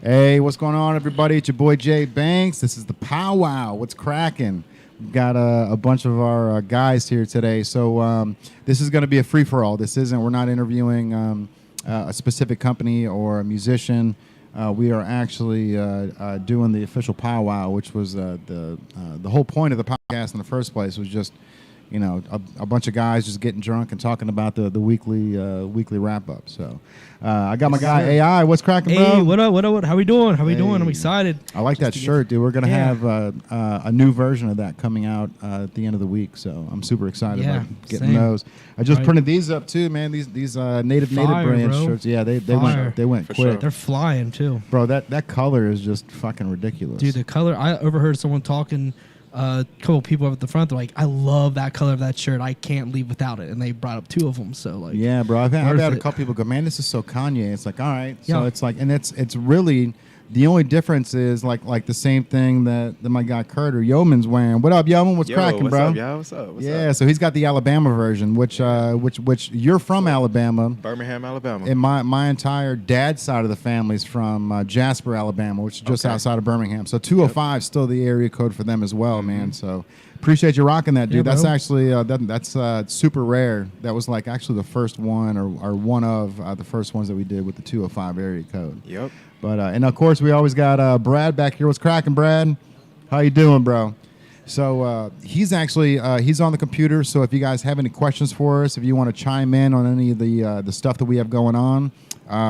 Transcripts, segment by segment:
Hey, what's going on, everybody? It's your boy Jay Banks. This is the Powwow. What's cracking? We've got a bunch of our guys here today. So this is going to be a free-for-all. We're not interviewing a specific company or a musician. We are actually doing the official Powwow, which was the whole point of the podcast in the first place was just, you know, a bunch of guys just getting drunk and talking about the weekly wrap up. So I got my guy AI. What's cracking, bro? Hey, what up? How we doing? I'm excited. I like that shirt, dude. We're gonna have a new version of that coming out at the end of the week. So I'm super excited about getting those. I just printed these up too, man. These native brand shirts. Yeah, they went quick. Sure. They're flying too, bro. That color is just fucking ridiculous, dude. The color. I overheard someone talking. A couple people up at the front, they're like, I love that color of that shirt. I can't leave without it. And they brought up two of them. So, like, yeah, bro. I've had a couple people go, man, this is so Kanye. It's like, all right. So it's like, and it's really, the only difference is like the same thing that my guy Kurt or YOMN's wearing. What up, YOMN? What's cracking, bro? What's up, y'all? What's up? What's up? So he's got the Alabama version, which you're from Alabama. Birmingham, Alabama. And my entire dad's side of the family's from Jasper, Alabama, which is just outside of Birmingham. So 205 is still the area code for them as well, man. So appreciate you rocking that, dude. Yeah, that's actually that's super rare. That was like actually the first one or one of the first ones that we did with the 205 area code. Yep. But and of course we always got Brad back here. What's cracking, Brad? How you doing, bro? So he's actually he's on the computer. So if you guys have any questions for us, if you want to chime in on any of the stuff that we have going on,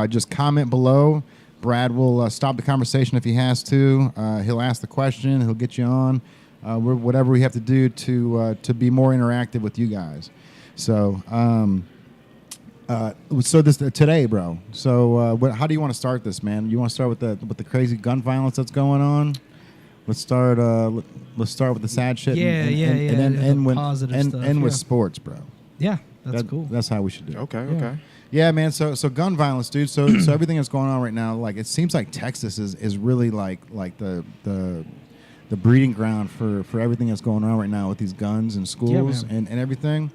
just comment below. Brad will stop the conversation if he has to. He'll ask the question. He'll get you on. Whatever we have to do to be more interactive with you guys. So. So this today, bro. So how do you want to start this, man? You want to start with the crazy gun violence that's going on? Let's start with the sad shit. And then end with sports, bro. Yeah, that's cool. That's how we should do it. Okay. Yeah, man. So gun violence, dude. So everything that's going on right now, like it seems like Texas is really like the breeding ground for everything that's going on right now with these guns and schools and everything.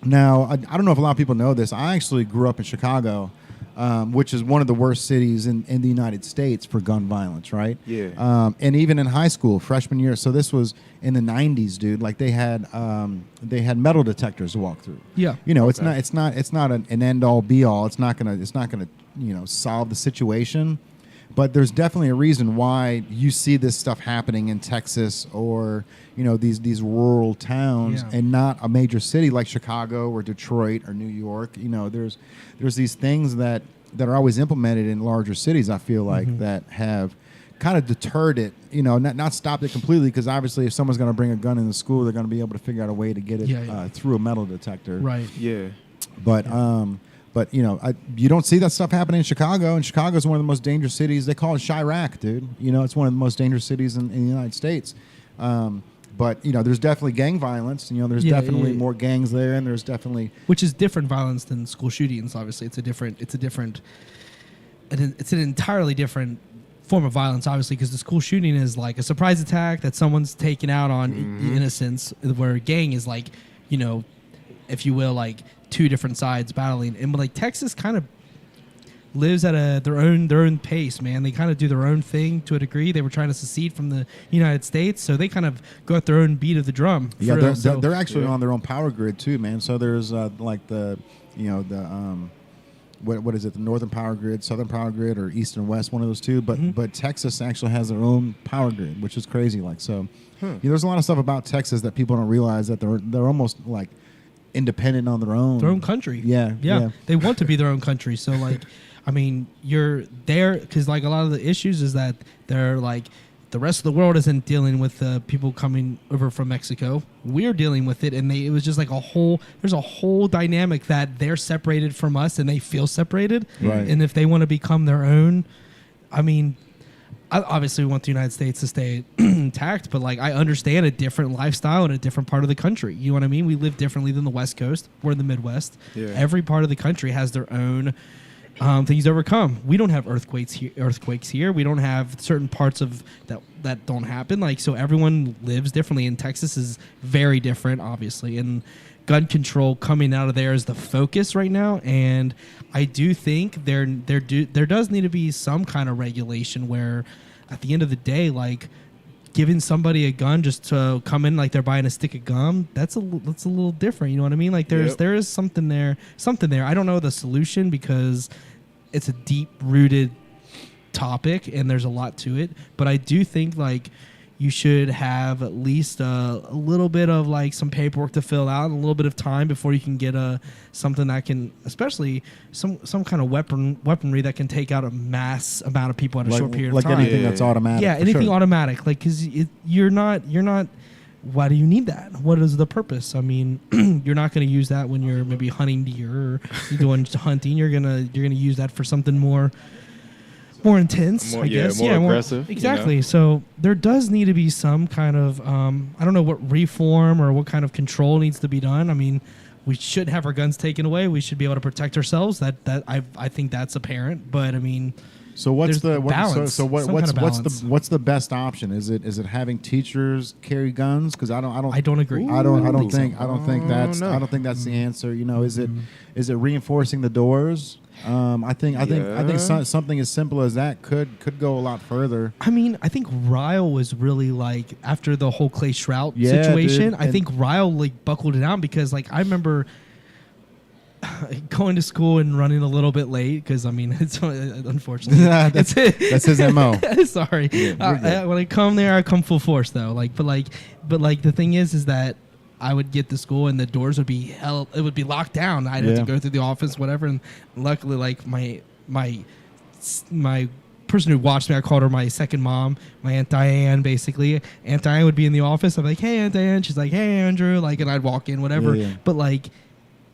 Now, I don't know if a lot of people know this. I actually grew up in Chicago, which is one of the worst cities in the United States for gun violence, right? Yeah. And even in high school, freshman year. So this was in the 90s, dude. Like they had metal detectors to walk through. Yeah. You know, it's not an end all be all. It's not gonna solve the situation. But there's definitely a reason why you see this stuff happening in Texas or, you know, these rural towns and not a major city like Chicago or Detroit or New York. You know, there's these things that are always implemented in larger cities, I feel like, that have kind of deterred it, you know, not stopped it completely, because obviously if someone's going to bring a gun in the school, they're going to be able to figure out a way to get it through a metal detector. Right. Yeah. But, you know, you don't see that stuff happening in Chicago. And Chicago is one of the most dangerous cities. They call it Chirac, dude. You know, it's one of the most dangerous cities in the United States. But, you know, there's definitely gang violence. You know, there's definitely more gangs there. And there's definitely... Which is different violence than school shootings, obviously. It's an entirely different form of violence, obviously, because the school shooting is like a surprise attack that someone's taken out on innocents, where a gang is like, you know, if you will, like... two different sides battling, and like Texas kind of lives at their own pace, man. They kind of do their own thing to a degree. They were trying to secede from the United States, so they kind of go at their own beat of the drum. Yeah, they're actually on their own power grid too, man. So there's like the, you know, the what is it, the Northern Power Grid, Southern Power Grid, or East and West, one of those two. But Texas actually has their own power grid, which is crazy. Like so, you know, there's a lot of stuff about Texas that people don't realize, that they're almost like independent on their own country. Yeah. They want to be their own country. So like, I mean, you're there because like a lot of the issues is that they're like, the rest of the world isn't dealing with people coming over from Mexico. We're dealing with it, and it was just like there's a whole dynamic that they're separated from us and they feel separated. Right. And if they want to become their own, I mean, obviously we want the United States to stay intact, but like I understand a different lifestyle in a different part of the country. You know what I mean? We live differently than the West Coast. We're in the Midwest. Yeah. Every part of the country has their own things to overcome. We don't have earthquakes here. We don't have certain parts of that don't happen. Like, so everyone lives differently, and Texas is very different, obviously. And gun control coming out of there is the focus right now, and I do think there does need to be some kind of regulation where, at the end of the day, like giving somebody a gun just to come in like they're buying a stick of gum, that's a little different. You know what I mean? Like there is something there. I don't know the solution because it's a deep rooted topic and there's a lot to it, but I do think like you should have at least a little bit of like some paperwork to fill out and a little bit of time before you can get something that can, especially some kind of weaponry that can take out a mass amount of people in a short period of time. Like anything that's automatic. Yeah, anything automatic. Like, because you're not. Why do you need that? What is the purpose? I mean, you're not going to use that when you're maybe hunting deer or you're doing hunting. You're gonna use that for something more intense, I guess. More aggressive. Exactly. You know? So there does need to be some kind of, I don't know what reform or what kind of control needs to be done. I mean, we should have our guns taken away. We should be able to protect ourselves. That I think that's apparent. But I mean, so what's the balance? what's the best option? Is it having teachers carry guns? Because I don't agree. I don't think that's the answer. You know, is it reinforcing the doors? I think something as simple as that could go a lot further. I mean, I think Ryle was really like after the whole Clay Shrout situation. Dude, I think Ryle like buckled it down because like I remember going to school and running a little bit late because I mean it's unfortunately that's his MO. Sorry, when I come there, I come full force though. But the thing is that I would get to school and the doors would be held. It would be locked down. I'd have to go through the office, whatever. And luckily, like my person who watched me, I called her my second mom, my Aunt Diane. Basically, Aunt Diane would be in the office. I'm like, "Hey, Aunt Diane." She's like, "Hey, Andrew." Like, and I'd walk in, whatever. Yeah. But like,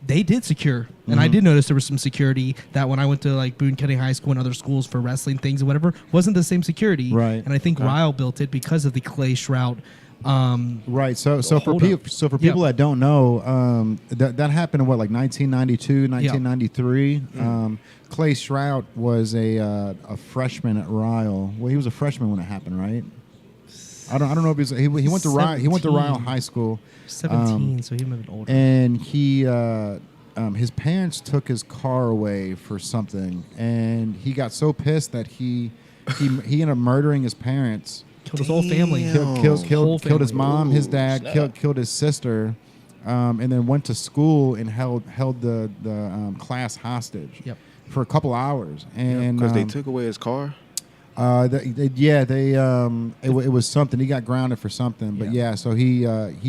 they did secure, and I did notice there was some security that when I went to like Boone County High School and other schools for wrestling things or whatever, wasn't the same security. Right. And I think Ryle built it because of the Clay Shrout. Right. So for people that don't know, that happened in what, like 1992, 1993. Clay Shrout was a freshman at Ryle. Well, he was a freshman when it happened, right? I don't know if he went to Ryle. He went to Ryle High School. 17, so he might have been older. And he his parents took his car away for something, and he got so pissed that he ended up murdering his parents. Killed his whole family. Killed his mom, his dad, killed his sister, and then went to school and held the class hostage for a couple hours. And because they took away his car. It was something. He got grounded for something, but so he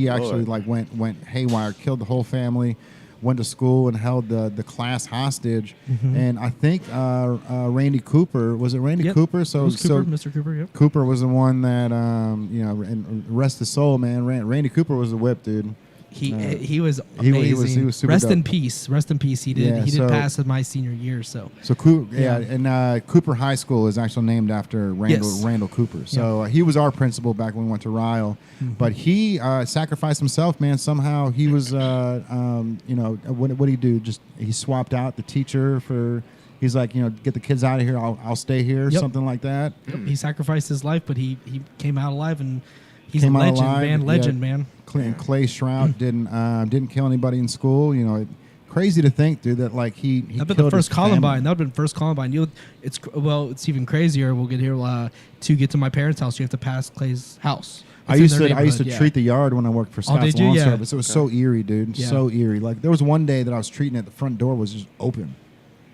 actually like went haywire, killed the whole family. Went to school and held the class hostage, and I think Randy Cooper, was it Randy Cooper? Mr. Cooper, yep. Cooper was the one that and rest his soul, man. Randy Cooper was the whip, dude. He was amazing. He was super Rest dope. in peace. Rest in peace. He did pass my senior year. So Cooper High School is actually named after Randall Cooper. So he was our principal back when we went to Ryle, but he sacrificed himself, man. Somehow he was, what did he do? Just he swapped out the teacher for. He's like, get the kids out of here. I'll stay here, something like that. Yep. He sacrificed his life, but he came out alive and. He's a legend, man. Clay Shrout didn't kill anybody in school. Crazy to think, dude, that like he that'd been the first Columbine. That'd been first Columbine. It's even crazier. We'll get here to get to my parents' house. You have to pass Clay's house. I used to treat the yard when I worked for Scott's Lawn Service. It was so eerie, dude. Yeah. So eerie. Like there was one day that I was treating it. The front door was just open.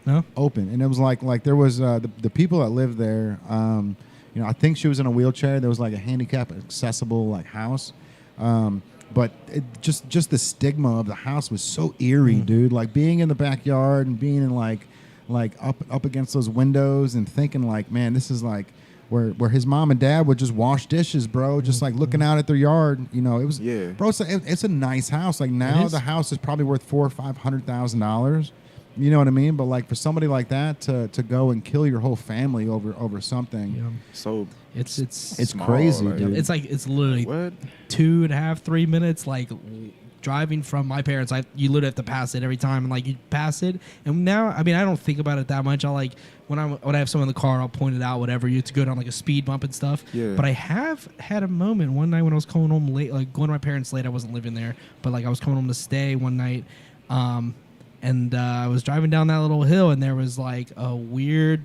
No. Open, and it was like there was the people that lived there. I think she was in a wheelchair. There was like a handicap accessible like house. But just the stigma of the house was so eerie, dude. Like being in the backyard and being in like up against those windows and thinking like, man, this is like where his mom and dad would just wash dishes, bro. Just like looking out at their yard. It was bro. It's a nice house. Like now the house is probably worth $400,000 or $500,000. You know what I mean? But like for somebody like that to go and kill your whole family over something, so it's crazy, like, dude. It's literally 2.5-3 minutes, like driving from my parents, you literally have to pass it every time, and like you pass it. And now, I mean, I don't think about it that much. I like when I have someone in the car, I'll point it out, whatever. You have to go down like a speed bump and stuff. Yeah. But I have had a moment one night when I was coming home late, like going to my parents late. I wasn't living there, but like I was coming home to stay one night, and I was driving down that little hill, and there was like a weird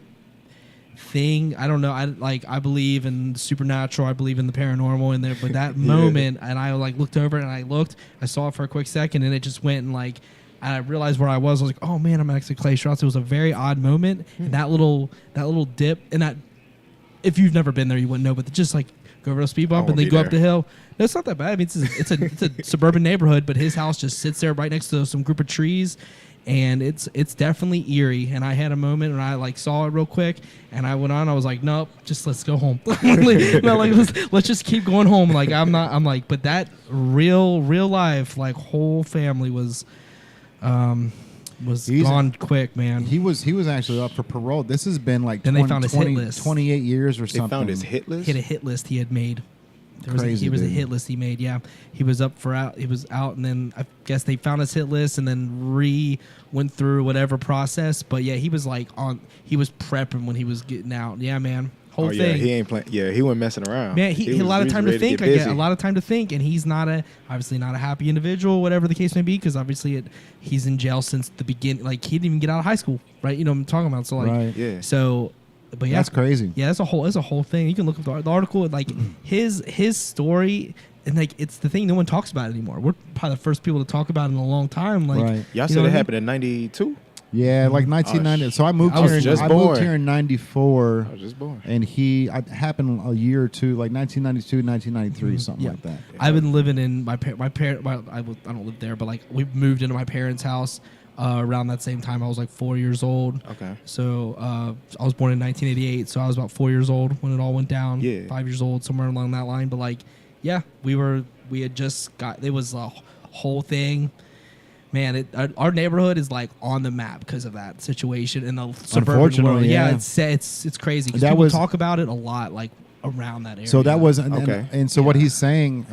thing. I don't know. I believe in the supernatural. I believe in the paranormal in there. But that moment, and I like looked over and I saw it for a quick second, and it just went and like. And I realized where I was. I was like, "Oh man, I'm actually Clay Strauss." It was a very odd moment, and that little dip, and that if you've never been there, you wouldn't know. But just like go over a speed bump and then go up the hill. No, it's not that bad. I mean, it's a suburban neighborhood, but his house just sits there right next to some group of trees, and it's definitely eerie. And I had a moment and I like saw it real quick, and I went on. I was like, "Nope, just let's go home." Let's just keep going home. Like but that real life like whole family was gone quick, man. He was actually up for parole. This has been like then 20, they found his hit list. 28 years or something. They found his hit list? He had a hit list he had made. There Crazy, was a hit list he made, yeah. He was out, and then I guess they found his hit list and then went through whatever process. But yeah, he was he was prepping when he was getting out. Yeah, man. Whole thing. He ain't playing. Yeah, he wasn't messing around. Man, he had a lot of time to think. I get a lot of time to think, and he's obviously not a happy individual, whatever the case may be, because obviously he's in jail since the beginning. Like he didn't even get out of high school, right? You know what I'm talking about. So like, right. Yeah. So, but yeah, that's crazy. Yeah, it's a whole thing. You can look up the article, and like his story, and like it's the thing no one talks about anymore. We're probably the first people to talk about it in a long time. Like, right. Y'all said it happened in '92. Yeah, like 1990. So I moved here in 94. I was just born. And it happened a year or two, like 1992, 1993, something like that. I've been living in my parent. I don't live there, but like we moved into my parents' house around that same time. I was like 4 years old. Okay. So I was born in 1988, so I was about 4 years old when it all went down. Yeah. 5 years old, somewhere along that line. But like, yeah, we had just got. It was a whole thing. Man, our neighborhood is like on the map because of that situation in the suburban world. Yeah, it's crazy because people talk about it a lot, like around that area. So that was okay. And so what he's saying,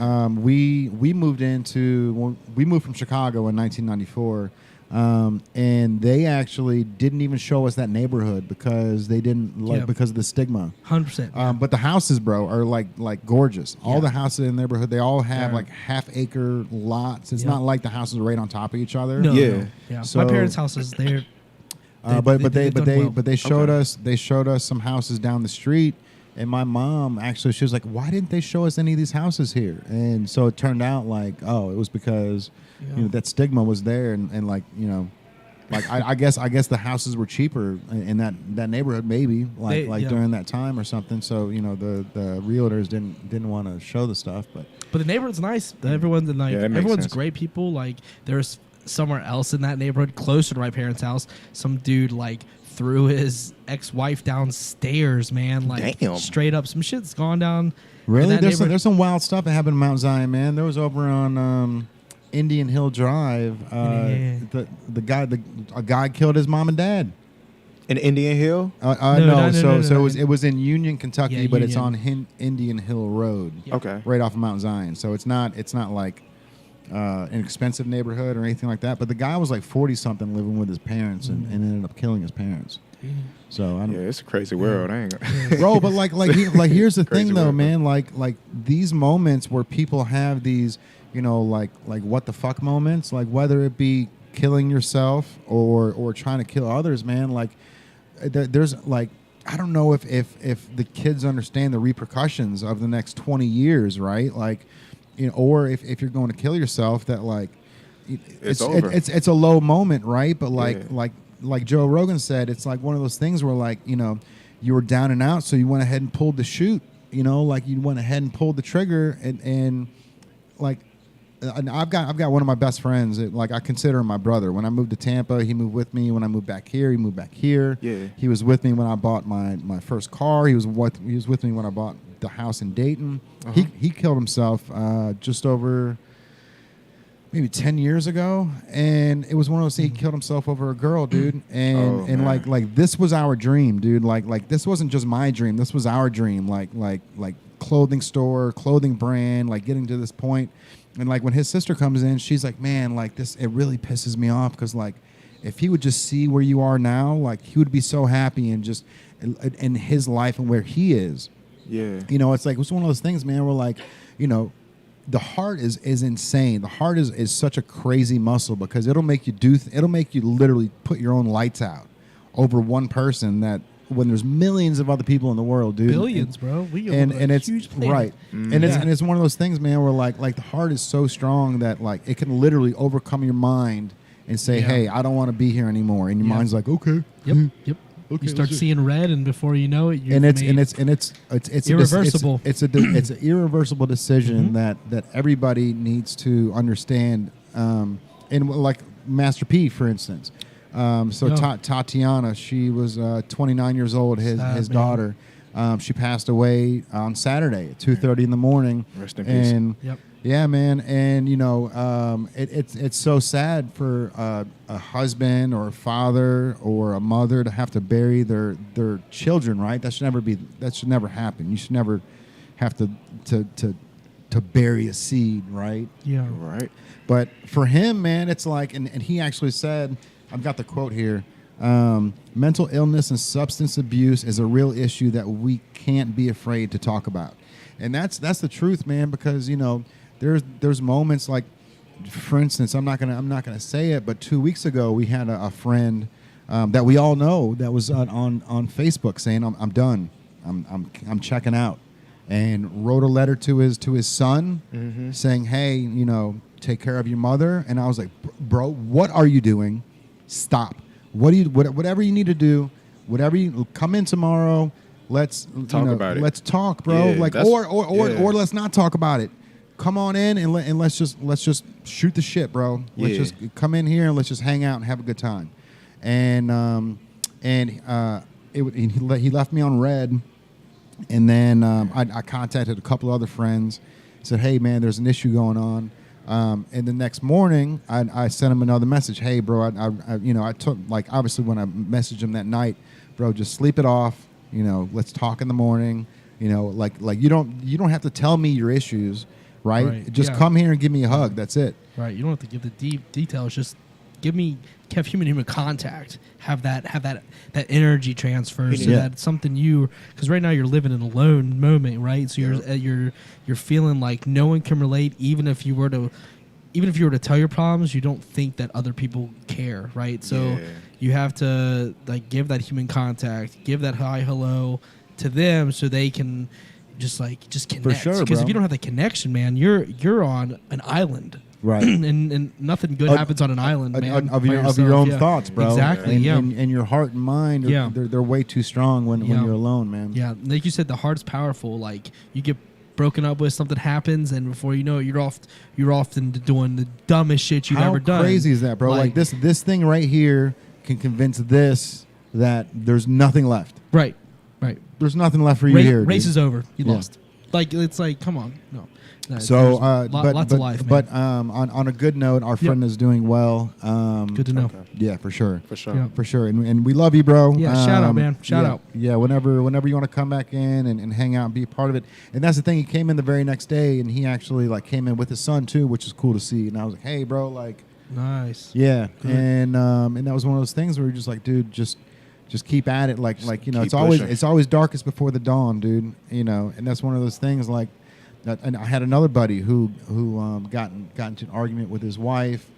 we moved from Chicago in 1994, and they actually didn't even show us that neighborhood because they didn't because of the stigma. 100%. But the houses, bro, are like gorgeous. All the houses in the neighborhood, they all have like half-acre lots. It's not like the houses are right on top of each other. No, yeah. Yeah. So, my parents' houses, but they showed us some houses down the street, and my mom actually, she was like, "Why didn't they show us any of these houses here?" And so it turned out like, oh, it was because that stigma was there, and like like I guess the houses were cheaper in that neighborhood, maybe during that time or something. So the realtors didn't want to show the stuff, but the neighborhood's nice. Everyone's sense. great people. Like there's somewhere else in that neighborhood closer to my parents' house, some dude like threw his ex-wife downstairs, man. Like straight up, some shit's gone down. Really, there's some wild stuff that happened in Mount Zion, man. There was over on Indian Hill Drive. A guy killed his mom and dad. In Indian Hill? No. It was in Union, Kentucky, but it's on Indian Hill Road. Yep. Okay. Right off of Mount Zion. So it's not like an expensive neighborhood or anything like that. But the guy was like 40-something living with his parents and ended up killing his parents. So I don't. Yeah, it's a crazy world. I ain't gonna bro, but like here's the thing though, man. Like these moments where people have these, like what the fuck moments, like whether it be killing yourself or trying to kill others, man. Like there's like, I don't know if the kids understand the repercussions of the next 20 years, right? Like, or if you're going to kill yourself, that like it's over. It's a low moment, right? But like Joe Rogan said, it's like one of those things where like, you were down and out, so you went ahead and pulled the chute, like you went ahead and pulled the trigger and like, and I've got one of my best friends. Like I consider him my brother. When I moved to Tampa, he moved with me. When I moved back here, he moved back here. Yeah. He was with me when I bought my first car. He was with me when I bought the house in Dayton. Uh-huh. He killed himself just over maybe 10 years ago, and it was one of those things. He killed himself over a girl, dude. And like this was our dream, dude. Like this wasn't just my dream. This was our dream. Like clothing store, clothing brand, like getting to this point. And like when his sister comes in, she's like, man, like this, it really pisses me off because like if he would just see where you are now, like he would be so happy and just in his life and where he is. Yeah. You know, it's like it's one of those things, man, where like, you know, the heart is insane. The heart is such a crazy muscle because it'll make you it'll make you literally put your own lights out over one person that when there's millions of other people in the world, dude. Billions, bro. We and own a it's huge planet. right. And it's one of those things, man, where like the heart is so strong that like it can literally overcome your mind and say, Yeah. hey, I don't want to be here anymore. And your mind's like, okay. Yep. Okay, You start let's seeing red, and before you know it, you're it's irreversible. It's an irreversible decision that everybody needs to understand. And like Master P, for instance. Tatiana, she was 29 years old. His daughter, she passed away on Saturday at 2:30 in the morning. Rest in peace. And Yep. yeah, man, and you know, it's so sad for a husband or a father or a mother to have to bury their children, right? That should never happen. You should never have to bury a seed, right? Yeah. Right. But for him, man, it's like, and he actually said, I've got the quote here. Mental illness and substance abuse is a real issue that we can't be afraid to talk about, and that's the truth, man. Because you know, there's moments like, for instance, I'm not gonna say it, but 2 weeks ago we had a friend that we all know that was on Facebook saying I'm done, I'm checking out, and wrote a letter to his son saying, hey, you know, take care of your mother. And I was like, bro, what are you doing? Stop. Whatever you need to do, whatever you come in tomorrow. Let's talk about it. Let's talk, bro. Yeah, like or let's not talk about it. Come on in and let's just shoot the shit, bro. Let's just come in here and let's just hang out and have a good time. And he left me on red, and then I contacted a couple other friends, said, hey man, there's an issue going on. And the next morning, I sent him another message. Hey, bro, I took, like, obviously when I messaged him that night, bro, just sleep it off. You know, let's talk in the morning. You know, like you don't have to tell me your issues, right? Just come here and give me a hug. That's it. Right. You don't have to give the deep details. Just have human contact. Have that energy transfer, so that something because right now you're living in a lone moment, right? So you're feeling like no one can relate, even if you were to tell your problems, you don't think that other people care, right? So you have to like give that human contact, give that hi hello to them, so they can just connect. For sure, because bro. if you don't have the connection, man, you're on an island. Right. and nothing good happens on an island, man. Of your own thoughts, bro. Exactly. And your heart and mind, they're way too strong when you're alone, man. Yeah, like you said, the heart's powerful. Like you get broken up with, something happens, and before you know it, you're off into doing the dumbest shit you've ever done. How crazy is that, bro? Like this thing right here can convince this that there's nothing left. Right. There's nothing left for you here. Race is over. You Yeah. lost. Like it's like, come on, no. So, lots of life, man. But on a good note, our friend is doing well. Good to know. Okay. Yeah, for sure. Yeah. For sure. And we love you, bro. Yeah, shout out, man. Shout out. Yeah, whenever you want to come back in and hang out and be a part of it. And that's the thing. He came in the very next day, and he actually like came in with his son too, which is cool to see. And I was like, hey, bro, like, nice. yeah. Good. And that was one of those things where you're just like, dude, just keep at it. Like you know, keep it's always darkest before the dawn, dude. You know, and that's one of those things like. And I had another buddy who got into an argument with his wife.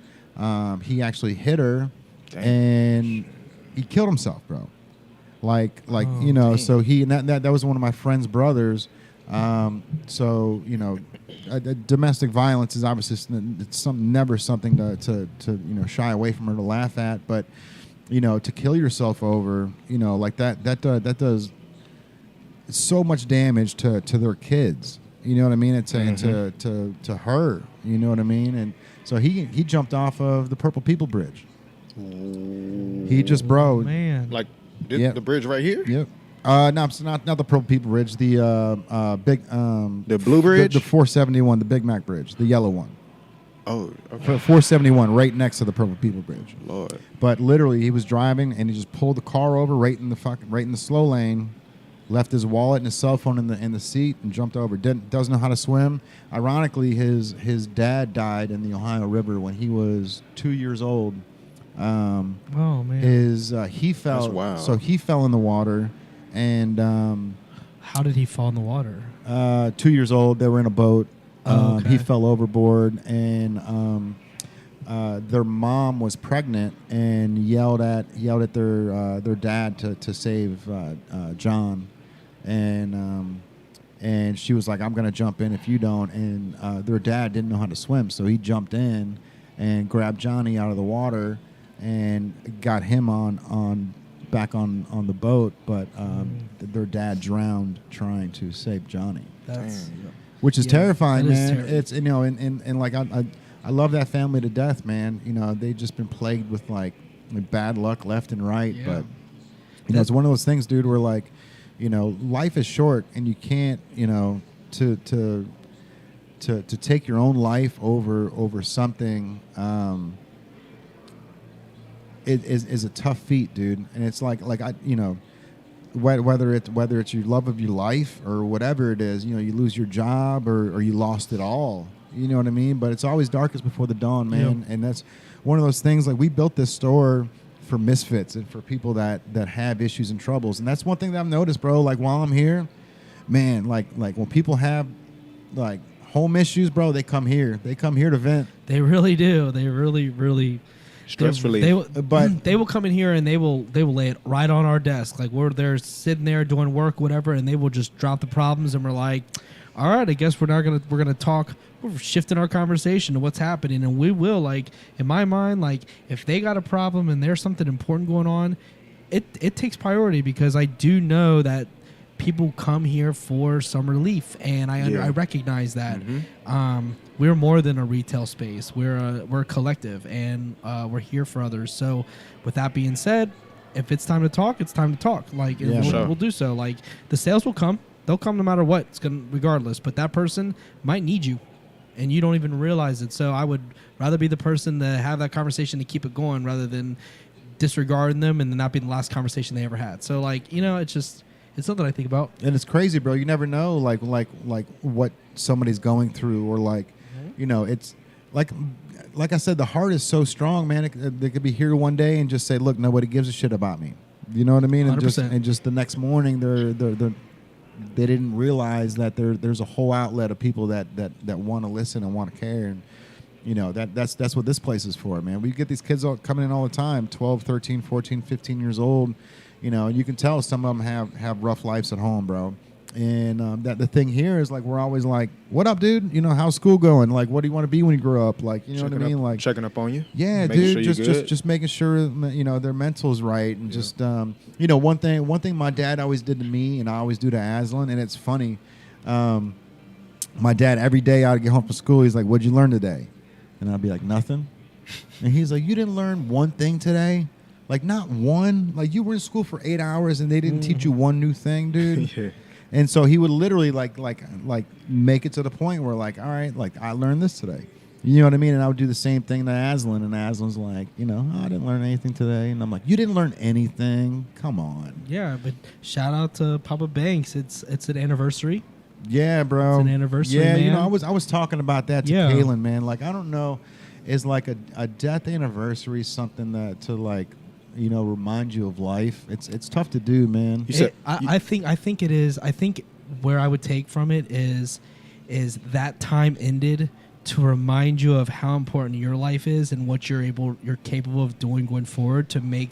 He actually hit her, and he killed himself, bro. Like you know. Dang. So that was one of my friend's brothers. So you know, domestic violence is obviously never something to you know shy away from or to laugh at. But you know, to kill yourself over, you know, like that does so much damage to their kids. You know what I mean? And to her, you know what I mean? And so he jumped off of the Purple People Bridge. He just man. Like the bridge right here? Yep. No, it's not the Purple People Bridge. The big the Blue Bridge, the 471, the Big Mac Bridge, the yellow one. Oh, okay. 471, right next to the Purple People Bridge. Lord. But literally, he was driving and he just pulled the car over right in the slow lane. left his wallet and his cell phone in the seat and jumped over. Doesn't know how to swim. Ironically, his dad died in the Ohio River when he was 2 years old. Oh man. He fell. That's wild. So he fell in the water, and How did he fall in the water? 2 years old. They were in a boat. Okay. He fell overboard, and their mom was pregnant and yelled at their dad to save John, and she was like, "I'm gonna jump in if you don't." And their dad didn't know how to swim, so he jumped in and grabbed Johnny out of the water and got him back on the boat. But their dad drowned trying to save Johnny. That's Which is Yeah, terrifying, that is man. terrifying. It's and like I love that family to death, man. They've just been plagued with like bad luck left and right. Yeah. But it's one of those things, dude, where like life is short, and you can't to take your own life over something. It is a tough feat, dude, and it's like whether it's your love of your life or whatever it is, you lose your job or you lost it all. You know what I mean? But it's always darkest before the dawn, man. Yeah. And that's one of those things. Like, we built this store for misfits and for people that have issues and troubles. And that's one thing that I've noticed, bro. Like, while I'm here, man, like when people have like home issues, bro, they come here. They come here to vent. They really do. They really. Stress relief. They will come in here and they will lay it right on our desk. Like, we're there sitting there doing work, whatever, and they will just drop the problems, and we're like, all right, I guess we're gonna talk. We're shifting our conversation to what's happening, and we will, like, in my mind, like, if they got a problem and there's something important going on, it takes priority, because I do know that people come here for some relief, and I recognize that. Mm-hmm. We're more than a retail space. We're a collective, and we're here for others. So, with that being said, if it's time to talk, it's time to talk. Like, Yeah, we'll do so. Like, the sales will come. They'll come no matter what. It's gonna, regardless. But that person might need you, and you don't even realize it. So I would rather be the person to have that conversation to keep it going, rather than disregarding them and then not be the last conversation they ever had. So, like, it's something I think about. And it's crazy, bro. You never know, like what somebody's going through, or like, it's like I said, the heart is so strong, man. They could be here one day and just say, "Look, nobody gives a shit about me." You know what I mean? 100%. And just the next morning, they didn't realize that there's a whole outlet of people that want to listen and want to care. And that's what this place is for, man. We get these kids coming in all the time, 12, 13, 14, 15 years old. And you can tell some of them have rough lives at home, bro. And that the thing here is, like, we're always like, "What up, dude? How's school going? Like, what do you want to be when you grow up?" Like, what I mean? Like, checking up on you. yeah, making dude. sure you're good. Just making sure their mental's right, and just one thing my dad always did to me, and I always do to Aslan, and it's funny. My dad, every day I'd get home from school, he's like, "What'd you learn today?" And I'd be like, "Nothing." And he's like, "You didn't learn one thing today? Like, not one? Like, you were in school for 8 hours and they didn't teach you one new thing, dude?" Yeah. And so he would literally like make it to the point where, like, all right, like, I learned this today. You know what I mean? And I would do the same thing to Aslan, and Aslan's like, "Oh, I didn't learn anything today." And I'm like, "You didn't learn anything? Come on." Yeah, but shout out to Papa Banks. It's an anniversary. Yeah, bro. It's an anniversary, Yeah, man. I was talking about that to Yeah. Kaylin, man. Like, I don't know, is like a death anniversary something that to, like, remind you of life? It's tough to do, man. You said- I think it is. I think where I would take from it is that time ended to remind you of how important your life is and what you're capable of doing going forward to make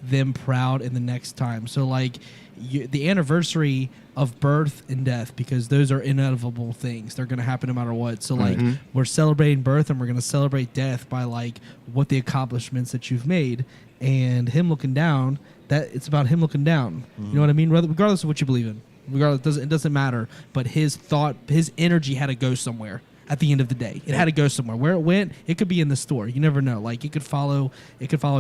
them proud in the next time. So, like, the anniversary of birth and death, because those are inevitable things. They're going to happen no matter what. So, like, we're celebrating birth and we're going to celebrate death by, like, what the accomplishments that you've made. And him looking down, that it's about him looking down. You know what I mean? Regardless of what you believe in. It doesn't matter. But his energy had to go somewhere at the end of the day. It had to go somewhere. Where it went, it could be in the store. You never know. Like, it could follow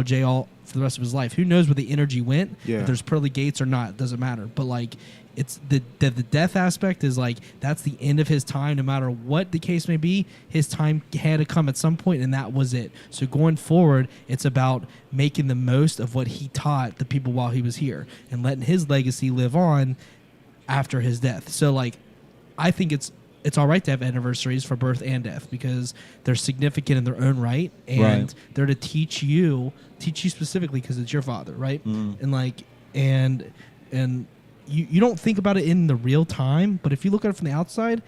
Jay all for the rest of his life. Who knows where the energy went? Yeah. If there's pearly gates or not, it doesn't matter. But, like, it's the death aspect is, like, that's the end of his time. No matter what the case may be, his time had to come at some point, and that was it. So going forward, it's about making the most of what he taught the people while he was here and letting his legacy live on after his death. So like, I think it's all right to have anniversaries for birth and death because they're significant in their own right, and they're to teach you specifically because it's your father, right? And like, and you don't think about it in the real time, but if you look at it from the outside,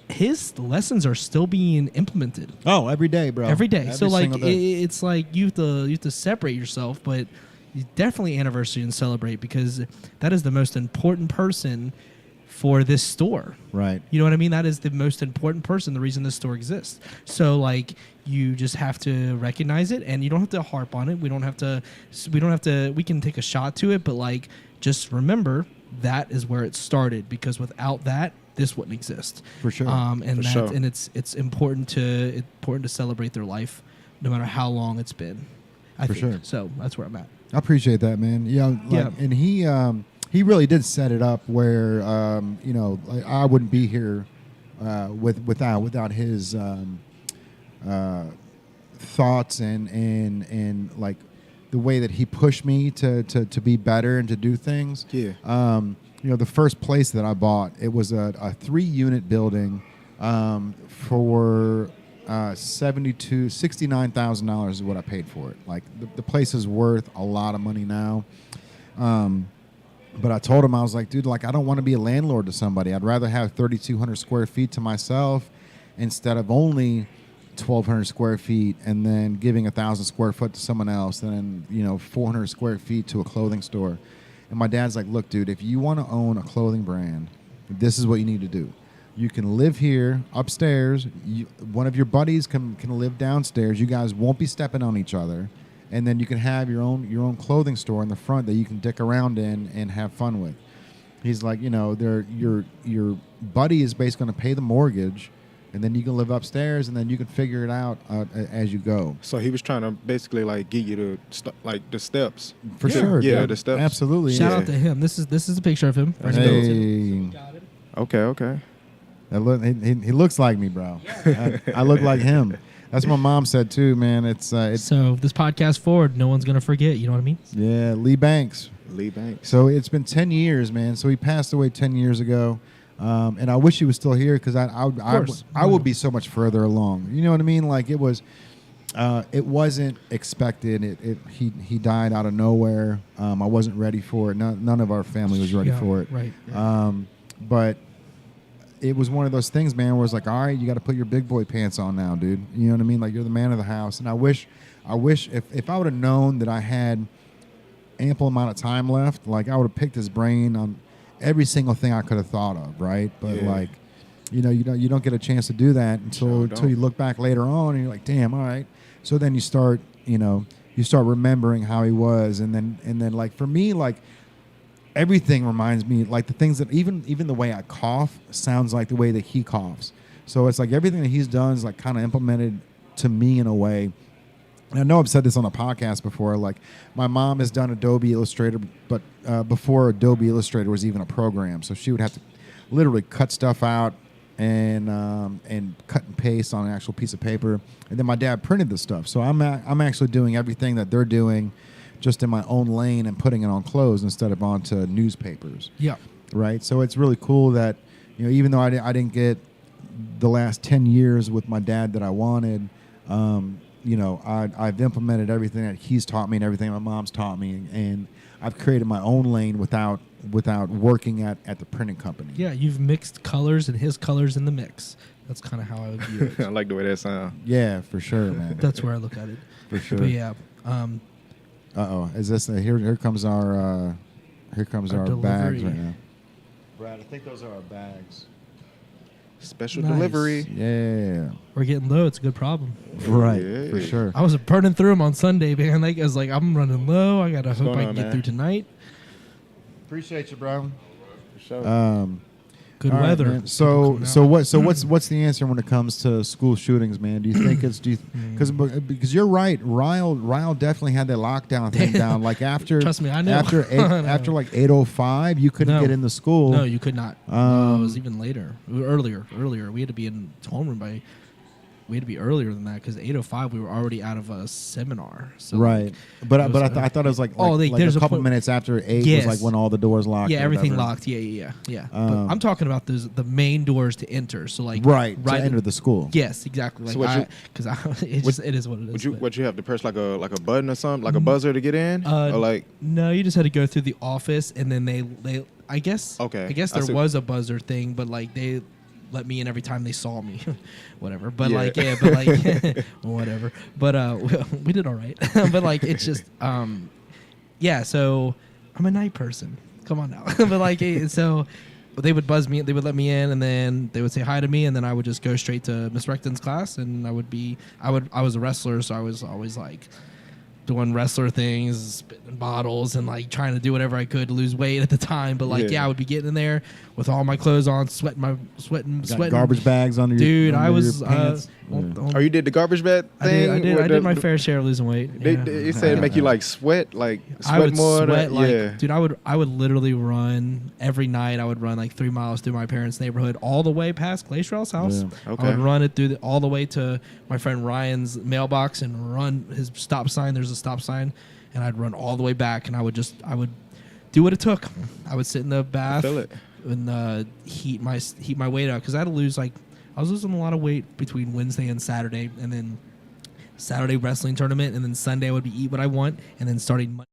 his lessons are still being implemented. Oh, every day, bro. Every day. Every So like, single day. it's like you have to separate yourself, but you definitely anniversary and celebrate because that is the most important person for this store. Right. You know what I mean? That is the most important person, the reason this store exists. So like, you just have to recognize it, and you don't have to harp on it. We can take a shot to it, but like, just remember that is where it started, because without that, this wouldn't exist. For sure. And it's important to celebrate their life, no matter how long it's been. I think. Sure. So that's where I'm at. I appreciate that, man. Yeah. And he really did set it up where like I wouldn't be here without his thoughts and like the way that he pushed me to be better and to do things. Yeah. The first place that I bought, it was a 3-unit building for $69,000 is what I paid for it. Like the place is worth a lot of money now. But I told him, I was like, dude, like I don't want to be a landlord to somebody. I'd rather have 3,200 square feet to myself instead of only 1,200 square feet and then giving 1,000 square foot to someone else and then 400 square feet to a clothing store. And my dad's like, look, dude, if you want to own a clothing brand, this is what you need to do. You can live here upstairs. One of your buddies can live downstairs. You guys won't be stepping on each other. And then you can have your own clothing store in the front that you can dick around in and have fun with. He's like, your buddy is basically going to pay the mortgage, and then you can live upstairs, and then you can figure it out as you go. So he was trying to basically like get you to the steps. For sure. Yeah, the steps. Absolutely. Shout out to him. This is a picture of him. Hey. Okay. He looks like me, bro. I look like him. That's what my mom said too, man. It's so this podcast forward, no one's gonna forget. You know what I mean? Yeah, Lee Banks. So it's been 10 years, man. So he passed away 10 years ago, and I wish he was still here because I would be so much further along. You know what I mean? Like it wasn't expected. He died out of nowhere. I wasn't ready for it. None of our family was ready for it. Right. Yeah. But it was one of those things, man, where it's like, all right, you got to put your big boy pants on now, dude. You know what I mean? Like, you're the man of the house. And I wish if I would have known that I had ample amount of time left, like, I would have picked his brain on every single thing I could have thought of, right? But, like, you don't get a chance to do that until you look back later on and you're like, damn, all right. So then you start remembering how he was. And then, like, for me, like, everything reminds me, like the things that even the way I cough sounds like the way that he coughs. So it's like everything that he's done is like kind of implemented to me in a way. And I know I've said this on a podcast before. Like my mom has done Adobe Illustrator, but before Adobe Illustrator was even a program, so she would have to literally cut stuff out and cut and paste on an actual piece of paper. And then my dad printed the stuff. So I'm actually doing everything that they're doing, just in my own lane and putting it on clothes instead of onto newspapers. Yeah. Right. So it's really cool that, even though I didn't get the last 10 years with my dad that I wanted, I've implemented everything that he's taught me and everything my mom's taught me. And I've created my own lane without working at the printing company. Yeah. You've mixed colors and his colors in the mix. That's kind of how I would view it. I like the way that sounds. Yeah, for sure, man. That's where I look at it. For sure. But yeah. Is this here comes our bags delivery. right now. Brad, I think those are our bags. Special Nice. delivery. Yeah. We're getting low. It's a good problem. Right, Yeah. for sure. I was burning through them on Sunday, man. Like, I was like, I'm running low. I gotta hope going I on, can get man? through tonight. Appreciate you, bro. For sure. Good All right, weather. man. People What's the answer when it comes to school shootings, man? Do you think it's because you're right, Ryle definitely had that lockdown thing down. Like after Trust me, I know. after like 8:05, you couldn't get into school. No, you could not. No, it was even later. Earlier. We had to be in homeroom by earlier than that because 8:05 we were already out of a seminar. So right. like, but it was, I thought it was like there's a couple point, minutes after 8 yes. was like when all the doors locked. Yeah, or everything whatever. locked. Yeah. But I'm talking about the main doors to enter. So like right to enter the school. Yes, exactly. Like it is what it is. Would you have to press like a button or something, like a buzzer to get in, or like? No, you just had to go through the office, and then they I guess there was a buzzer thing, but like they let me in every time they saw me, whatever. But like whatever. But we did all right. But like it's just so I'm a night person. Come on now. But like so. They would buzz me. They would let me in, and then they would say hi to me, and then I would just go straight to Miss Recton's class, and I was a wrestler, so I was always like doing wrestler things, spitting bottles, and like trying to do whatever I could to lose weight at the time. But like, I would be getting in there with all my clothes on, sweating. Garbage bags under Dude, your, I was. your pants. Oh, you did the garbage bag thing? I did my fair share of losing weight. They said it make you like sweat, I would more. Sweat dude. I would literally run every night. I would run like 3 miles through my parents' neighborhood, all the way past Glacial's house. Yeah. Okay. I would run it through all the way to my friend Ryan's mailbox and run his stop sign. There's a stop sign, and I'd run all the way back, and I would do what it took. I would sit in the bath and heat my weight out because I had to lose I was losing a lot of weight between Wednesday and Saturday, and then Saturday wrestling tournament, and then Sunday I would be eat what I want, and then starting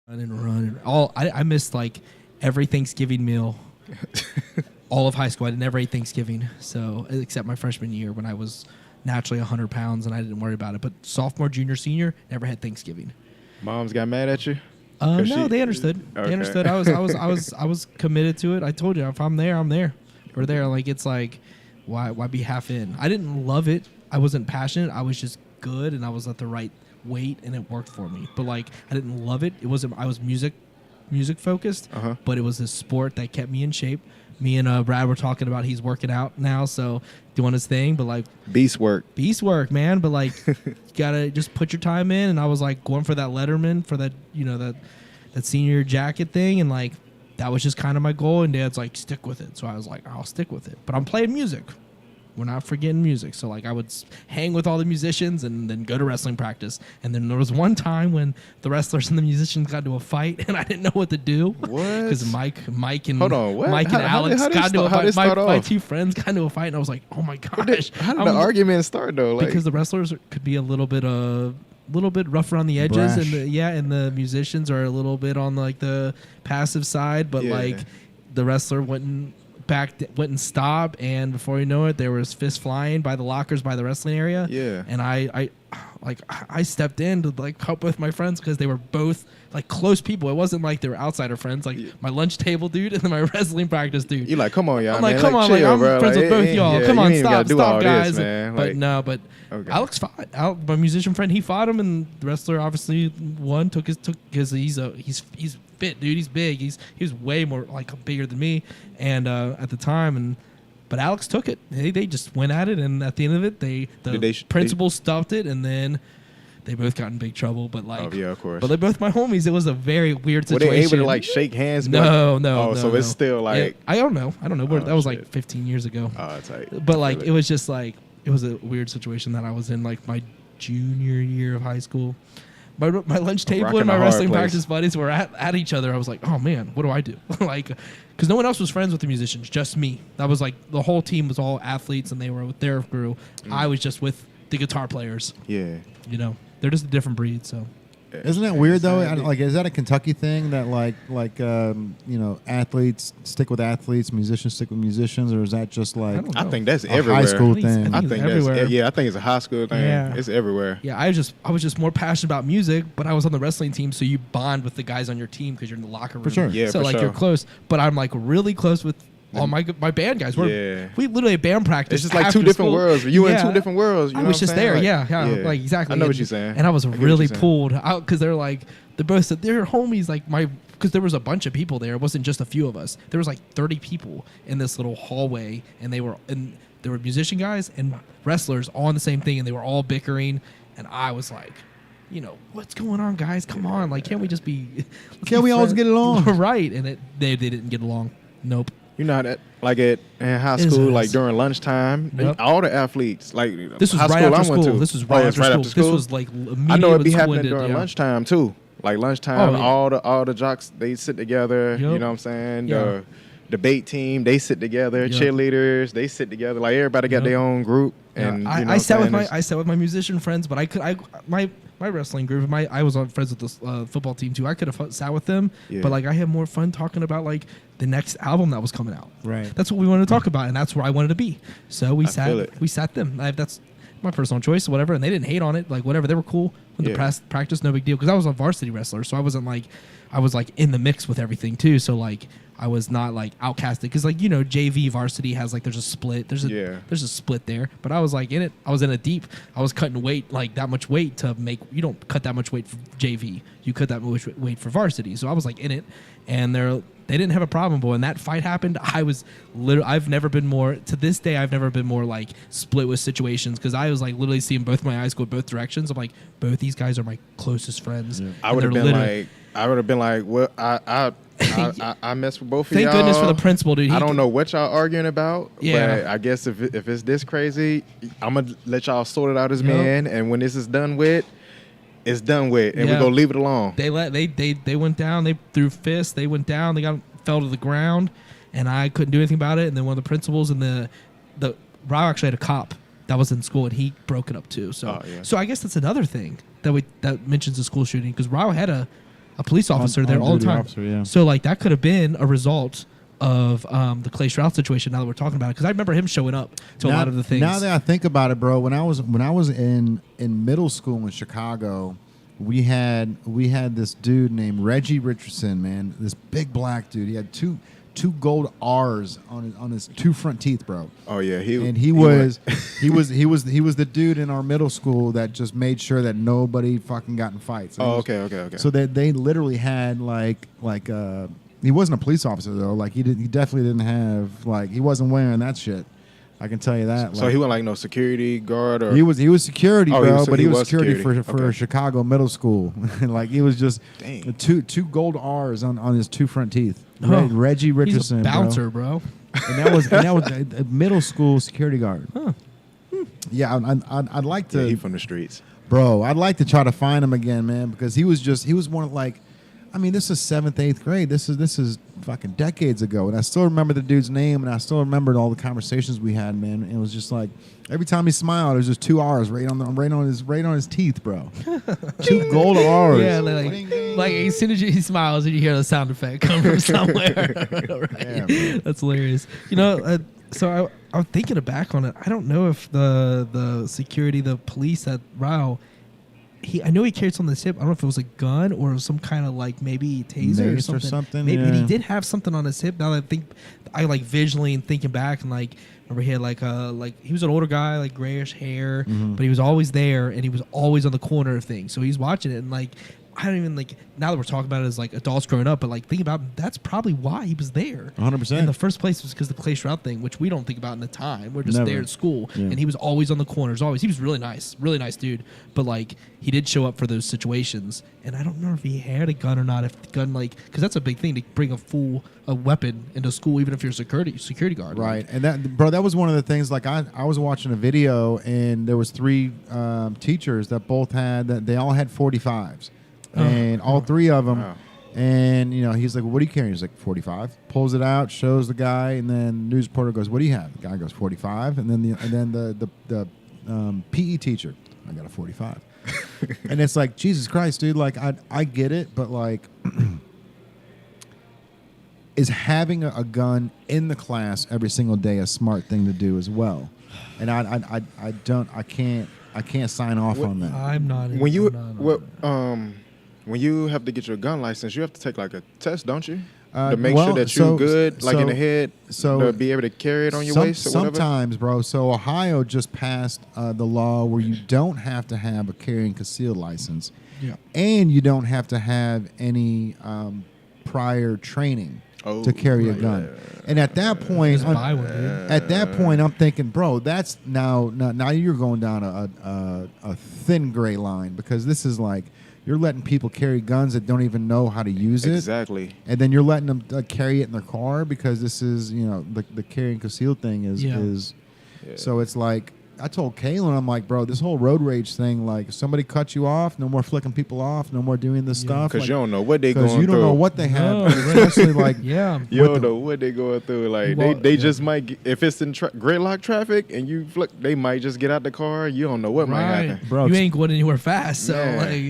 Monday run. I missed like every Thanksgiving meal, all of high school. I never ate Thanksgiving, so except my freshman year when I was naturally 100 pounds and I didn't worry about it. But sophomore, junior, senior, never had Thanksgiving. Moms got mad at you? No, they understood. Okay. They understood. I was committed to it. I told you, if I'm there, I'm there. We're there. Like it's like, why be half in? I didn't love it. I wasn't passionate. I was just good, and I was at the right weight, and it worked for me. But like, I didn't love it. It wasn't. I was music focused, but it was a sport that kept me in shape. Me and Brad were talking about he's working out now, so doing his thing. But like beast work, man. But like, you gotta just put your time in. And I was like going for that Letterman for that that senior jacket thing, and like that was just kind of my goal. And Dad's like, stick with it. So I was like, I'll stick with it. But I'm playing music. We're not forgetting music. So like I would hang with all the musicians and then go to wrestling practice. And then there was one time when the wrestlers and the musicians got into a fight, and I didn't know what to do. What? Because Mike and Alex got into a fight. My two friends got into a fight, and I was like, oh my gosh. How did the argument start though? Like, because the wrestlers could be a little bit rough around the edges, brash. and the musicians are a little bit on like the passive side, but like the wrestler wouldn't stop, and before you know it, there was fists flying by the lockers by the wrestling area. Yeah. And I stepped in to like help with my friends because they were both like close people. It wasn't like they were outsider friends, like my lunch table dude and then my wrestling practice dude. You're like, come on, y'all. I'm like, man. come on, chill, like, I'm bro. friends with both y'all. Come on, stop, guys. This, man. But okay. Alex fought. My musician friend, he fought him, and the wrestler obviously won. Because he's fit, dude. He's big. He was way more like bigger than me, and at the time, but Alex took it. They just went at it, and at the end of it, the principal stopped it, and then they both got in big trouble. But like, of course. But they're both my homies. It was a very weird situation. Were they able to like shake hands? No. So it's still like I don't know. That was like 15 years ago. Oh, tight. But like, it was just like it was a weird situation that I was in like my junior year of high school. My lunch table and my wrestling practice buddies were at each other. I was like, oh man, what do I do? Like, because no one else was friends with the musicians, just me. That was like the whole team was all athletes and they were with their crew. I was just with the guitar players. Yeah. They're just a different breed. So. Isn't that weird though? Like, is that a Kentucky thing that athletes stick with athletes, musicians stick with musicians, or is that just like I think that's a everywhere. high school thing? I think everywhere. I think it's a high school thing. Yeah. It's everywhere. Yeah, I was just more passionate about music, but I was on the wrestling team, so you bond with the guys on your team because you're in the locker room. For sure. Yeah, so you're close. But I'm like really close with all my band guys. We literally had band practice. It's just like two different worlds. You were in two different worlds. You know I was just there. Like, like exactly. I know what you're saying. And I was really pulled out because they're like they're homies. Like because there was a bunch of people there. It wasn't just a few of us. There was like 30 people in this little hallway, and there were musician guys and wrestlers all on the same thing, and they were all bickering. And I was like, what's going on, guys? Come on, like, can't we just be? Can't we always get along? Right? And they didn't get along. Nope. You know how that, like in high It is school, a like mess. during lunchtime, Yep. all the athletes, like This was high right school after I went school. to. This was Oh, right it's after school. after school. This was like immediately I know it be when school happening ended, during yeah. lunchtime too. Like lunchtime, Oh, yeah. all the jocks they sit together. Yep. You know what I'm saying? Yeah. The debate team they sit together. Yep. Cheerleaders they sit together. Like everybody got Yep. their own group. Yeah, And I, you know I sat with what I'm saying? I sat with my musician friends, but my wrestling group. I was on friends with this football team too. I could have sat with them, Yeah. but like I had more fun talking about like the next album that was coming out. Right. That's what we wanted to talk about, and that's where I wanted to be. So we I feel it. sat them. That's my personal choice, whatever, and they didn't hate on it. Like whatever, they were cool with the Yeah. practice, no big deal. Because I was a varsity wrestler, so I wasn't like I was like in the mix with everything too. So like I was not like outcasted because like you know JV varsity has like there's a split. There's a split there, but I was like in it. I was in it deep. I was cutting weight like that much weight to make. You don't cut that much weight for JV. You cut that much weight for varsity. So I was like in it, and they didn't have a problem. But when that fight happened, I was literally. I've never been more to this day. I've never been more like split with situations because I was like literally seeing both my eyes go both directions. I'm like both these guys are my closest friends. Yeah. I would have been like, well, I mess with both of y'all. Thank goodness for the principal, dude. I don't know what y'all arguing about. Yeah. But I guess if it's this crazy, I'm gonna let y'all sort it out as Yep. men. And when this is done with, it's done with, and Yeah. we're gonna leave it alone. They went down. They threw fists. They went down. They fell to the ground, and I couldn't do anything about it. And then one of the principals and the Rao actually had a cop that was in school, and he broke it up too. So Oh, yeah. so I guess that's another thing that mentions the school shooting because Rao had a police officer there all the On-duty time. officer, yeah. So like that could have been a result of the Clay Stroud situation. Now that we're talking about it, because I remember him showing up to a lot of the things. Now that I think about it, bro, when I was in middle school in Chicago, we had this dude named Reggie Richardson, man, this big black dude. He had two gold R's on his two front teeth, bro. Oh yeah, He was the dude in our middle school that just made sure that nobody fucking got in fights. Oh, okay. So that they literally had like he wasn't a police officer though. Like he definitely didn't have like he wasn't wearing that shit. I can tell you that. So he wasn't like no security guard or he was security, Oh, bro. he was security security. for Okay. Chicago middle school. Like he was just Dang. two gold R's on his two front teeth. Oh, Reggie Richardson, He's a bouncer, bro. and that was a middle school security guard. Huh. Yeah, I'd like Yeah, to, he from the streets. bro. I'd like to try to find him again, man, because he was one of like, I mean, this is 7th, 8th grade. This is fucking decades ago, and I still remember the dude's name, and I still remembered all the conversations we had, man. And it was just like every time he smiled, it was just 2 R's right on his teeth, bro. 2 gold R's. Yeah, like as soon as he smiles and you hear the sound effect come from somewhere. Right? Yeah, man. That's hilarious. You know, so I'm thinking back on it. I don't know if the security, the police at Rao, I know he carried something on his hip. I don't know if it was a gun or some kind of like maybe taser Mace or something. Maybe yeah. and he did have something on his hip. Now that I like visually and thinking back and like remember he had like he was an older guy, like grayish hair, but he was always there and he was always on the corner of things. So he's watching it and like I don't even like now that we're talking about it as like adults growing up, but like thinking about that's probably why he was there. 100%. In the first place was because the Clay Stroud thing, which we don't think about in the time. We're just Never. there at school, Yeah. and he was always on the corners. Always, he was really nice dude. But like he did show up for those situations, and I don't know if he had a gun or not. If the gun because that's a big thing to bring a weapon into school, even if you're a security guard. Right, and that was one of the things. Like I was watching a video, and there was 3 teachers that they all had 45s, and all 3 of them. Wow. And you know, he's like, well, "What are you carrying?" He's like, 45. Pulls it out, shows the guy, and then news reporter goes, "What do you have?" The guy goes, 45, and then the PE teacher, I got a 45. And it's like, Jesus Christ, dude! Like I get it, but like. Is having a gun in the class every single day a smart thing to do as well? And I can't sign off on that. I'm not. When you I'm not when you have to get your gun license, you have to take like a test, don't you? Uh, To make well, sure that so- you're good, like in the so- head, so to be able to carry it on your waist or whatever. Sometimes, bro. So Ohio just passed the law where you don't have to have a carry and conceal license, Yeah. and you don't have to have any prior training. to carry a right, gun. yeah. And at that point, Just buy one, dude. at that point, I'm thinking, bro, that's now you're going down a thin gray line, because this is like you're letting people carry guns that don't even know how to use it. Exactly. And then you're letting them carry it in their car, because this is, the carry and conceal thing is. Yeah. So it's like, I told Kaylin, I'm like, bro, this whole road rage thing, like, if somebody cuts you off, no more flicking people off, no more doing this stuff. Because like, you don't know what they going through. Because you don't know what they have. No. Especially like, Yeah. You don't know what they going through. Like Well, they yeah. just might if it's in gridlock traffic and you flick, they might just get out the car. You don't know what might happen. Bro, you ain't going anywhere fast. So Yeah. like,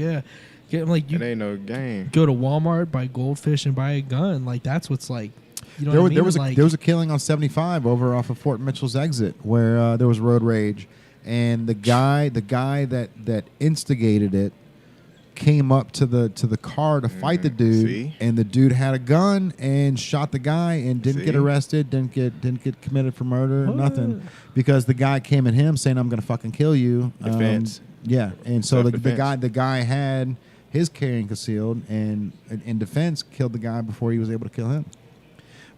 yeah. Like, you It ain't no game. go to Walmart, buy goldfish, and buy a gun. Like, that's what's like. You know there, what I mean? there was a killing on 75 over off of Fort Mitchell's exit, where there was road rage, and the guy that instigated it came up to the car to fight the dude, see? and the dude had a gun and shot the guy and didn't get See? arrested, didn't get committed for murder, What? nothing, because the guy came at him saying, "I'm going to fucking kill you." Defense. Yeah, and so the Self-defense. guy had his carrying concealed, and in defense killed the guy before he was able to kill him.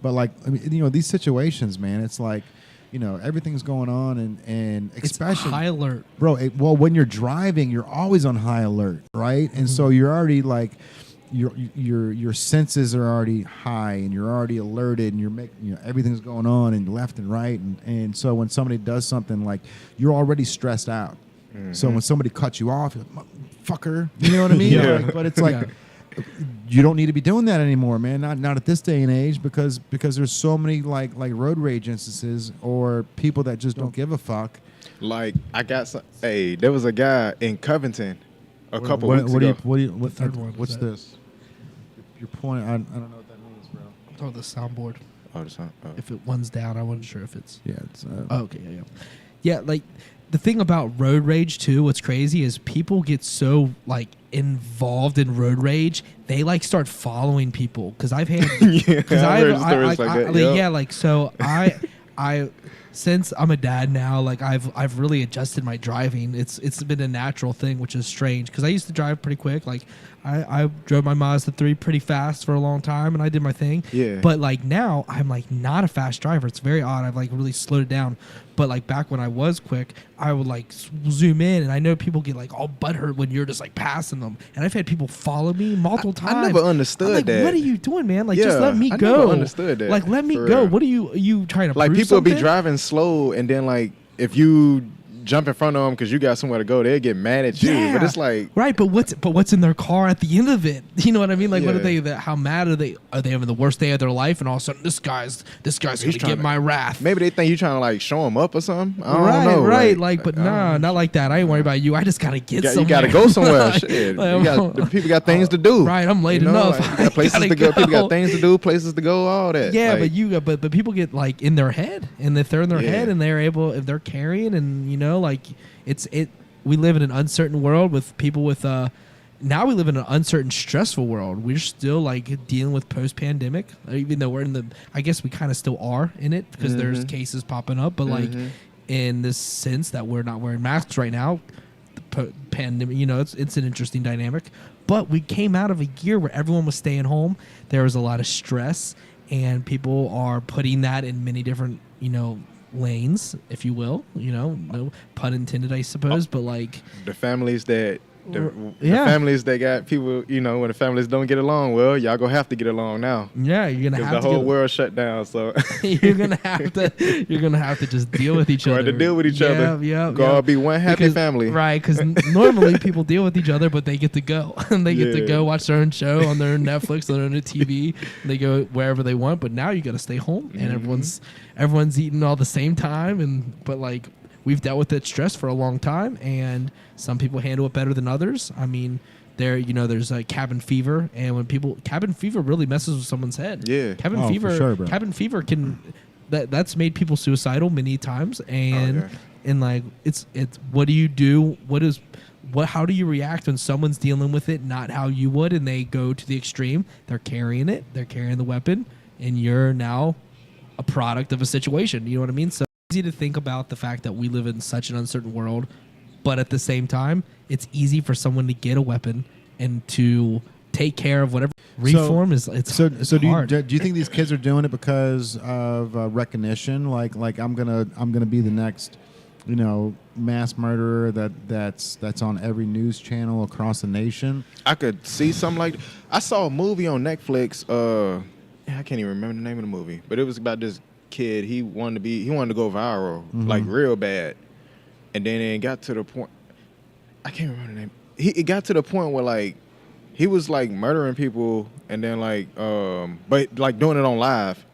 But like, I mean, these situations, man, it's like, everything's going on, and it's especially high alert. bro. Well, when you're driving, you're always on high alert, right? And so you're already like, your senses are already high, and you're already alerted, and you're making, everything's going on and left and right, and so when somebody does something, like, you're already stressed out. So when somebody cuts you off, you're like, fucker, you know what I mean? Yeah. Like, but it's like, you don't need to be doing that anymore, man. Not at this day and age, because there's so many like road rage instances, or people that just don't give a fuck. Like I got some. Hey, there was a guy in Covington a couple weeks ago. What's this? Your point. I don't know what that means, bro. Oh, the soundboard. Oh, the sound. Oh. If it one's down, I wasn't sure if it's. Yeah, it's. Oh, okay, yeah. Yeah, like, the thing about road rage too, what's crazy is people get so like involved in road rage, they like start following people. Because I've had, because I've heard stories like that. Yep. yeah, like, so I since I'm a dad now, like, I've really adjusted my driving. It's been a natural thing, which is strange, because I used to drive pretty quick. Like, I drove my Mazda 3 pretty fast for a long time, and I did my thing. Yeah. But like now, I'm like not a fast driver. It's very odd. I've like really slowed it down. But like back when I was quick, I would like zoom in, and I know people get like all butthurt when you're just like passing them. And I've had people follow me multiple times. I never understood I'm like, that. what are you doing, man? Like, just Yeah, let me I go. never understood that, Like, let me for go. real. What are you trying to Like prove people something? be driving slow, and then like if you jump in front of them because you got somewhere to go, they'll get mad at you. Yeah. But it's like, right, but what's in their car at the end of it? You know what I mean? Like, what are Yeah. they? How mad are they? Are they having the worst day of their life? And all of a sudden, this guy's gonna trying get to- my wrath. maybe they think you trying to like show them up or something. I don't right, know. right. Like, but I don't nah, know. not like that. I ain't worried about you. I just gotta get You somewhere. gotta go somewhere. Like, Shit. like, The people got things to do. Right, I'm late You know, enough. like, I got places gotta to go. People go. got things to do, places to go, all that. Yeah, Like, but people get like in their head, and if they're in their Yeah. head, and they're able, if they're carrying, and like we live in an uncertain world with people with now we live in an uncertain, stressful world. We're still like dealing with post-pandemic, even though we're in the. I guess we kind of still are in it, because there's cases popping up, but like in this sense that we're not wearing masks right now, the pandemic. It's an interesting dynamic. But we came out of a year where everyone was staying home. There was a lot of stress, and people are putting that in many different lanes, if you will. No pun intended, I suppose. But like the families that. The Yeah. families that got people, when the families don't get along, well, y'all gonna have to get along now. Yeah, you're gonna Because have the to whole world shut down, so you're gonna have to just deal with each Try other. to deal with each other. Yeah, Go all be one happy family. Right? Because normally people deal with each other, but they get to go and they get to Yeah. go watch their own show on their Netflix, on their own TV. They go wherever they want. But now you got to stay home, and everyone's eating all the same time. But like, we've dealt with that stress for a long time, and some people handle it better than others. I mean, there's cabin fever, and when cabin fever really messes with someone's head. Yeah. Cabin Oh, for fever. sure, bro. Cabin fever that's made people suicidal many times, and like it's what do you do? How do you react when someone's dealing with it not how you would, and they go to the extreme? They're carrying the weapon, and you're now a product of a situation. You know what I mean? So easy to think about the fact that we live in such an uncertain world, but at the same time, it's easy for someone to get a weapon and to take care of whatever reform is. It's so do hard. do you think these kids are doing it because of recognition? Like I'm gonna be the next, mass murderer that's on every news channel across the nation. I could see something like. I saw a movie on Netflix. I can't even remember the name of the movie, but it was about this kid. He wanted to go viral, like real bad, and then it got to the point. I can't remember the name. It got to the point where like he was like murdering people, and then but like doing it on live,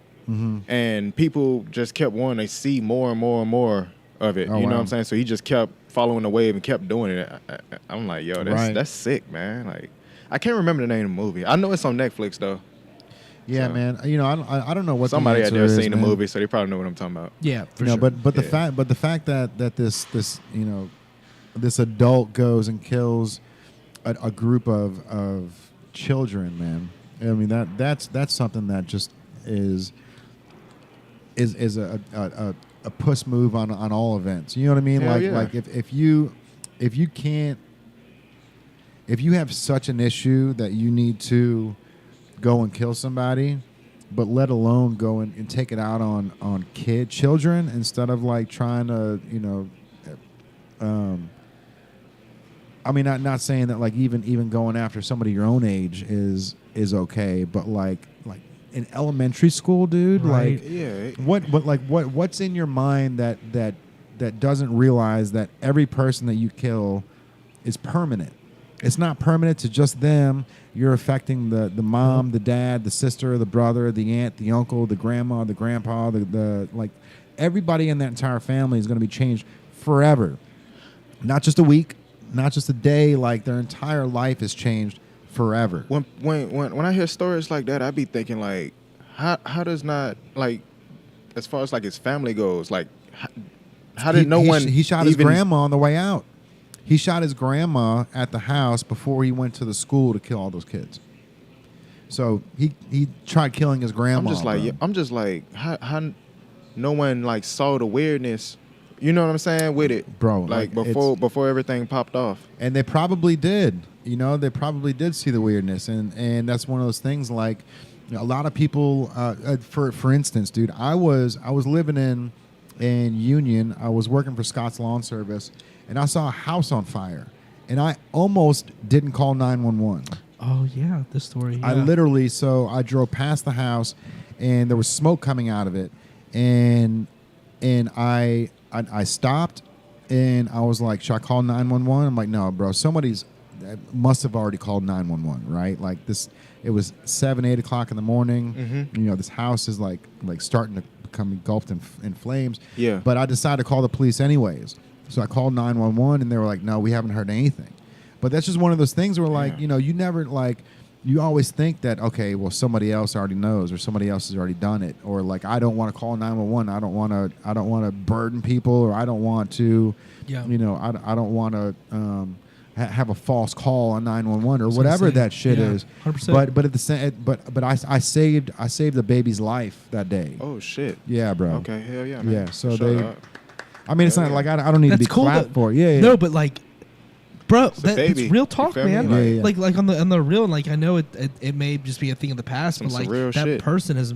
and people just kept wanting to see more and more and more of it. Oh, you know wow. what I'm saying? So he just kept following the wave and kept doing it. I'm like, yo, that's sick, man. Like, I can't remember the name of the movie. I know it's on Netflix though. Yeah, So, man. I don't know what somebody the out there answer seen is, the man. movie, so they probably know what I'm talking about. Yeah, for sure. But the Yeah. fact that this this adult goes and kills a group of children, man. I mean that's something that just is a puss move on all events. You know what I mean? Hell yeah. Like if you have such an issue that you need to go and kill somebody, but let alone go and take it out on children instead of like trying to, I mean, not saying that like even going after somebody your own age is okay, but like in elementary school, dude, Right. like Yeah. what's in your mind that doesn't realize that every person that you kill is permanent. It's not permanent to just them. You're affecting the mom, the dad, the sister, the brother, the aunt, the uncle, the grandma, the grandpa, the like everybody in that entire family is going to be changed forever. Not just a week, not just a day, like their entire life is changed forever. When I hear stories like that, I be thinking like, how does not like, as far as like his family goes, like, how did he shot his even- grandma on the way out. He shot his grandma at the house before he went to the school to kill all those kids. So he tried killing his grandma. I'm just like, how no one like saw the weirdness. You know what I'm saying with it, Bro, Like like, before everything popped off. And they probably did. They probably did see the weirdness, and that's one of those things. Like a lot of people, for instance, dude, I was living in Union. I was working for Scott's Lawn Service, and I saw a house on fire, and I almost didn't call 911. Oh yeah, this story. I yeah. literally, so I drove past the house, and there was smoke coming out of it, and I stopped, and I was like, should I call 911? I'm like, no, bro, somebody's must have already called 911, right? Like this, it was 7-8 o'clock in the morning. This house is like starting to become engulfed in flames. Yeah. But I decided to call the police anyways. So I called 911, and they were like, no, we haven't heard anything. But that's just one of those things where like, you never like, you always think that, okay, well, somebody else already knows, or somebody else has already done it, or like, I don't want to call 911. I don't want to burden people, or I don't want to, Yeah. I don't want to have a false call on 911 or whatever that shit is. 100%. But at the same, but I saved the baby's life that day. Oh shit. Yeah, bro. Okay, hell yeah, man. Yeah, so Shut they. up. I mean, it's not like I don't need to be clapped for it. Yeah. No, but like, bro, It's a it's baby. real You talk, feel me? man. Yeah. Like on the real, like I know it may just be a thing of the past, Some but like real that shit. person is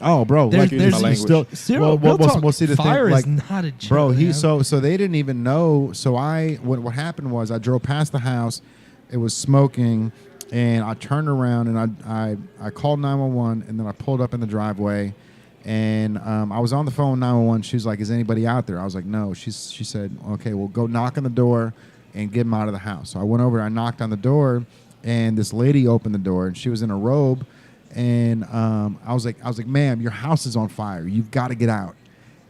Oh, bro, There's- like there's he's language. still. zero. Real talk. We'll see the Fire thing. Like, is not a joke, bro, man. so they didn't even know. So what happened was I drove past the house, it was smoking, and I turned around and I called 911, and then I pulled up in the driveway, and I was on the phone with 911. She was like, "Is anybody out there?" I was like, "No." She said, "Okay, well, go knock on the door and get them out of the house." So I went over, I knocked on the door, and this lady opened the door, and she was in a robe. And I was like, "Ma'am, your house is on fire. You've got to get out."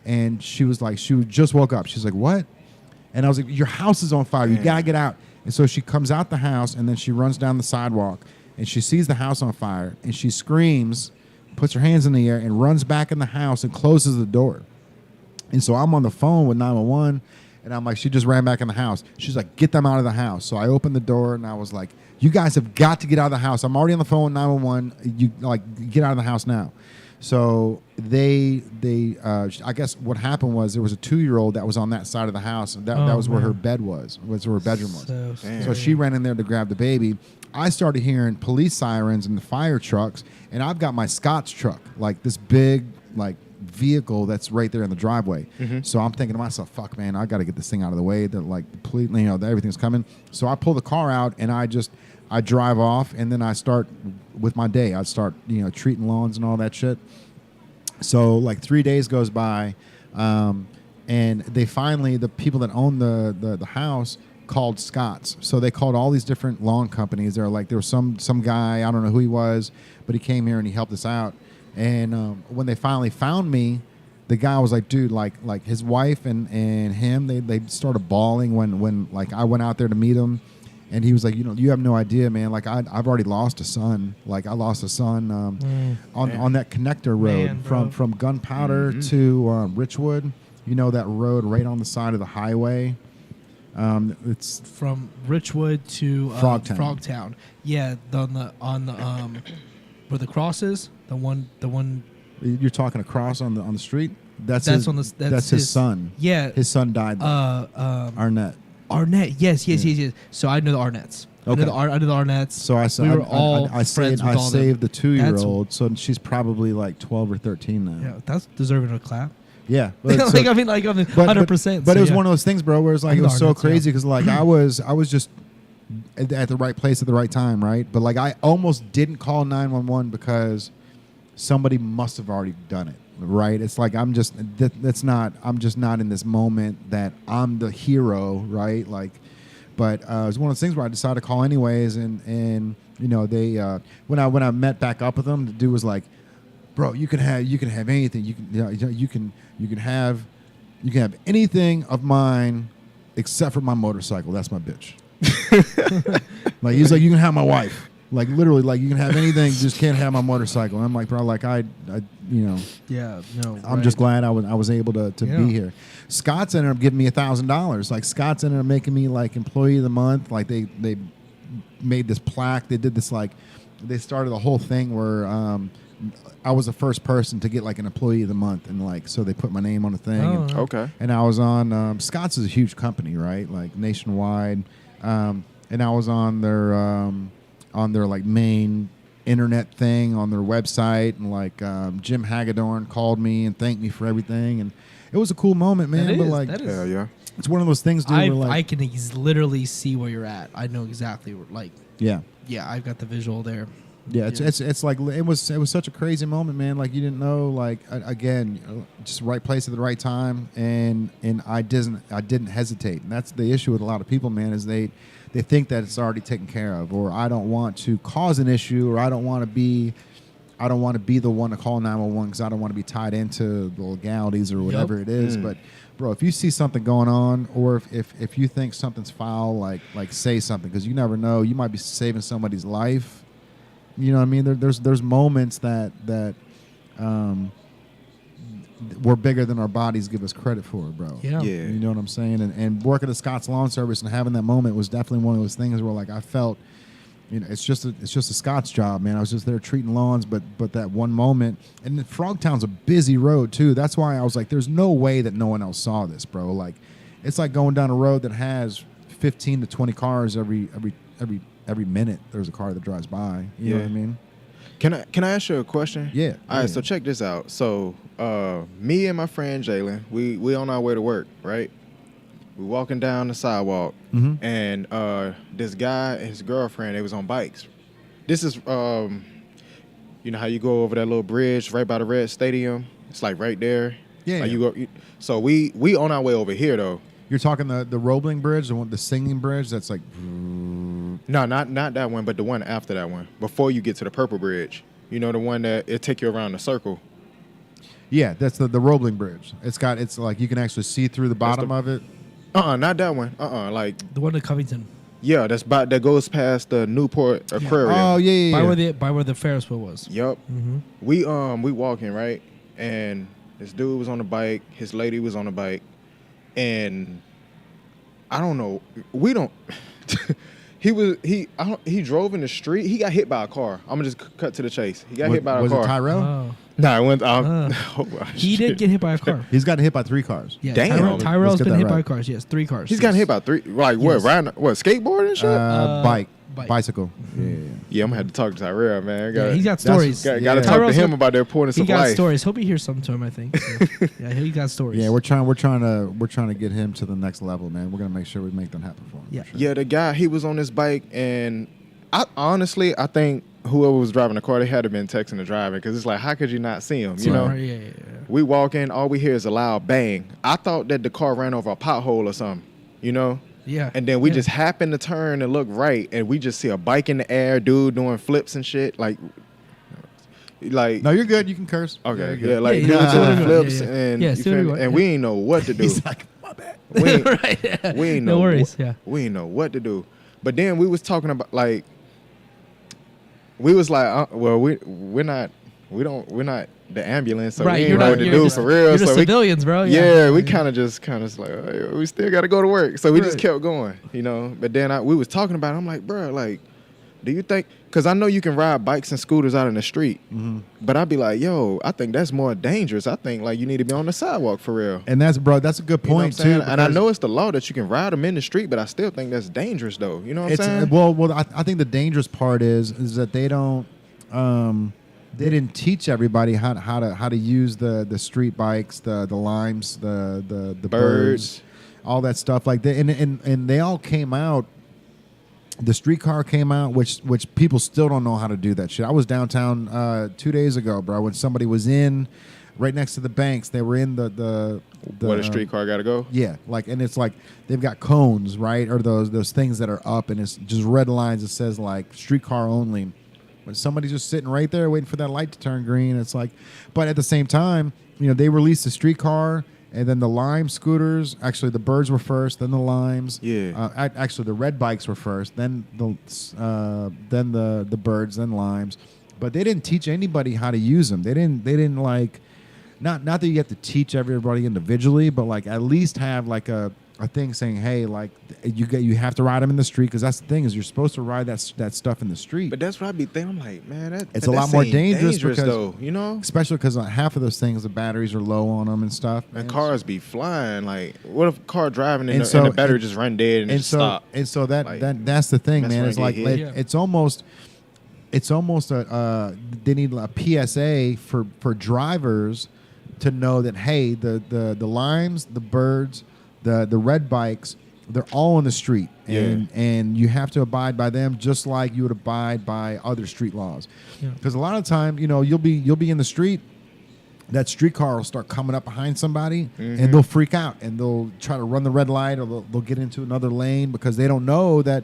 And she was like, she just woke up. She's like, "What?" And I was like, "Your house is on fire. You got to get out." And so she comes out the house, and then she runs down the sidewalk, and she sees the house on fire, and she screams, puts her hands in the air, and runs back in the house and closes the door. And so I'm on the phone with 911, and I'm like, she just ran back in the house. She's like, "Get them out of the house." So I opened the door, and I was like, "You guys have got to get out of the house. I'm already on the phone with 911. You like get out of the house now." So they I guess what happened was there was a 2-year-old that was on that side of the house, and that was where her bed was where her bedroom was. So she ran in there to grab the baby. I started hearing police sirens and the fire trucks, and I've got my Scott's truck, like this big like vehicle that's right there in the driveway. So I'm thinking to myself, fuck man, I got to get this thing out of the way. That like the police, that everything's coming. So I pull the car out and I drive off, and then I start with my day. I start treating lawns and all that shit. So like 3 days goes by, and they finally, the people that own the house called Scott's. So they called all these different lawn companies. There was some guy, I don't know who he was, but he came here and he helped us out. And when they finally found me, the guy was like, dude, like his wife and him, they started bawling when like I went out there to meet him. And he was like, you have no idea, man. Like I've already lost a son. Like I lost a son on that connector road from Gunpowder to Richwood. That road right on the side of the highway. It's from Richwood to Frogtown. Yeah, on the where the cross is. The one. You're talking across on the street. That's his son. Yeah, his son died there. Arnett. Yes. So I know the Arnetts. Okay. I know the Arnetts. So I we were all friends with all saved the 2-year-old, That's, so she's probably like 12 or 13 now. Yeah, that's deserving of a clap. Yeah, like 100%. But it was one of those things, bro, where it's like it was so crazy because like I was just at the right place at the right time, right? But like I almost didn't call 911 because somebody must have already done it, right? It's like I'm just not in this moment that I'm the hero, right? Like, but it was one of those things where I decided to call anyways, and they when I met back up with them, the dude was like, bro, you can have anything. You can have anything of mine except for my motorcycle. That's my bitch. Like he's like, you can have my wife. Like literally, like you can have anything, just can't have my motorcycle. And I'm like, bro, like yeah, no. I'm just glad I was able to be here. Scott's ended up giving me $1,000. Like Scott's ended up making me like employee of the month. Like they made this plaque. They did this like they started the whole thing where I was the first person to get like an employee of the month, and like so they put my name on the thing. Okay. And I was on Scott's is a huge company, right? Like nationwide. And I was on their like main internet thing on their website, and like Jim Hagedorn called me and thanked me for everything, and it was a cool moment, man. Yeah. It's one of those things, dude. I can literally see where you're at. I know exactly where, like. Yeah. Yeah, I've got the visual there. Yeah, it's like it was such a crazy moment, man. Like you didn't know, like again, just right place at the right time, and I didn't hesitate, and that's the issue with a lot of people, man. Is they think that it's already taken care of, or I don't want to cause an issue, or I don't want to be the one to call 911 because I don't want to be tied into the legalities or whatever it is. But bro, if you see something going on, or if you think something's foul, like say something, because you never know, you might be saving somebody's life. You know what I mean? There's moments that we're bigger than our bodies give us credit for, bro. Yeah. You know what I'm saying? And working at Scott's Lawn Service and having that moment was definitely one of those things where like I felt, it's just a Scott's job, man. I was just there treating lawns, but that one moment, and Frogtown's a busy road too. That's why I was like, there's no way that no one else saw this, bro. Like, it's like going down a road that has 15 to 20 cars every minute. There's a car that drives by. You know what I mean? Can I ask you a question? Yeah. All right. So check this out. So me and my friend Jalen, we on our way to work, right? We walking down the sidewalk, and this guy and his girlfriend, they was on bikes. This is, you know how you go over that little bridge right by the Red Stadium? It's like right there. Yeah. Like you go. So we on our way over here though. You're talking the Roebling Bridge, the singing bridge. That's like. No, not that one, but the one after that one, before you get to the Purple Bridge. You know, the one that it take you around the circle. Yeah, that's the Roebling Bridge. It's like you can actually see through the bottom of it. Not that one. Like the one in Covington. Yeah, that goes past the Newport Aquarium. Oh yeah. By where the Ferris wheel was. Yep. Mm-hmm. We walking right, and this dude was on the bike. His lady was on the bike, and I don't know. We don't. He drove in the street. He got hit by a car. I'm gonna just cut to the chase. He got hit by a Was car. it Tyrell? Oh. Nah, it went. He did get hit by a car. He's gotten hit by 3 cars. Yeah, Damn. Tyrell's Let's get been that hit by right. cars. Yes, 3 cars. He's gotten hit by 3. Like what? Yes. Riding what? Skateboard and shit. Bike. Bike. Bicycle. Yeah. Yeah, I'm gonna have to talk to Tyrell, man. Yeah, he's got stories. Got to Yeah. talk to Tyrell's him got- about the importance He of got life. stories. He'll be here sometime, I think. So, yeah, he got stories. Yeah, we're trying to get him to the next level, man. We're gonna make sure we make that happen for him. Yeah. for sure. Yeah, the guy, he was on his bike, and I think whoever was driving the car, they had to been texting the driver, because it's like, how could you not see him? You know, Right, yeah. we walk in, all we hear is a loud bang. I thought that the car ran over a pothole or something, you know? Yeah. And then we Yeah. just happen to turn and look right, and we just see a bike in the air, dude doing flips and shit, like. No, you're good. You can curse. Okay, You're yeah, good. like Yeah, dudes yeah. doing Yeah, flips, yeah. and Yeah, you see feel what me? you want, And yeah. we ain't know what to do. He's like, my bad. We ain't, Right, yeah. we ain't No know worries, wh- yeah. We ain't know what to do. But then we was talking about, like, we was like, well, we're not the ambulance, so Right, we ain't you're know not- what to you're do just- for real. You're the So we, civilians, bro. yeah, we kind of like, hey, we still got to go to work. So we just Right. kept going, you know. But then we was talking about it. I'm like, bro, like, do you think? Because I know you can ride bikes and scooters out in the street, but I'd be like, yo, I think that's more dangerous. I think like you need to be on the sidewalk for real. And that's a good You know what I'm point saying? too. And I because- know it's the law that you can ride them in the street, but I still think that's dangerous, though. You know what I'm saying? Well, I think the dangerous part is that they don't. They didn't teach everybody how to use the street bikes, the limes, the birds, all that stuff like that, and they all came out. The streetcar came out, which people still don't know how to do that shit. I was downtown 2 days ago, bro, when somebody was in right next to the banks. They were in the Where the streetcar got to go? yeah, like, and it's like they've got cones, right, or those things that are up, and it's just red lines that says like streetcar only. When somebody's just sitting right there waiting for that light to turn green, it's like, but at the same time, you know, they released the streetcar and then the lime scooters. Actually, the birds were first, then the limes. Yeah. Actually, the red bikes were first, then the birds, then limes. But they didn't teach anybody how to use them. They didn't like, not that you have to teach everybody individually, but like at least have like a thing saying, hey, like you have to ride them in the street, because that's the thing, is you're supposed to ride that stuff in the street. But that's what I be thinking. I'm like, man, It's a lot more dangerous because, though, you know? especially because half of those things, the batteries are low on them and stuff. And man. cars be flying. Like, what if a car driving and, And the, so- and the battery and- just run dead and, and just so stop? and so Like, that's the thing, mess man. around It's and like get hit. it's almost a they need a PSA for drivers to know that, hey, the limes, the birds, the red bikes, they're all in the street, and you have to abide by them just like you would abide by other street laws. Yeah. Because a lot of time, you know, you'll be in the street, that streetcar will start coming up behind somebody, and they'll freak out and they'll try to run the red light, or they'll get into another lane because they don't know that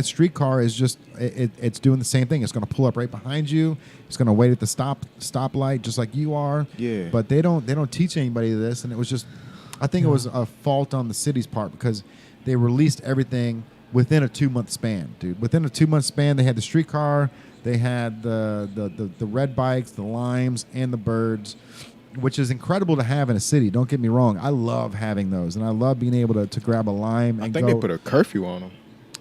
streetcar is just it's doing the same thing. It's going to pull up right behind you. It's going to wait at the stoplight just like you are. Yeah. But they don't teach anybody this, and it was just, I think it was a fault on the city's part, because they released everything within a 2-month span, dude. Within a 2-month span, they had the streetcar, they had the red bikes, the limes, and the birds, which is incredible to have in a city. Don't get me wrong. I love having those, and I love being able to grab a lime and I think go. they put a curfew on them.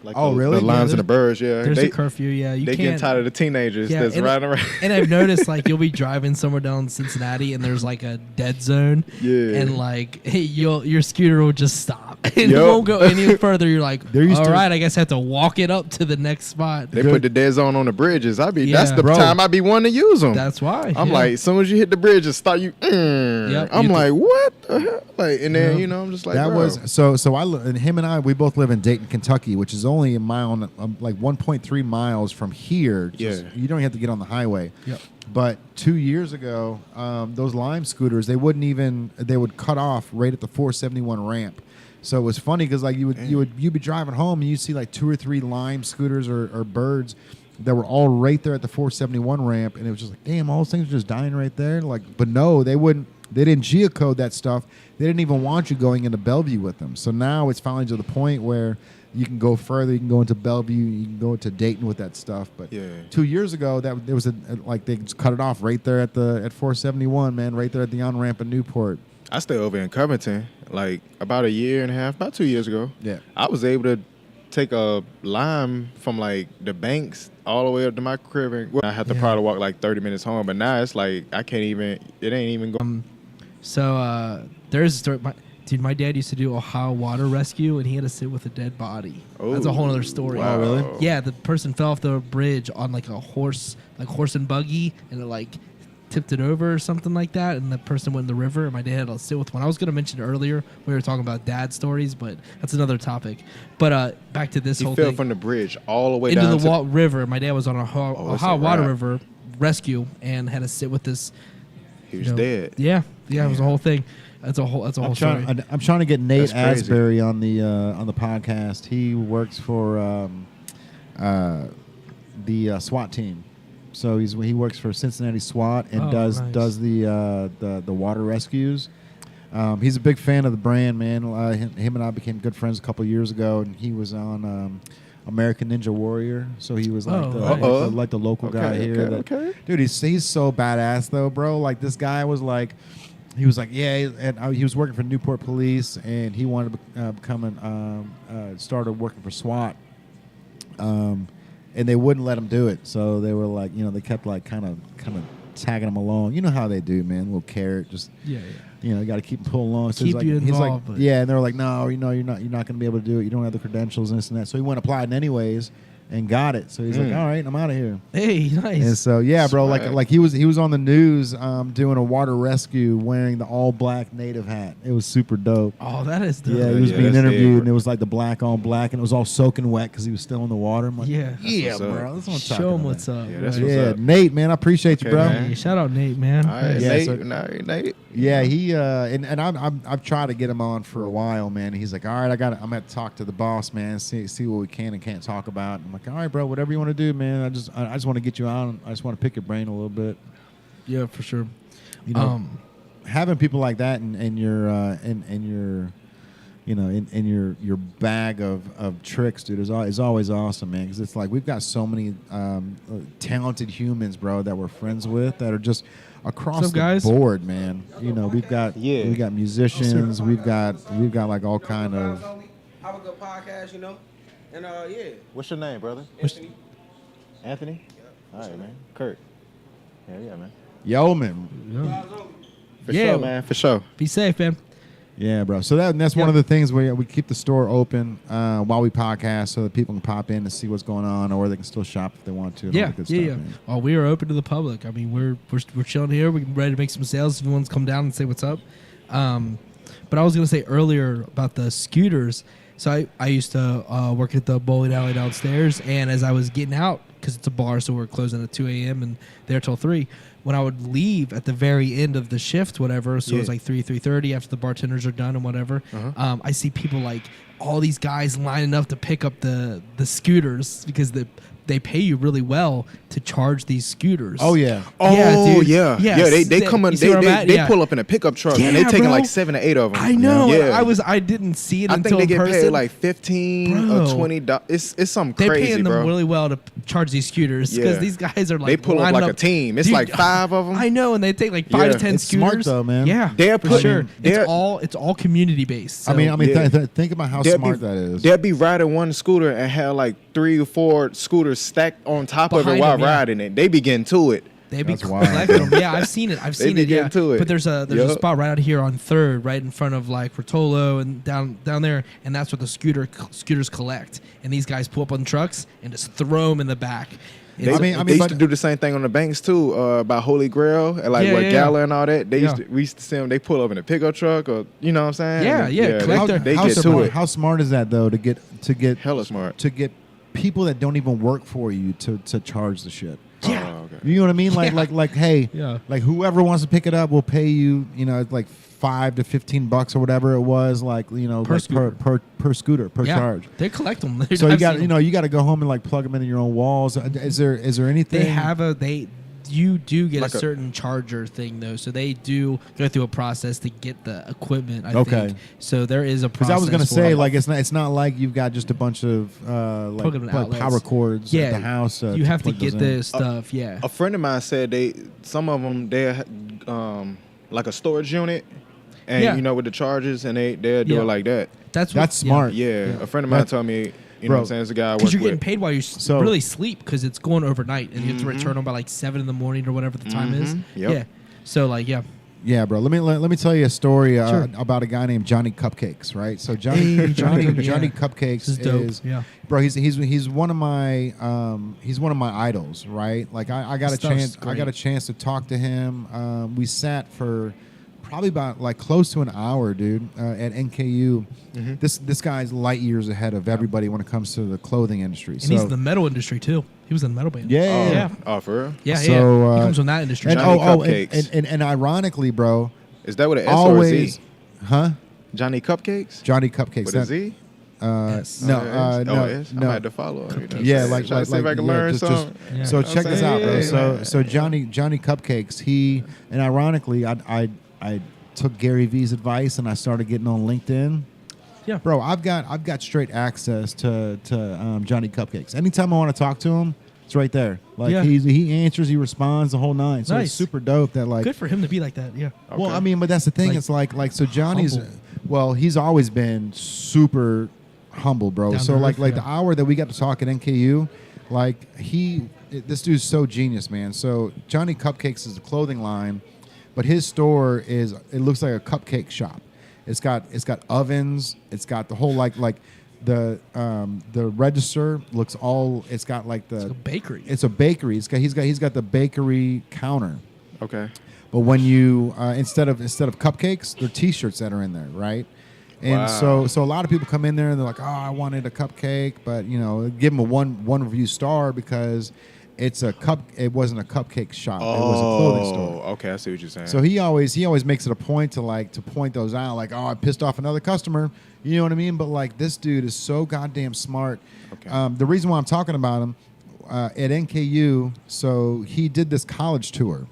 Like Oh, really? The limes Yeah, and the birds, yeah. There's They, a curfew, yeah. You they can't. getting tired of the teenagers Yeah, that's and- riding around. And I've noticed, like, you'll be driving somewhere down Cincinnati, and there's like a dead zone. Yeah. And like, hey, your scooter will just stop, and it Yup. won't go any further. You're like, There used all to- right, I guess I have to walk it up to the next spot. They put the dead zone on the bridges. That's Yeah. the Bro. time I be wanting to use them. That's why. I'm yeah. like, as soon as you hit the bridge, just start you. Yep, I'm you like, what the hell? Like, and then Yep. you know, I'm just like, that bro. was so and him and I, we both live in Dayton, Kentucky, which is only a mile, like 1.3 miles from here. Yeah. You don't have to get on the highway. Yep. But 2 years ago, those lime scooters, they would cut off right at the 471 ramp. So it was funny because like you'd be driving home and you'd see like 2 or 3 lime scooters or birds that were all right there at the 471 ramp, and it was just like, damn, all those things are just dying right there. Like, but no, they didn't geocode that stuff. They didn't even want you going into Bellevue with them. So now it's finally to the point where you can go further. You can go into Bellevue. You can go into Dayton with that stuff. But Yeah. 2 years ago, that there was like they just cut it off right there at 471, man, right there at the on ramp in Newport. I stay over in Covington, like about a year and a half, about 2 years ago. Yeah. I was able to take a lime from like the banks all the way up to my crib, and I have to probably walk like 30 minutes home. But now it's like I can't even. It ain't even going. So there's a story. My dad used to do Ohio water rescue, and he had to sit with a dead body. That's a whole other story. Wow. Oh, really? Yeah, the person fell off the bridge on like a horse and buggy, and it like tipped it over or something like that, and the person went in the river, and my dad had to sit with one. I was going to mention earlier, we were talking about dad stories, but that's another topic. But back to this whole thing. He fell from the bridge all the way into down the river. My dad was on a Ohio water river rescue and had to sit with this. He was dead. Yeah, it was a whole thing. That's a whole story. I'm trying to get Nate Asbury on the podcast. He works for the SWAT team. So he works for Cincinnati SWAT and does the water rescues. He's a big fan of the brand, man. Him and I became good friends a couple of years ago, and he was on American Ninja Warrior. So he was like the local guy here. Dude, he's so badass though, bro. Like this guy was like. He was like, and he was working for Newport Police, and he wanted to become started working for SWAT. And they wouldn't let him do it, so they were like, they kept like kind of tagging him along. You know how they do, man. Little carrot, just you got to keep him pulling along. So keep you involved. He's like, and they were like, no, you're not going to be able to do it. You don't have the credentials and this and that. So he went applied anyways. And got it. So he's like, all right, I'm out of here. Hey, nice. And so bro, like he was on the news doing a water rescue wearing the all black native hat. It was super dope. Oh, that is dope. Yeah, he was being interviewed, and it was like the black on black, and it was all soaking wet because he was still in the water. I'm like, bro, that's what I'm talking Show him what's up. Yeah, that's what's up. Nate, man, I appreciate you, bro. Hey, shout out Nate, man. All right, Nate. Yeah, he and I've tried to get him on for a while, man. He's like, all right, I'm gonna talk to the boss, man, see what we can and can't talk about. I'm like, all right, bro, whatever you want to do, man. I just want to get you on. I just want to pick your brain a little bit. Yeah, for sure. Having people like that in your bag of tricks, dude, is always awesome, man. Because it's like we've got so many talented humans, bro, that we're friends with that are just across the board, man. We've got musicians, we've got like all kind of. Have a good podcast, and What's your name, brother? Anthony. Anthony? Yeah. All right, man. Kurt. Yeah, man. YOMN. For sure, man. For sure. Be safe, man. Yeah, bro. So that's one of the things we keep the store open while we podcast so that people can pop in and see what's going on, or they can still shop if they want to. Yeah. Well, we are open to the public. I mean, we're chilling here. We're ready to make some sales if anyone's come down and say what's up. But I was going to say earlier about the scooters. So I used to work at the bowling alley downstairs, and as I was getting out, because it's a bar, so we're closing at 2 a.m. and there till 3. When I would leave at the very end of the shift, whatever, so it was like 3:30 after the bartenders are done and whatever, I see people like all these guys lining up to pick up the scooters because they pay you really well to charge these scooters. Oh yeah. Oh dude. Yeah. Yes. They come in. They pull up in a pickup truck and they taking like 7 or 8 of them. I know. Yeah. I didn't see it until I think they get person. paid like $15 or $20. It's something crazy, bro. They're paying them really well to charge these scooters because these guys are like they pull up like a team. It's like 5 of them. I know, and they take like 5 to 10 it's scooters. Smart though, man. Yeah, they're for sure. It's all community based. So. I mean, think about how smart that is. They'll be riding one scooter and have like 3 or 4 scooters stacked on top of it while riding it. They be getting to it. They be collecting them. Yeah, I've seen it. Yeah. To it. But there's a spot right out here on 3rd, right in front of like Rotolo and down there, and that's what the scooters collect. And these guys pull up on trucks and just throw them in the back. They used to do the same thing on the banks too, by Holy Grail and like Gala and all that. We used to see them. They pull up in a pickup truck, or you know what I'm saying? Yeah. They get to it. How smart is that though? To get hella smart. To get people that don't even work for you to charge the shit. Yeah. Oh, okay. You know what I mean? Like hey, like whoever wants to pick it up will pay you. It's like $5 to $15 or whatever it was. Like per scooter per charge. They collect them. So you got to go home and like plug them into your own walls. Is there anything? You do get a certain charger thing though, so they do go through a process to get the equipment. I think so. There is a process. Because I was going to say, like, it's not like you've got just a bunch of like power cords at the house. You have to get the stuff. A friend of mine said some of them they're like a storage unit, and with the chargers, and they'll do it like that. That's smart. Yeah, a friend of mine told me. You know Bro, what I'm saying? It's a guy I work Because you're getting with. paid while you So- really sleep because it's going overnight and you have to return them by like 7 in the morning or whatever the time is. Yep. Yeah. So like, yeah. Yeah, bro. Let me tell you a story Sure. about a guy named Johnny Cupcakes, right? So Johnny Johnny, Johnny yeah. Cupcakes This is dope. is Yeah. bro. He's one of my idols, right? Like I got a Stuff's chance to talk to him. We sat for probably about like close to an hour, dude, at NKU. This guy's light years ahead of everybody when it comes to the clothing industry. And he's in the metal industry too. He was in the metal band. Yeah. Yeah. Oh, for real? Yeah. So, yeah. He comes from that industry. and Johnny and, Cupcakes. and ironically, bro, Is that with an S always, or a Z? huh? Johnny Cupcakes? Johnny Cupcakes. With a Z? Yes. No, Oh, no, S? no. I had to follow him. You know what I'm Yeah, saying? like Trying to see if I can learn something. Yeah. So I'm check this saying, out, bro. yeah. So Johnny Cupcakes, he and ironically, I took Gary V's advice and I started getting on LinkedIn. Yeah. Bro, I've got straight access to Johnny Cupcakes. Anytime I want to talk to him, it's right there. Like Yeah. he answers, he responds, the whole nine. So Nice. it's super dope that like. Good for him to be like that. Yeah. Well, Okay. I mean, but that's the thing. Like, It's like so Johnny's. humble. Well, he's always been super humble, bro. Down So to like earth, like yeah. the hour that we got to talk at NKU, like this dude's so genius, man. So Johnny Cupcakes is a clothing line, but his store it looks like a cupcake shop. It's got ovens. It's got the whole like the register looks all. It's got like the It's a bakery. It's a bakery. He's got the bakery counter. Okay. But when you instead of cupcakes, they're T-shirts that are in there, right? And Wow. so a lot of people come in there and they're like, "Oh, I wanted a cupcake," but give them a one review star because it's a cup. It wasn't a cupcake shop. It was a clothing store. Okay, I see what you're saying. So he always makes it a point to point those out, like, "Oh, I pissed off another customer." You know what I mean? But like this dude is so goddamn smart. Okay. The reason why I'm talking about him at NKU, so he did this college tour.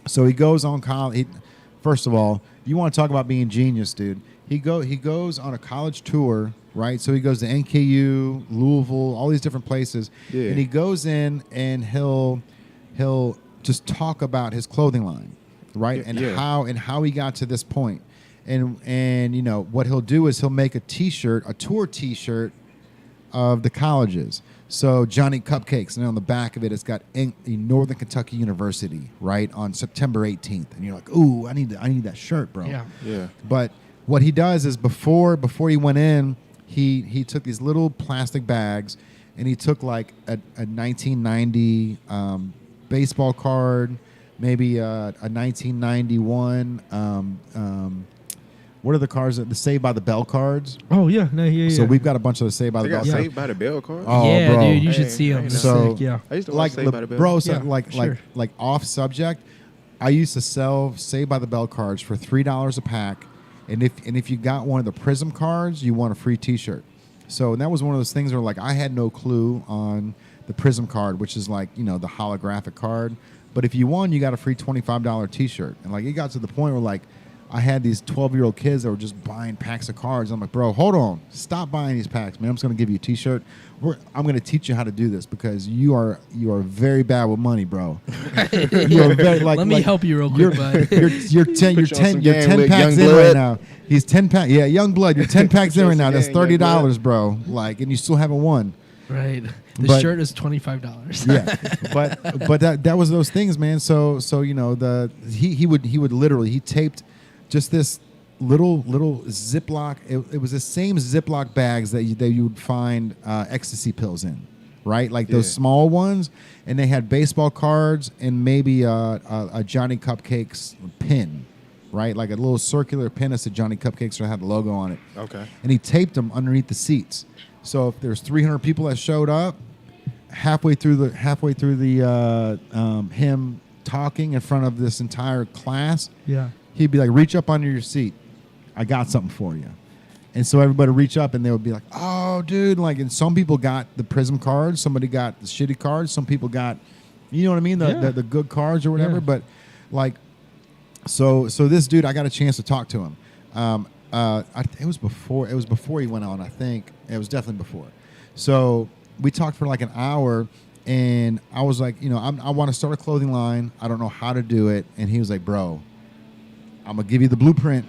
So he goes on college. First of all, you want to talk about being genius, dude. He goes on a college tour, right? So he goes to NKU, Louisville, all these different places, Yeah. and he goes in and he'll just talk about his clothing line, right? And Yeah. how he got to this point. And what he'll do is he'll make a T-shirt, a tour T-shirt of the colleges. So Johnny Cupcakes, and on the back of it, it's got Northern Kentucky University, right, on September 18th. And you're like, ooh, I need that shirt, bro. Yeah. yeah. But what he does is before he went in, he took these little plastic bags, and he took like a 1990 baseball card, maybe a 1991. What are the cards? The Saved by the Bell cards. Oh yeah. No. Yeah. So we've got a bunch of the Saved by They the got Bell. Saved by the Bell card? Oh, yeah, bro. dude. You should Hey, see him. hey, It's so- sick. Yeah. I used to watch Saved by the Bell. bro, so Yeah, sure. like off subject, I used to sell Saved by the Bell cards for $3 a pack, and if you got one of the Prism cards, you won a free T-shirt. So and that was one of those things where like I had no clue on the Prism card, which is like the holographic card, but if you won, you got a free $25 T-shirt, and like it got to the point where like I had these 12-year-old kids that were just buying packs of cards. I'm like, bro, hold on. Stop buying these packs, man. I'm just going to give you a T-shirt. I'm going to teach you how to do this because you are very bad with money, bro. You are very, Let me help you real quick, bud. You're 10 Put you on some game 10 with packs Young in right Blood. now. He's 10 packs. Yeah, Young Blood. You're 10 packs in Put right you now. on That's some game, Young $30, bro. Like, and you still haven't won. Right. The But- shirt is $25. Yeah, but that was those things, man. So he would literally taped just this little Ziploc. It was the same Ziploc bags that you would find ecstasy pills in, right? Like those Yeah. small ones, and they had baseball cards and maybe a Johnny Cupcakes pin, right? Like a little circular pin that said Johnny Cupcakes or had the logo on it. Okay. And he taped them underneath the seats. So if there's 300 people that showed up, halfway through the him talking in front of this entire class, Yeah. he'd be like, reach up under your seat. I got something for you. And so everybody would reach up and they would be like, oh, dude. Like, and some people got the Prism cards. Somebody got the shitty cards. Some people got, you know what I mean? Yeah. The good cards or whatever. Yeah. But like, so this dude, I got a chance to talk to him. It was before he went on, I think. It was definitely before. So we talked for like an hour, and I was like, I want to start a clothing line. I don't know how to do it. And he was like, bro, I'm going to give you the blueprint.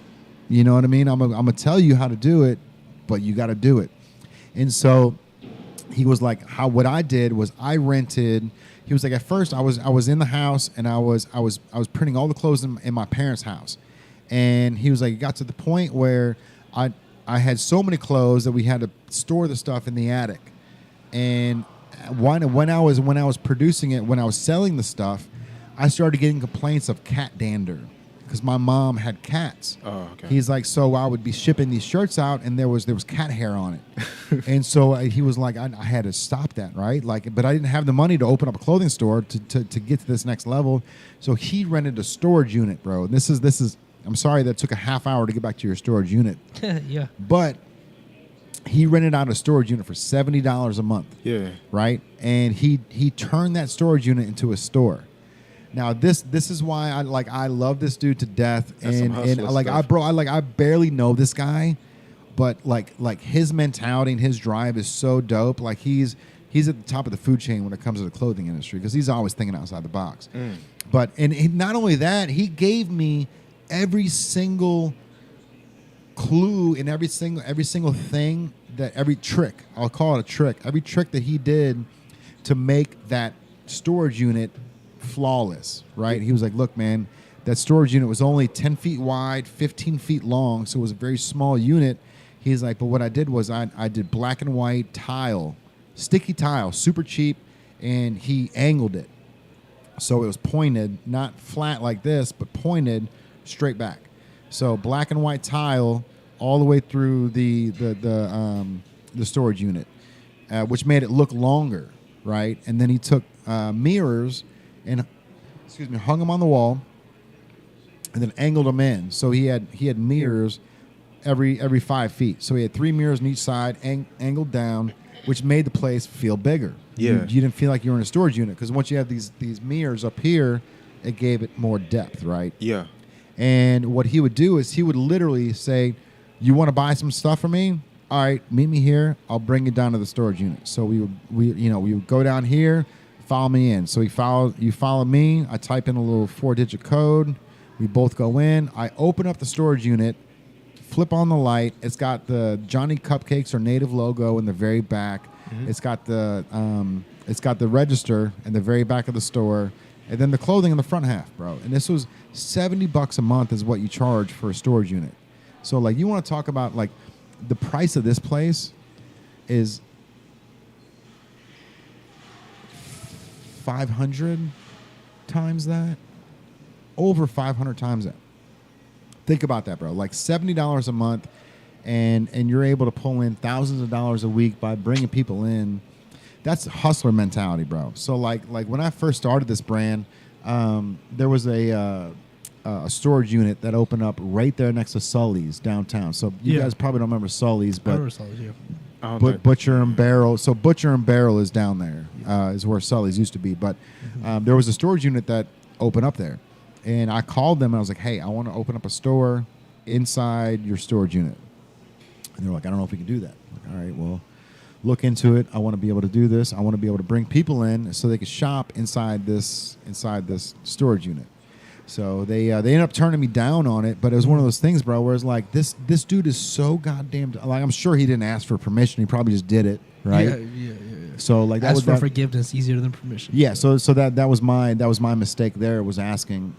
You know what I mean? I'm going to tell you how to do it, but you got to do it. And so he was like, how what I did was I rented. He was like, at first I was in the house and I was printing all the clothes in my parents' house, and he was like, it got to the point where I had so many clothes that we had to store the stuff in the attic, and when I was producing it, when I was selling the stuff, I started getting complaints of cat dander because my mom had cats. Oh, okay. He's like, so I would be shipping these shirts out, and there was cat hair on it, and so he was like, I had to stop that, right? Like, but I didn't have the money to open up a clothing store to get to this next level, so he rented a storage unit, bro. And this is. I'm sorry that took a half hour to get back to your storage unit, Yeah. but he rented out a storage unit for $70 a month. Yeah. Right, and he turned that storage unit into a store. Now this is why I love this dude to death, That's some and hustler like stuff. I barely know this guy, but like his mentality and his drive is so dope. Like he's at the top of the food chain when it comes to the clothing industry because he's always thinking outside the box. But not only that, he gave me every single clue and every single thing, that every trick, I'll call it a trick, every trick that he did to make that storage unit flawless, right? He was like, look, man, that storage unit was only 10 feet wide, 15 feet long, so it was a very small unit. He's like, but what I did was I did black and white tile, sticky tile, super cheap, and he angled it. So it was pointed, not flat like this, but pointed straight back. So black and white tile all the way through the storage unit, which made it look longer, right? And then he took mirrors and hung them on the wall, and then angled them in. So he had mirrors every 5 feet. So he had 3 mirrors on each side, angled down, which made the place feel bigger. Yeah. You didn't feel like you were in a storage unit because once you have these mirrors up here, it gave it more depth, right? Yeah. And what he would do is he would literally say, you want to buy some stuff from me? All right, meet me here. I'll bring you down to the storage unit. So we would go down here, follow me in. So you follow me. I type in a little 4-digit code. We both go in. I open up the storage unit, flip on the light. It's got the Johnny Cupcakes or Native logo in the very back. Mm-hmm. It's got the register in the very back of the store. And then the clothing in the front half, bro. And this was $70 a month is what you charge for a storage unit. So, like, you want to talk about, like, the price of this place is 500 times that. Over 500 times that. Think about that, bro. Like, $70 a month, and you're able to pull in thousands of dollars a week by bringing people in. That's hustler mentality, bro. So like when I first started this brand, there was a storage unit that opened up right there next to Sully's downtown. So you guys probably don't remember Sully's, but I remember Sully's, yeah. Butcher and Barrel. So Butcher and Barrel is down there, is where Sully's used to be. But there was a storage unit that opened up there, and I called them and I was like, "Hey, I want to open up a store inside your storage unit." And they were like, "I don't know if we can do that." I'm like, all right, well, look into it. I want to be able to do this. I want to be able to bring people in so they could shop inside this storage unit. So they ended up turning me down on it, but it was one of those things, bro, where it's like this dude is so goddamn like, I'm sure he didn't ask for permission. He probably just did it, right? Yeah. So like that Ask was for that, forgiveness easier than permission. yeah. So that was my mistake there, was asking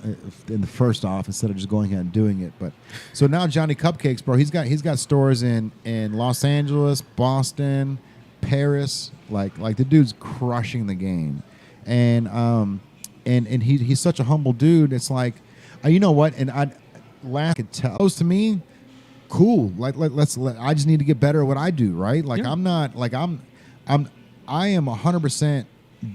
in the first off instead of just going ahead and doing it. But so now Johnny Cupcakes, bro, he's got stores in Los Angeles, Boston, Paris. Like the dude's crushing the game, and he's such a humble dude. It's like, you know what? And I could tell those to me, cool. Like I just need to get better at what I do, right? Like Yeah. I'm not like I am 100%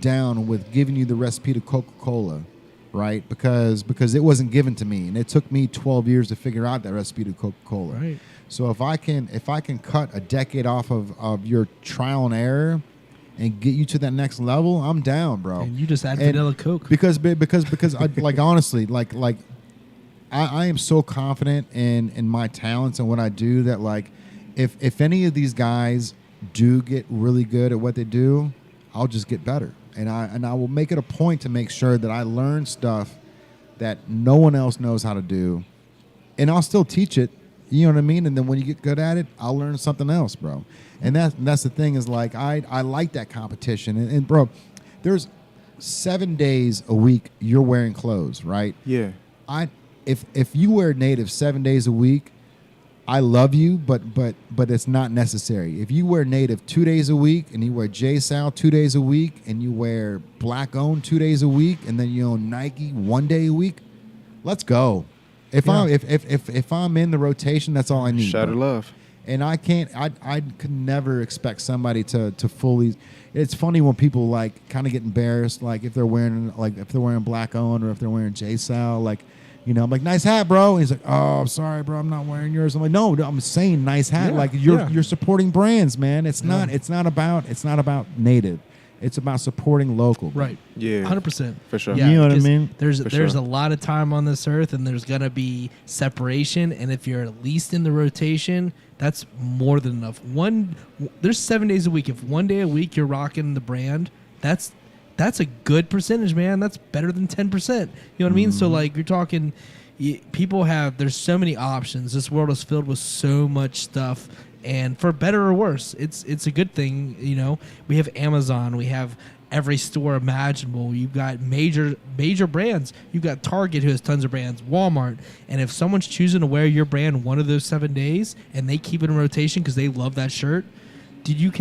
down with giving you the recipe to Coca-Cola, right? Because it wasn't given to me, and it took me 12 years to figure out that recipe to Coca-Cola. Right. So if I can cut a decade off of your trial and error and get you to that next level, I'm down, bro. And you just add vanilla Coke. Because I, like, honestly, like I am so confident in my talents and what I do that, like, if any of these guys do get really good at what they do, I'll just get better, and I will make it a point to make sure that I learn stuff that no one else knows how to do, and I'll still teach it. You know what I mean? And then when you get good at it, I'll learn something else, bro. And that's the thing is like I like that competition. And bro, there's 7 days a week you're wearing clothes, right? Yeah. If you wear native 7 days a week, I love you, but it's not necessary. If you wear native 2 days a week and you wear J-Sal 2 days a week and you wear black owned 2 days a week and then you own Nike 1 day a week, let's go. If I'm in the rotation, that's all I need. Shout of bro. love. And I could never expect somebody to fully. It's funny when people like kind of get embarrassed, like if they're wearing black owned or if they're wearing J-Sal, like. You know, I'm like, nice hat, bro. And he's like, oh, sorry, bro, I'm not wearing yours. I'm like, no, I'm saying nice hat. Yeah, like you're supporting brands, man. It's not about native. It's about supporting local. Right. Yeah. 100%. For sure. Yeah, You know what I 'cause mean? There's sure. a lot of time on this earth, and there's gonna be separation. And if you're at least in the rotation, that's more than enough. There's 7 days a week. If 1 day a week you're rocking the brand, that's a good percentage, man. That's better than 10%. You know what I mean? So like you're talking, there's so many options. This world is filled with so much stuff, and for better or worse, it's a good thing. You know, we have Amazon, we have every store imaginable. You've got major brands. You've got Target, who has tons of brands, Walmart, and if someone's choosing to wear your brand one of those 7 days and they keep it in rotation because they love that shirt, dude,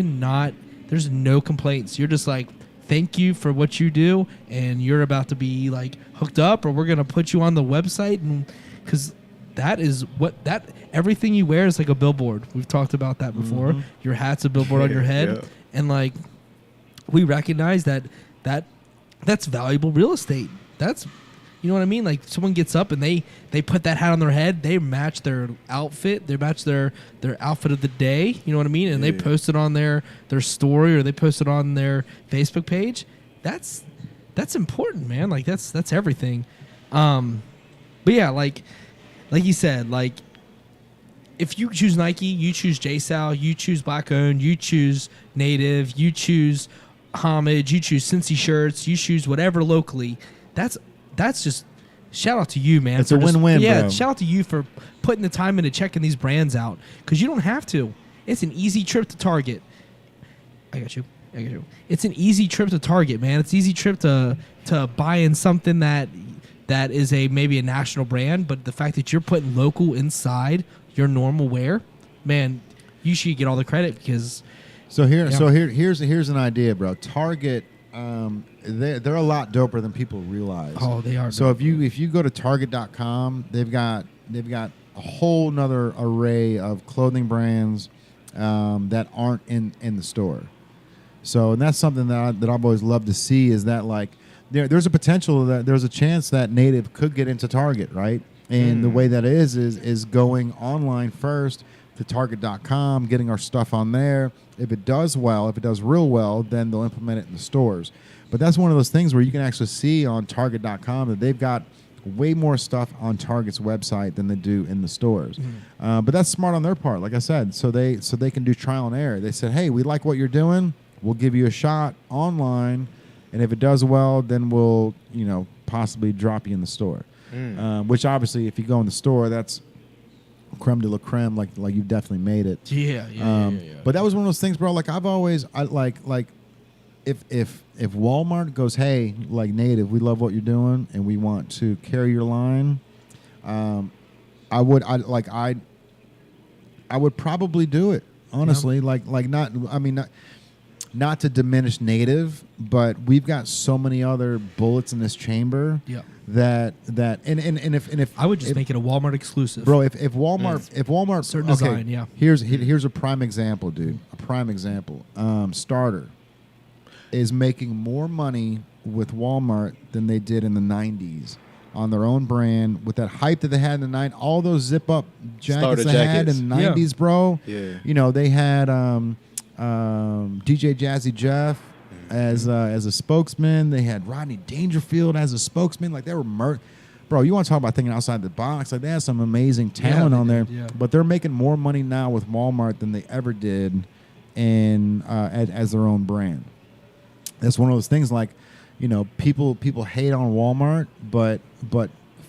there's no complaints. You're just like, thank you for what you do, and you're about to be like hooked up, or we're gonna put you on the website, and because everything you wear is like a billboard. We've talked about that before. Your hat's a billboard on your head, Yeah. and like we recognize that's valuable real estate. That's, you know what I mean? Like someone gets up and they put that hat on their head, they match their outfit, they match their outfit of the day, you know what I mean? And they post it on their story, or they post it on their Facebook page. That's important, man. Like that's everything. But yeah, like you said, like if you choose Nike, you choose J-Sal, you choose black owned, you choose native, you choose homage, you choose Cincy shirts, you choose whatever locally. That's just shout out to you, man. It's a win-win, Yeah, bro. shout out to you for putting the time into checking these brands out, because you don't have to. It's an easy trip to Target. I got you. It's an easy trip to Target, man. It's an easy trip to buying something that is maybe a national brand, but the fact that you're putting local inside your normal wear, man, you should get all the credit because. Here's an idea, bro. Target. They're a lot doper than people realize. Oh, they are. So if you go to Target.com, they've got a whole nother array of clothing brands that aren't in the store. So, and that's something that I've always loved to see, is that like there's a potential that there's a chance that native could get into Target, right? And the way that is going online first to Target.com, getting our stuff on there. If it does real well, then they'll implement it in the stores. But that's one of those things where you can actually see on Target.com that they've got way more stuff on Target's website than they do in the stores. But that's smart on their part, like I said. So they can do trial and error. They said, hey, we like what you're doing. We'll give you a shot online, and if it does well, then we'll possibly drop you in the store. Which obviously, if you go in the store, that's creme de la creme. Like you've definitely made it. Yeah. But that was one of those things, bro. Like I've always, if Walmart goes, hey, like native, we love what you're doing, and we want to carry your line, I would probably do it. Honestly, not to diminish native, but we've got so many other bullets in this chamber. Yeah. That if I would just make it a Walmart exclusive, bro. If Walmart certain design, yeah. Here's a prime example, dude. A prime example. Starter is making more money with Walmart than they did in the 90s on their own brand, with that hype that they had in the 90s. All those zip up jackets they had in the 90s, bro. Yeah. They had DJ Jazzy Jeff as a spokesman. They had Rodney Dangerfield as a spokesman. Like they were bro, you want to talk about thinking outside the box? Like they had some amazing talent on there. Yeah. But they're making more money now with Walmart than they ever did as their own brand. That's one of those things. Like, people hate on Walmart, but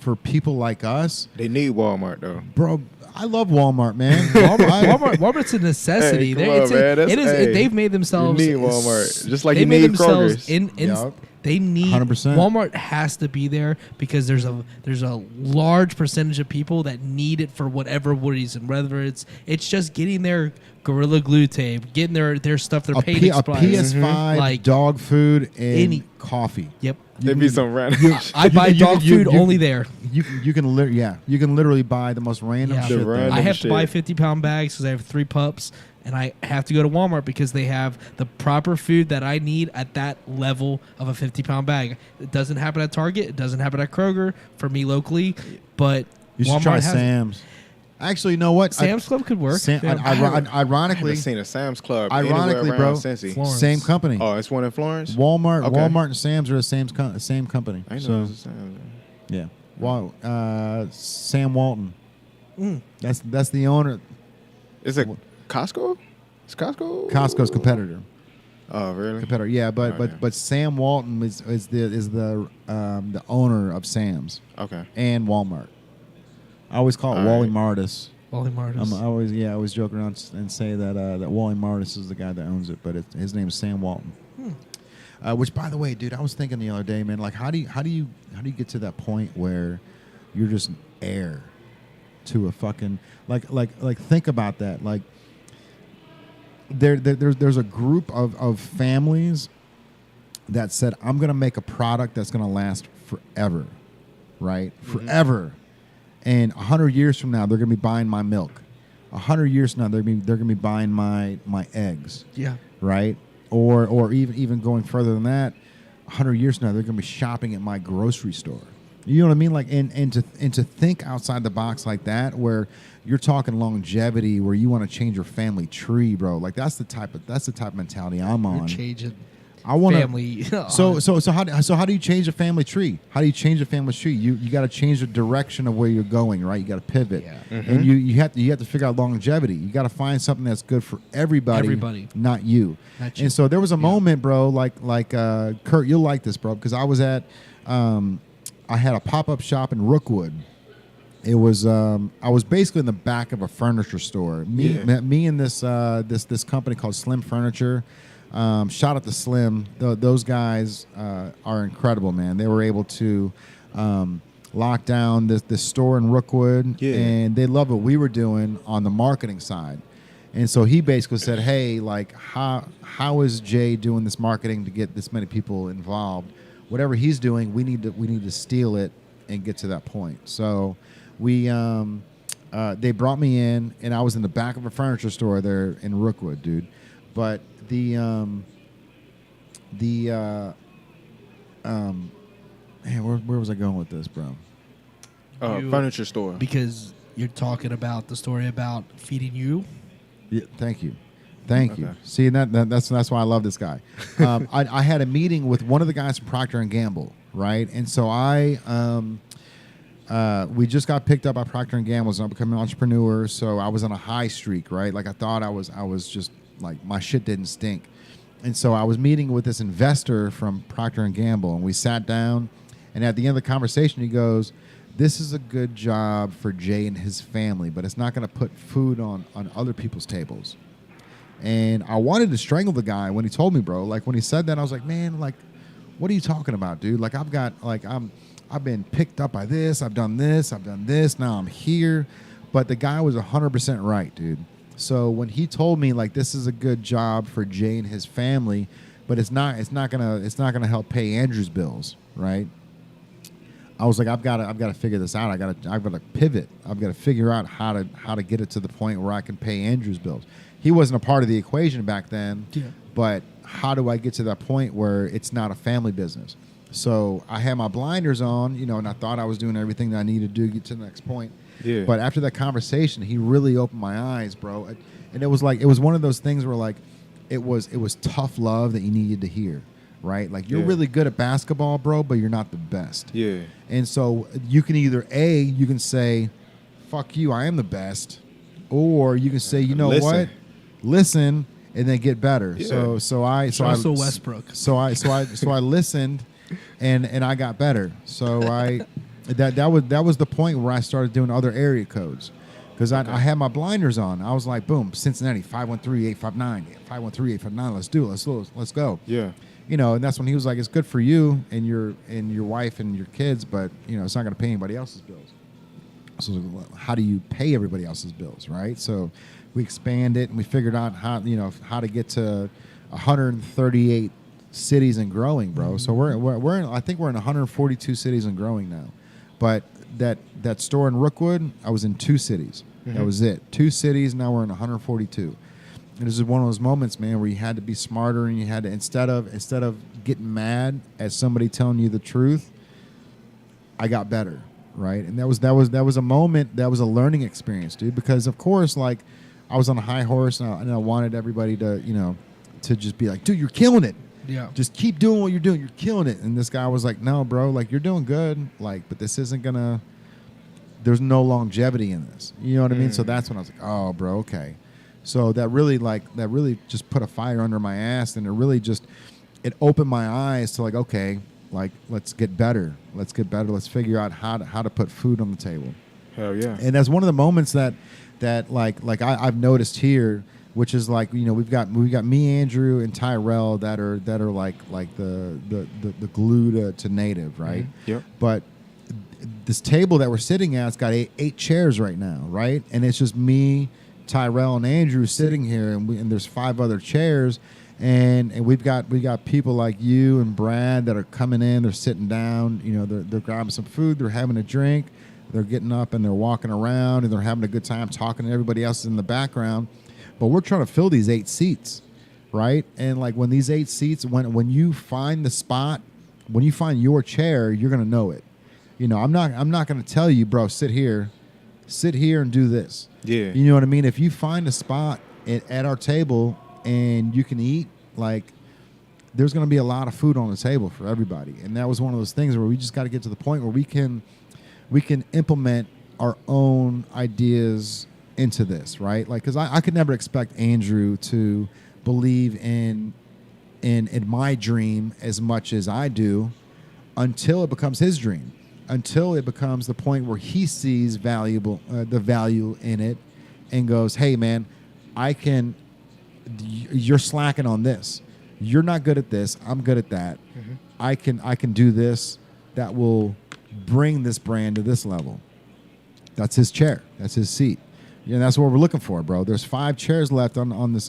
for people like us, They need Walmart though. bro. I love Walmart, man. Walmart's a necessity. Hey, come on, man. They've made themselves. You need Walmart, just like they you made need themselves Kroger's. Yup. They need 100%. Walmart has to be there because there's a large percentage of people that need it for whatever reason. Whether it's just getting their Gorilla Glue tape, getting their stuff, their paint a PS5, like dog food, and any- coffee. Yep. There'd be some random. I buy dog food only there. You can literally buy the most random Yeah. shit. The there. random I have to shit. buy 50-pound bags because I have 3 pups, and I have to go to Walmart because they have the proper food that I need at that level of a 50-pound bag. It doesn't happen at Target. It doesn't happen at Kroger for me locally, but You should Walmart try has it. Sam's. Actually, you know what? Sam's Club could work. Yeah. I Ironically, haven't seen a Sam's Club Ironically, anywhere bro, around Cincy. Florence. same company. Oh, it's one in Florence. Walmart, Okay. Walmart and Sam's are the same company. I know So it's a Sam's. yeah, Sam Walton. Mm. That's the owner. Is it Costco? Is Costco? Costco's competitor. Oh, really? Competitor. Yeah, but Oh, yeah. but Sam Walton is the owner of Sam's Okay. and Walmart. I always call it All Wally right. Martis. Wally Martis. I always joke around and say that Wally Martis is the guy that owns it, but his name is Sam Walton. Which, by the way, dude, I was thinking the other day, man. Like, how do you get to that point where you're just heir to a fucking like think about that. Like, there's a group of families that said, I'm gonna make a product that's gonna last forever, right? Forever. And 100 years from now, they're gonna be buying my milk. 100 years from now, they're gonna be buying my eggs, yeah. right? Or even going further than that, 100 years from now, they're gonna be shopping at my grocery store. You know what I mean? Like, and to think outside the box like that, where you're talking longevity, where you want to change your family tree, bro. Like, that's the type of mentality I'm on. You're changing I want family. So how do you change a family tree? How do you change a family tree? You got to change the direction of where you're going, right? You got to pivot, Yeah. and you have to figure out longevity. You got to find something that's good for everybody, not you. Not you. And so there was a moment, bro, like Kurt, you'll like this, bro, because I was at I had a pop-up shop in Rookwood. It was I was basically in the back of a furniture store. Me and this company called Slim Furniture. Shout out to Slim. Those guys are incredible, man. They were able to lock down this store in Rookwood, and they loved what we were doing on the marketing side. And so he basically said, "Hey, like, how is Jay doing this marketing to get this many people involved? Whatever he's doing, we need to steal it and get to that point." So we they brought me in, and I was in the back of a furniture store there in Rookwood, dude. But man, where was I going with this, bro? Furniture store. Because you're talking about the story about feeding you. Yeah, thank you. See, that's why I love this guy. I had a meeting with one of the guys from Procter and Gamble, right? And so we just got picked up by Procter and Gamble. So I'm becoming an entrepreneur. So I was on a high streak, right? Like, I thought I was just like, my shit didn't stink. And so I was meeting with this investor from Procter and Gamble, and we sat down. And at the end of the conversation, he goes, "This is a good job for Jay and his family, but it's not going to put food on other people's tables." And I wanted to strangle the guy when he told me, bro. Like, when he said that, I was like, man, like, what are you talking about, dude? Like, I've been picked up by this. I've done this. Now I'm here. But the guy was 100% right, dude. So when he told me, like, this is a good job for Jay and his family, but it's not gonna help pay Andrew's bills, right? I was like, I've got to figure this out. I've got to pivot. I've got to figure out how to get it to the point where I can pay Andrew's bills. He wasn't a part of the equation back then, but how do I get to that point where it's not a family business? So I had my blinders on, and I thought I was doing everything that I needed to do to get to the next point. Yeah. But after that conversation, he really opened my eyes, bro. And it was one of those things where, like, it was tough love that you needed to hear, right? Like, you're really good at basketball, bro, but you're not the best. Yeah. And so you can either you can say, "Fuck you, I am the best," or you can say, "You know what? Listen, and then get better." Yeah. So I Westbrook. So I listened, and I got better. So That was the point where I started doing other area codes. Because Okay. I had my blinders on. I was like, boom, Cincinnati, 513-859. 513-859, let's do it. Let's go. Yeah. You know, and that's when he was like, it's good for you and your wife and your kids, but, you know, it's not going to pay anybody else's bills. So how do you pay everybody else's bills, right? So we expanded and we figured out how to get to 138 cities and growing, bro. So we're in, I think we're in 142 cities and growing now. But that store in Rookwood, I was in 2 cities. That was it. 2 cities. Now we're in 142. And this is one of those moments, man, where you had to be smarter and you had to instead of getting mad at somebody telling you the truth, I got better, right? And that was a moment, that was a learning experience, dude. Because of course, like I was on a high horse and I wanted everybody to to just be like, dude, you're killing it. Yeah. Just keep doing what you're doing. You're killing it. And this guy was like, no, bro, like you're doing good. Like, but this isn't gonna. There's no longevity in this. You know what I mean? So that's when I was like, oh, bro, okay. So that really just put a fire under my ass, and it opened my eyes to like, okay, like let's get better. Let's get better. Let's figure out how to put food on the table. Hell yeah. And that's one of the moments that I've noticed here, which is like, you know, we've got me, Andrew, and Tyrell that are like the glue to Native, right? Yep. But this table that we're sitting at, it's got 8 chairs right now, right? And it's just me, Tyrell, and Andrew sitting here, and there's 5 other chairs, and we've got people like you and Brad that are coming in. They're sitting down, you know, they're grabbing some food, they're having a drink, they're getting up and they're walking around and they're having a good time talking to everybody else in the background. But we're trying to fill these 8 seats, right? And like when these 8 seats, when you find the spot, when you find your chair, you're gonna know it. You know, I'm not gonna tell you, bro, sit here and do this. Yeah. You know what I mean? If you find a spot at our table and you can eat, like there's gonna be a lot of food on the table for everybody. And that was one of those things where we just got to get to the point where we can implement our own ideas into this, right? Like, because I could never expect Andrew to believe in my dream as much as I do until it becomes his dream, until it becomes the point where he sees the value in it and goes, hey man, you're slacking on this, you're not good at this, I'm good at that. I can do this, that will bring this brand to this level. That's his chair, that's his seat. Yeah, that's what we're looking for, bro. There's 5 chairs left on this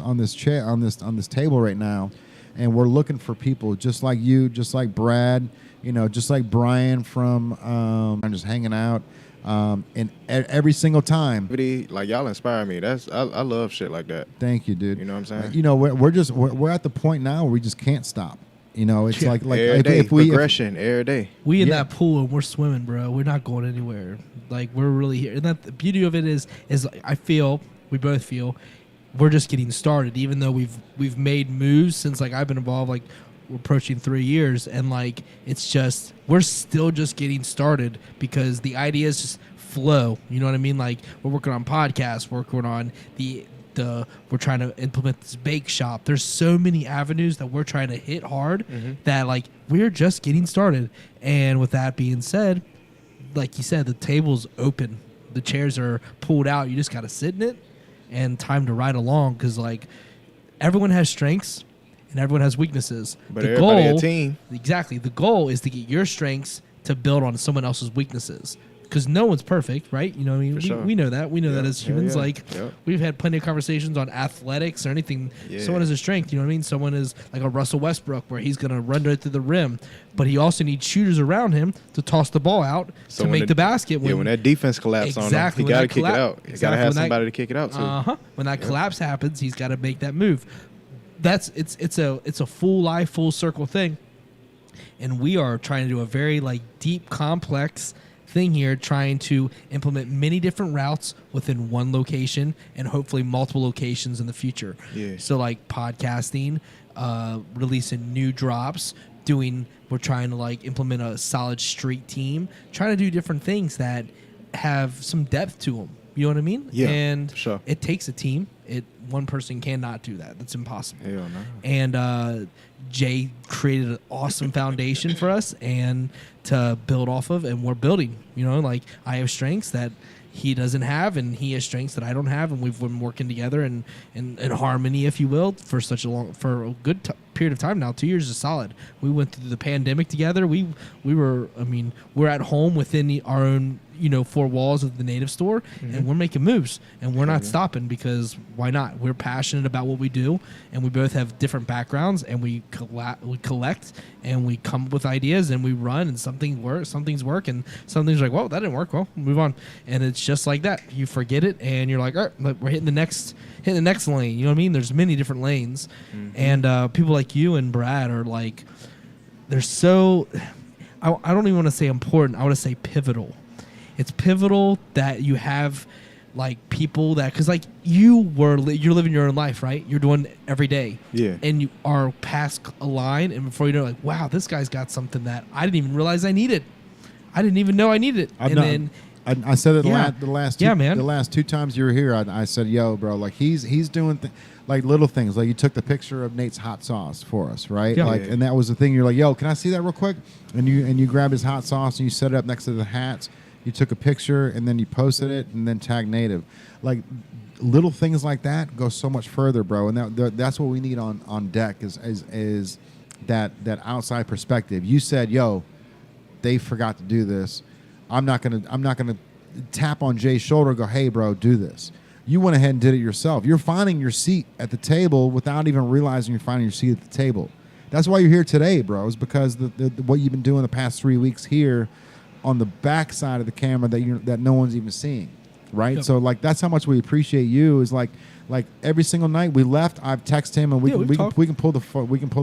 table right now, and we're looking for people just like you, just like Brad, you know, just like Brian from I'm just hanging out, and every single time. Like y'all inspire me. I love shit like that. Thank you, dude. You know what I'm saying? You know, we're at the point now where we just can't stop. You know, it's like every day, progression every day. We in that pool and we're swimming, bro. We're not going anywhere. Like we're really here. And that the beauty of it is I feel, we both feel, we're just getting started. Even though we've made moves since like I've been involved, like we're approaching 3 years, and like it's just we're still just getting started because the ideas just flow. You know what I mean? Like we're working on podcasts, working on we're trying to implement this bake shop. There's so many avenues that we're trying to hit hard that like we're just getting started. And with that being said, like you said, the table's open, the chairs are pulled out. You just got to sit in it and time to ride along, because like everyone has strengths and everyone has weaknesses. But everybody a team. Exactly. The goal is to get your strengths to build on someone else's weaknesses. Because no one's perfect, right? You know, I mean, we know that. We know that as humans. Like, we've had plenty of conversations on athletics or anything. Someone has a strength, you know what I mean? Someone is like a Russell Westbrook, where he's going to run right through the rim. But he also needs shooters around him to toss the ball out to make the basket. When that defense collapses on him, he got to kick it out. He got to have somebody to kick it out, too. When that collapse happens, he's got to make that move. It's a full life, full circle thing. And we are trying to do a very like deep, complex thing here, trying to implement many different routes within one location and hopefully multiple locations in the future. So like podcasting, releasing new drops, we're trying to like implement a solid street team, trying to do different things that have some depth to them. You know what I mean? Yeah, and sure. It takes a team. One person cannot do that. That's impossible. Hell no. And Jay created an awesome foundation for us and to build off of, and we're building. You know, like I have strengths that he doesn't have, and he has strengths that I don't have, and we've been working together in harmony, if you will, for a good period of time now. 2 years is solid. We went through the pandemic together. We're at home within our own, four walls of the Native store, and we're making moves, and we're not stopping, because why not? We're passionate about what we do, and we both have different backgrounds, and we collect, and we come up with ideas, and we run, and something's work, and something's like, well, that didn't work. Well, move on. And it's just like that. You forget it, and you're like, all right, we're hitting the next lane. You know what I mean? There's many different lanes, and people like you and Brad are like, they're so. I don't even want to say important. I want to say pivotal. It's pivotal that you have like people that, because like you're living your own life, right? You're doing it every day, and you are past a line, and before you know, like, wow, this guy's got something that I didn't even realize I needed. I didn't even know I needed it. I said it the last two times you were here. I said, yo, bro, like he's doing like little things. Like you took the picture of Nate's hot sauce for us, right? Yeah. And that was the thing. You're like, yo, can I see that real quick? And you grabbed his hot sauce and you set it up next to the hats. You took a picture and then you posted it and then tagged Native. Like little things like that go so much further, bro. And that's what we need on deck is that outside perspective. You said, yo, they forgot to do this. I'm not gonna tap on Jay's shoulder and go, hey, bro, do this. You went ahead and did it yourself. You're finding your seat at the table without even realizing you're finding your seat at the table. That's why you're here today, bro. Is because what you've been doing the past 3 weeks here on the back side of the camera that no one's even seeing, right? Yep. So like that's how much we appreciate you. Is like every single night we left, I've texted him and we can pull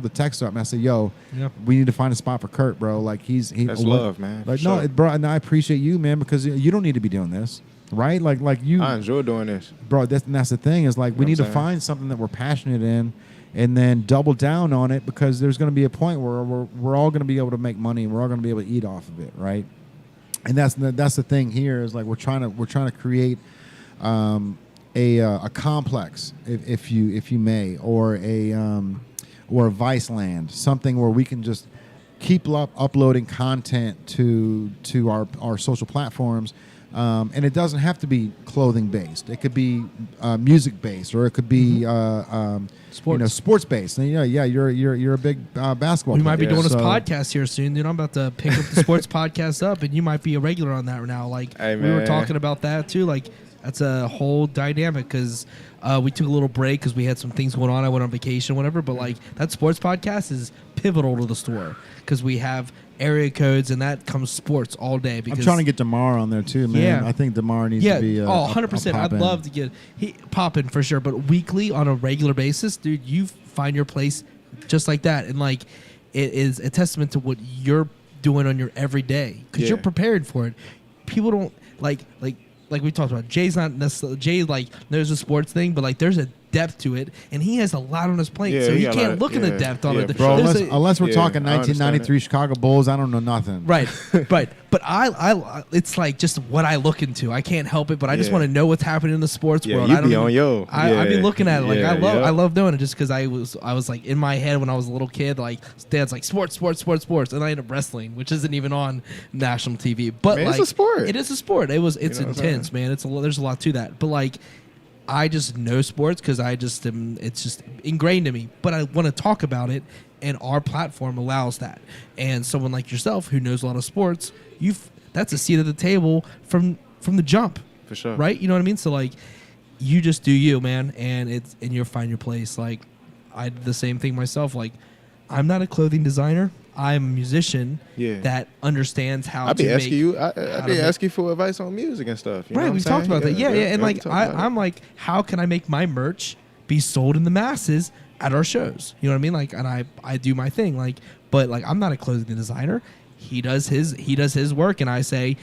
the text up, and I say, yo, we need to find a spot for Kurt, bro. Like that's love, man. Like no, bro, and I appreciate you, man, because you don't need to be doing this, right? Like you, I enjoy doing this, bro. That's the thing is like we need to find something that we're passionate in, and then double down on it, because there's going to be a point where we're all going to be able to make money and we're all going to be able to eat off of it, right? And that's the thing here is like we're trying to create a complex, if you may, or a vice land, something where we can just keep uploading content to our social platforms, and it doesn't have to be clothing based. It could be music based, or it could be sports based. And you're a big basketball. We player. might be doing this podcast here soon, dude. I'm about to pick up the sports podcast up, and you might be a regular on that now. Like we were talking about that too. Like that's a whole dynamic, because we took a little break because we had some things going on. I went on vacation, whatever. But like that sports podcast is pivotal to the store, because we have area codes, and that comes sports all day. Because I'm trying to get DeMar on there too, man. Yeah. I think DeMar needs to be 100%. I'd love to get pop in for sure, but weekly on a regular basis, dude, you find your place just like that. And like it is a testament to what you're doing on your everyday, because you're prepared for it. People don't like we talked about. Jay's not necessarily like knows the sports thing, but like there's a depth to it, and he has a lot on his plate, so you can't look at the depth on it. Bro, unless we're talking 1993 Chicago Bulls, I don't know nothing. Right. But I it's like just what I look into. I can't help it, but I just want to know what's happening in the sports world. I've been looking at it. Like I love doing it, just because I was like in my head when I was a little kid, like Dad's like sports, and I ended up wrestling, which isn't even on national TV. But man, like it's a sport. It is a sport. It's intense, man. There's a lot to that. But like I just know sports because it's just ingrained in me. But I want to talk about it, and our platform allows that. And someone like yourself who knows a lot of sports, that's a seat at the table from the jump. For sure. Right? You know what I mean? So like you just do you, man, and you'll find your place. Like I did the same thing myself. Like I'm not a clothing designer. I'm a musician that understands how I'd be to asking make, you. I'd be asking you for advice on music and stuff. You know right, what we've I'm talked about saying? that. Yeah. And like I'm like, how can I make my merch be sold in the masses at our shows? You know what I mean? Like, and I do my thing. Like, but like I'm not a clothing designer. He does his work, and I say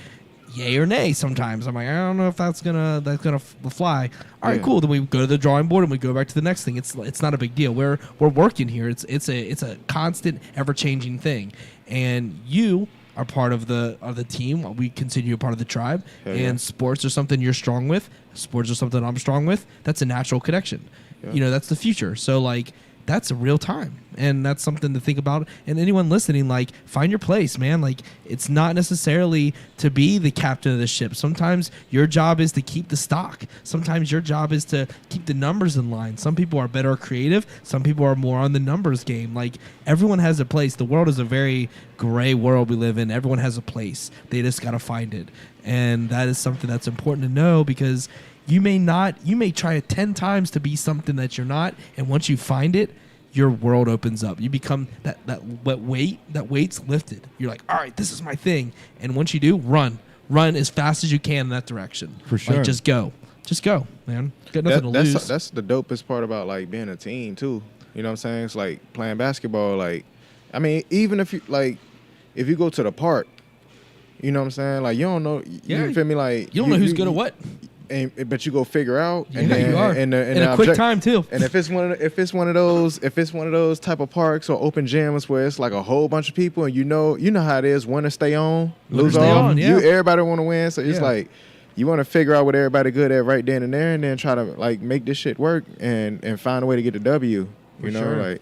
yay or nay sometimes. I'm like, I don't know if that's gonna fly. All right, cool. Then we go to the drawing board and we go back to the next thing. It's not a big deal. We're working here. It's a constant, ever changing thing. And you are part of the team. We consider you a part of the tribe, Hell and yeah. sports are something you're strong with. Sports are something I'm strong with. That's a natural connection. Yeah. You know, that's the future. So like, that's a real time, and that's something to think about. And anyone listening, like, find your place, man. Like, it's not necessarily to be the captain of the ship. Sometimes your job is to keep the stock. Sometimes your job is to keep the numbers in line. Some people are better creative. Some people are more on the numbers game. Like, everyone has a place. The world is a very gray world we live in. Everyone has a place. They just got to find it. And that is something that's important to know, because you may try 10 times to be something that you're not, and once you find it, your world opens up. You become that weight's lifted. You're like, all right, this is my thing. And once you do, run as fast as you can in that direction. For sure. Like, just go, man. Got nothing to lose. That's the dopest part about like being a team too. You know what I'm saying? It's like playing basketball. Like, I mean, even if you go to the park, you know what I'm saying? Like, you don't know. Yeah. You feel me? Like, You don't know who's good at what. But you go figure out, Yeah, and then, you are. and In a quick time too. And if it's one of those type of parks or open gyms where it's like a whole bunch of people, and you know how it is, want to stay on, lose stay off. on, yeah. Everybody want to win, so it's Yeah. like you want to figure out what everybody good at right then and there, and then try to like make this shit work and find a way to get the W. You know, sure. like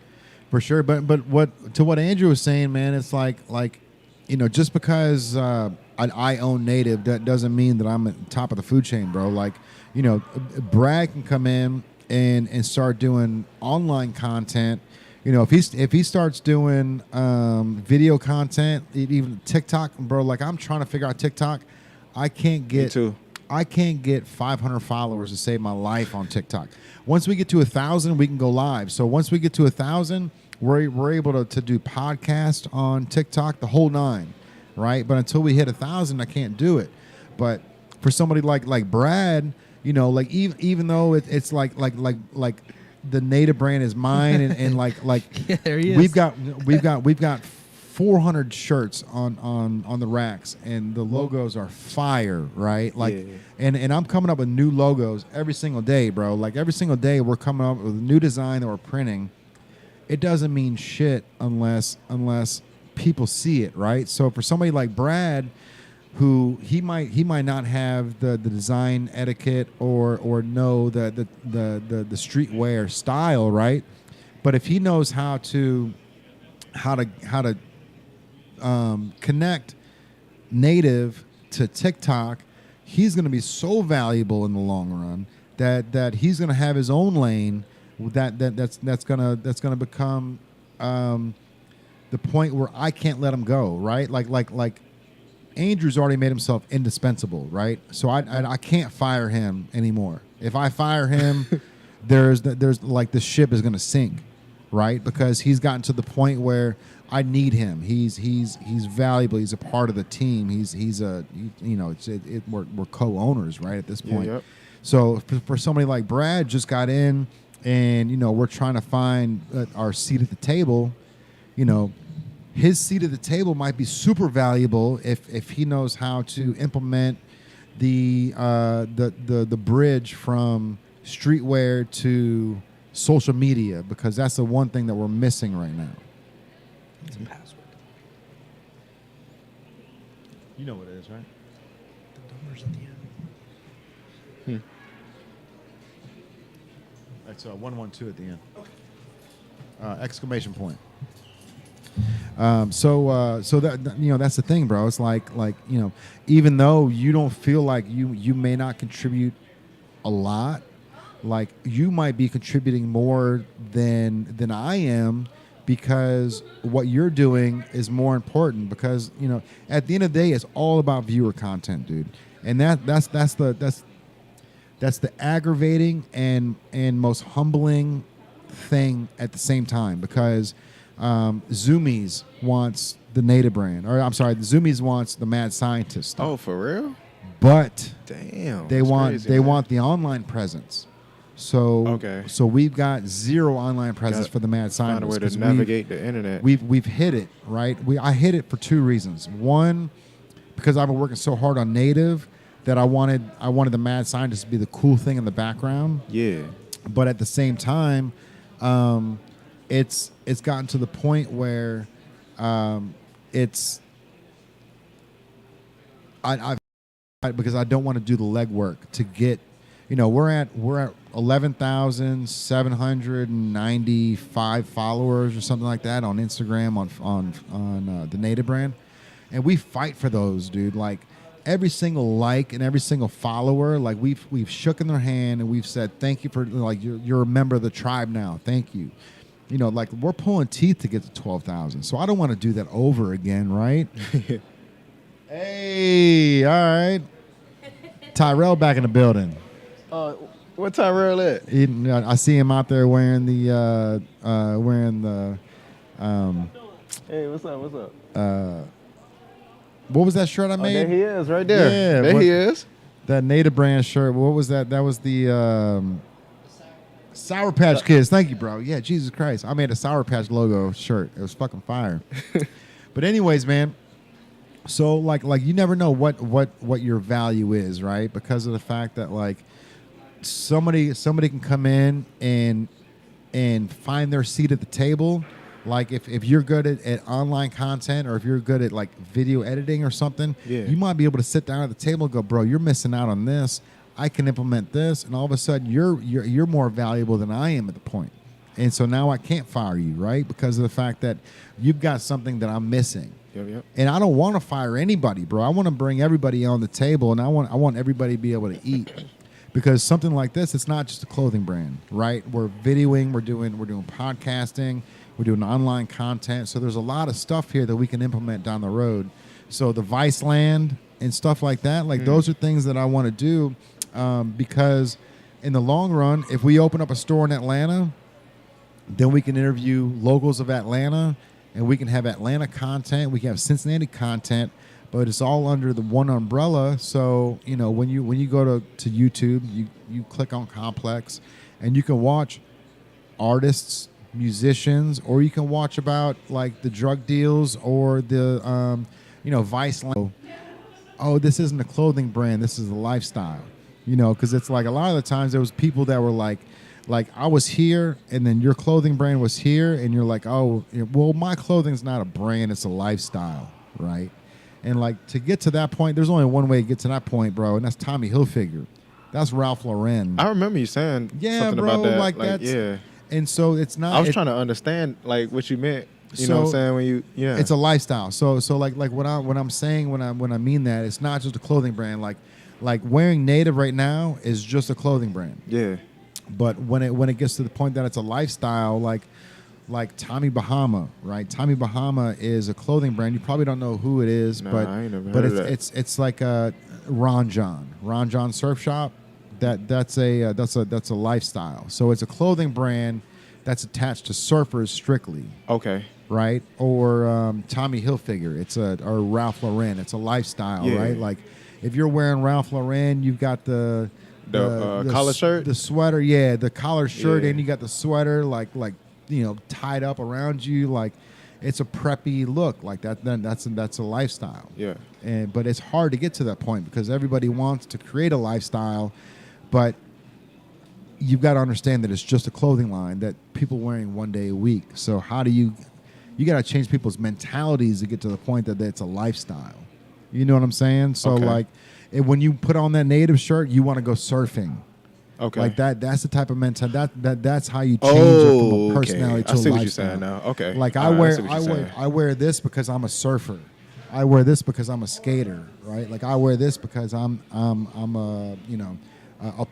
For sure, but what Andrew was saying, man, it's like you know, just because I own Native, that doesn't mean that I'm at the top of the food chain, bro. Like, you know, Brad can come in and start doing online content. You know, if he starts doing video content, even TikTok, bro. Like, I'm trying to figure out TikTok. I can't me too. get 500 followers to save my life on TikTok. Once we get to 1,000, we can go live. So once we get to 1,000, we're able to do podcasts on TikTok, the whole nine, right? But until we hit 1,000, I can't do it. But for somebody like Brad, you know, like even though it's like the Native brand is mine, and like Yeah, there he is. we've got 400 shirts on the racks, and the logos are fire, right? Like, Yeah. and I'm coming up with new logos every single day, bro. Like, every single day we're coming up with a new design that we're printing. It doesn't mean shit unless people see it, right? So for somebody like Brad, who he might not have the design etiquette or know the streetwear style, right? But if he knows how to connect Native to TikTok, he's going to be so valuable in the long run that he's going to have his own lane that's gonna become the point where I can't let him go, right? Like Andrew's already made himself indispensable, right? So I can't fire him anymore. If I fire him, there's like the ship is gonna sink, right? Because he's gotten to the point where I need him. He's valuable. He's a part of the team. We're co-owners, right, at this point. Yep. So for somebody like Brad, just got in, and you know, we're trying to find our seat at the table. You know, his seat at the table might be super valuable if he knows how to implement the bridge from streetwear to social media, because that's the one thing that we're missing right now. It's a password. You know what it is, right? The numbers at the end. That's 112 at the end. Exclamation point. So that, you know, that's the thing, bro. It's like you know, even though you don't feel like you may not contribute a lot, like you might be contributing more than I am, because what you're doing is more important. Because, you know, at the end of the day, it's all about viewer content, dude. And that's the aggravating and most humbling thing at the same time, because Zoomies wants the Native brand, or I'm sorry, the Zoomies wants the Mad Scientist stuff. Oh, for real? But Damn. they that's want crazy, they man. want the online presence. So Okay. so we've got zero online presence Gotta for the Mad Find a Scientist. way 'cause to navigate the internet. We've hit it, right? I hit it for two reasons. One, because I've been working so hard on Native that I wanted the Mad Scientist to be the cool thing in the background. Yeah. But at the same time, it's gotten to the point where it's because I don't want to do the legwork to get, we're at 11,795 followers or something like that on Instagram on the Native brand, and we fight for those, dude. Like every single like and every single follower, like we've shooken their hand and we've said thank you for, like, you're a member of the tribe now. Thank you. Like we're pulling teeth to get to 12,000. So I don't want to do that over again, right? Hey, all right. Tyrell back in the building. What Tyrell at? I see him out there wearing the Hey, what's up? what was that shirt I made? There he is, right there. Yeah, there he is. That Native brand shirt. What was that? That was the Sour Patch Kids. Thank you, bro. Yeah, Jesus Christ. I made a Sour Patch logo shirt. It was fucking fire. But anyways, man. So like you never know what your value is, right? Because of the fact that like somebody can come in and find their seat at the table. Like if you're good at online content or if you're good at like video editing or something, you might be able to sit down at the table and go, bro, you're missing out on this. I can implement this, and all of a sudden you're more valuable than I am at the point. And so now I can't fire you, right? Because of the fact that you've got something that I'm missing. Yep. And I don't want to fire anybody, bro. I want to bring everybody on the table, and I want everybody to be able to eat. Because something like this, it's not just a clothing brand, right? We're videoing, we're doing podcasting, we're doing online content. So there's a lot of stuff here that we can implement down the road. So the Vice Land and stuff like that, like those are things that I want to do because in the long run, if we open up a store in Atlanta, then we can interview locals of Atlanta, and we can have Atlanta content. We can have Cincinnati content, but it's all under the one umbrella. So when you go to YouTube, you click on Complex, and you can watch artists, musicians, or you can watch about like the drug deals or the Vice. Oh, this isn't a clothing brand. This is a lifestyle. Because it's like a lot of the times there was people that were like I was here, and then your clothing brand was here, and you're like, oh, well, my clothing's not a brand, it's a lifestyle, right? And like to get to that point, there's only one way to get to that point, bro, and that's Tommy Hilfiger. That's Ralph Lauren. I remember you saying something bro, about that. like that's, yeah. And so it's not. I was trying to understand like what you meant. You know what I'm saying? When it's a lifestyle. So like what I'm saying when I mean that, it's not just a clothing brand. Like wearing Native right now is just a clothing brand. Yeah. But when it gets to the point that it's a lifestyle, like Tommy Bahama, right? Tommy Bahama is a clothing brand. You probably don't know who it is, but I ain't never heard of that. It's like a Ron John Surf Shop. That's a lifestyle. So it's a clothing brand that's attached to surfers strictly. Okay. Right? Or Tommy Hilfiger. Or Ralph Lauren. It's a lifestyle, right? Like if you're wearing Ralph Lauren, you've got the collar shirt, the sweater, the collar shirt, and you got the sweater like tied up around you, like it's a preppy look, like that. Then that's a lifestyle. Yeah. But it's hard to get to that point because everybody wants to create a lifestyle, but you've got to understand that it's just a clothing line that people wearing one day a week. So how do you got to change people's mentalities to get to the point that it's a lifestyle. You know what I'm saying? So like. When you put on that Native shirt, you want to go surfing. Okay. Like that's the type of mentality. That's how you change it from a personality to a lifestyle. I see what you're saying now. Okay. Like I wear this because I'm a surfer. I wear this because I'm a skater, right? Like I wear this because I'm a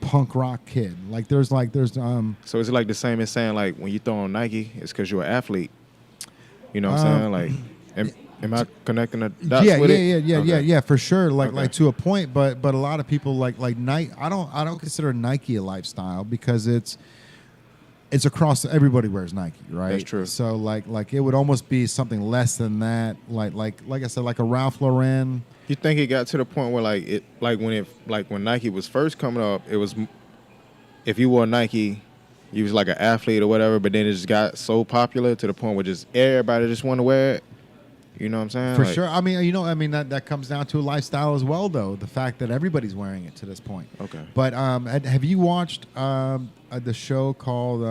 punk rock kid. Like there's So is it like the same as saying like when you throw on Nike, it's because you're an athlete? You know what I'm saying? Like am I connecting the dots with it? Yeah, for sure. Like to a point, but a lot of people like Nike. I don't consider Nike a lifestyle because it's across. Everybody wears Nike, right? That's true. So like it would almost be something less than that. Like I said, like a Ralph Lauren. You think it got to the point where when Nike was first coming up, it was if you wore Nike, you was like an athlete or whatever, but then it just got so popular to the point where just everybody just want to wear it. You know what I'm saying? For sure. I mean, that comes down to a lifestyle as well, though. The fact that everybody's wearing it to this point. Okay. But have you watched the show called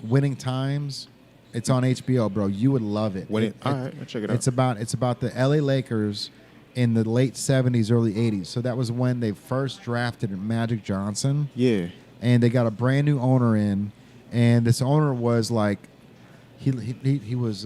Winning Times? It's on HBO, bro. You would love it. All right, I'll check it out. It's about the LA Lakers in the late 70s, early 80s. So that was when they first drafted Magic Johnson. Yeah. And they got a brand new owner in, and this owner was like, he was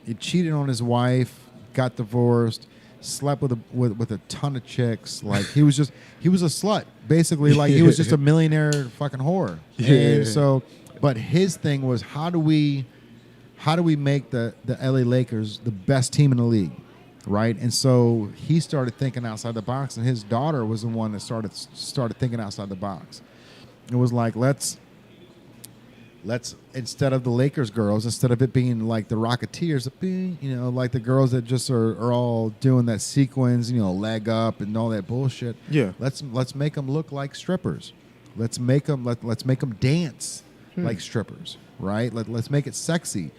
he cheated on his wife, got divorced, slept with a ton of chicks. Like he was a slut basically. Like he was just a millionaire fucking whore. Yeah. And so, but his thing was how do we make the LA Lakers the best team in the league, right? And so he started thinking outside the box, and his daughter was the one that started thinking outside the box. It was like let's instead of the Lakers girls, instead of it being like the Rocketeers, like the girls that just are all doing that sequence, leg up and all that bullshit. Yeah. Let's make them look like strippers. Let's make them dance like strippers, right? Let's make it sexy.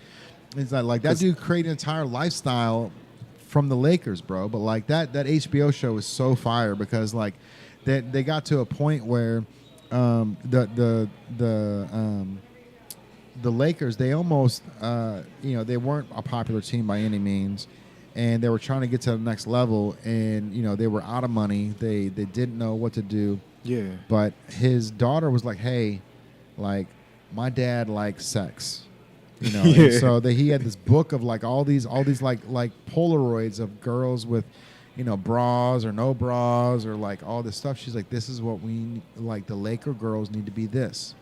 It's like that dude created an entire lifestyle from the Lakers, bro. But like that HBO show is so fire because like they got to a point where the Lakers, they almost they weren't a popular team by any means, and they were trying to get to the next level, and they were out of money. They didn't know what to do. Yeah. But his daughter was like, hey, like my dad likes sex. Yeah. And so he had this book of like all these like Polaroids of girls with bras or no bras or like all this stuff. She's like, this is what we like. The Laker girls need to be this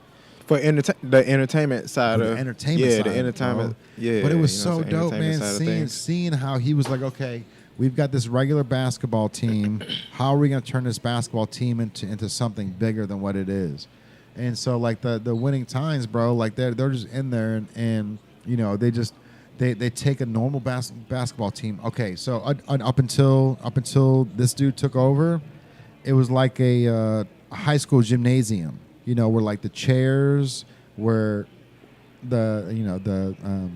For the entertainment side For the of entertainment side, the entertainment. bro. Yeah. But it was you so know what I'm saying, dope, man. entertainment side of things. Seeing how he was like, okay, we've got this regular basketball team. How are we going to turn this basketball team into something bigger than what it is? And so like the winning times, bro, like they're just in there and they take a normal basketball team. Okay, so up until this dude took over, it was like a high school gymnasium. Where like the chairs were the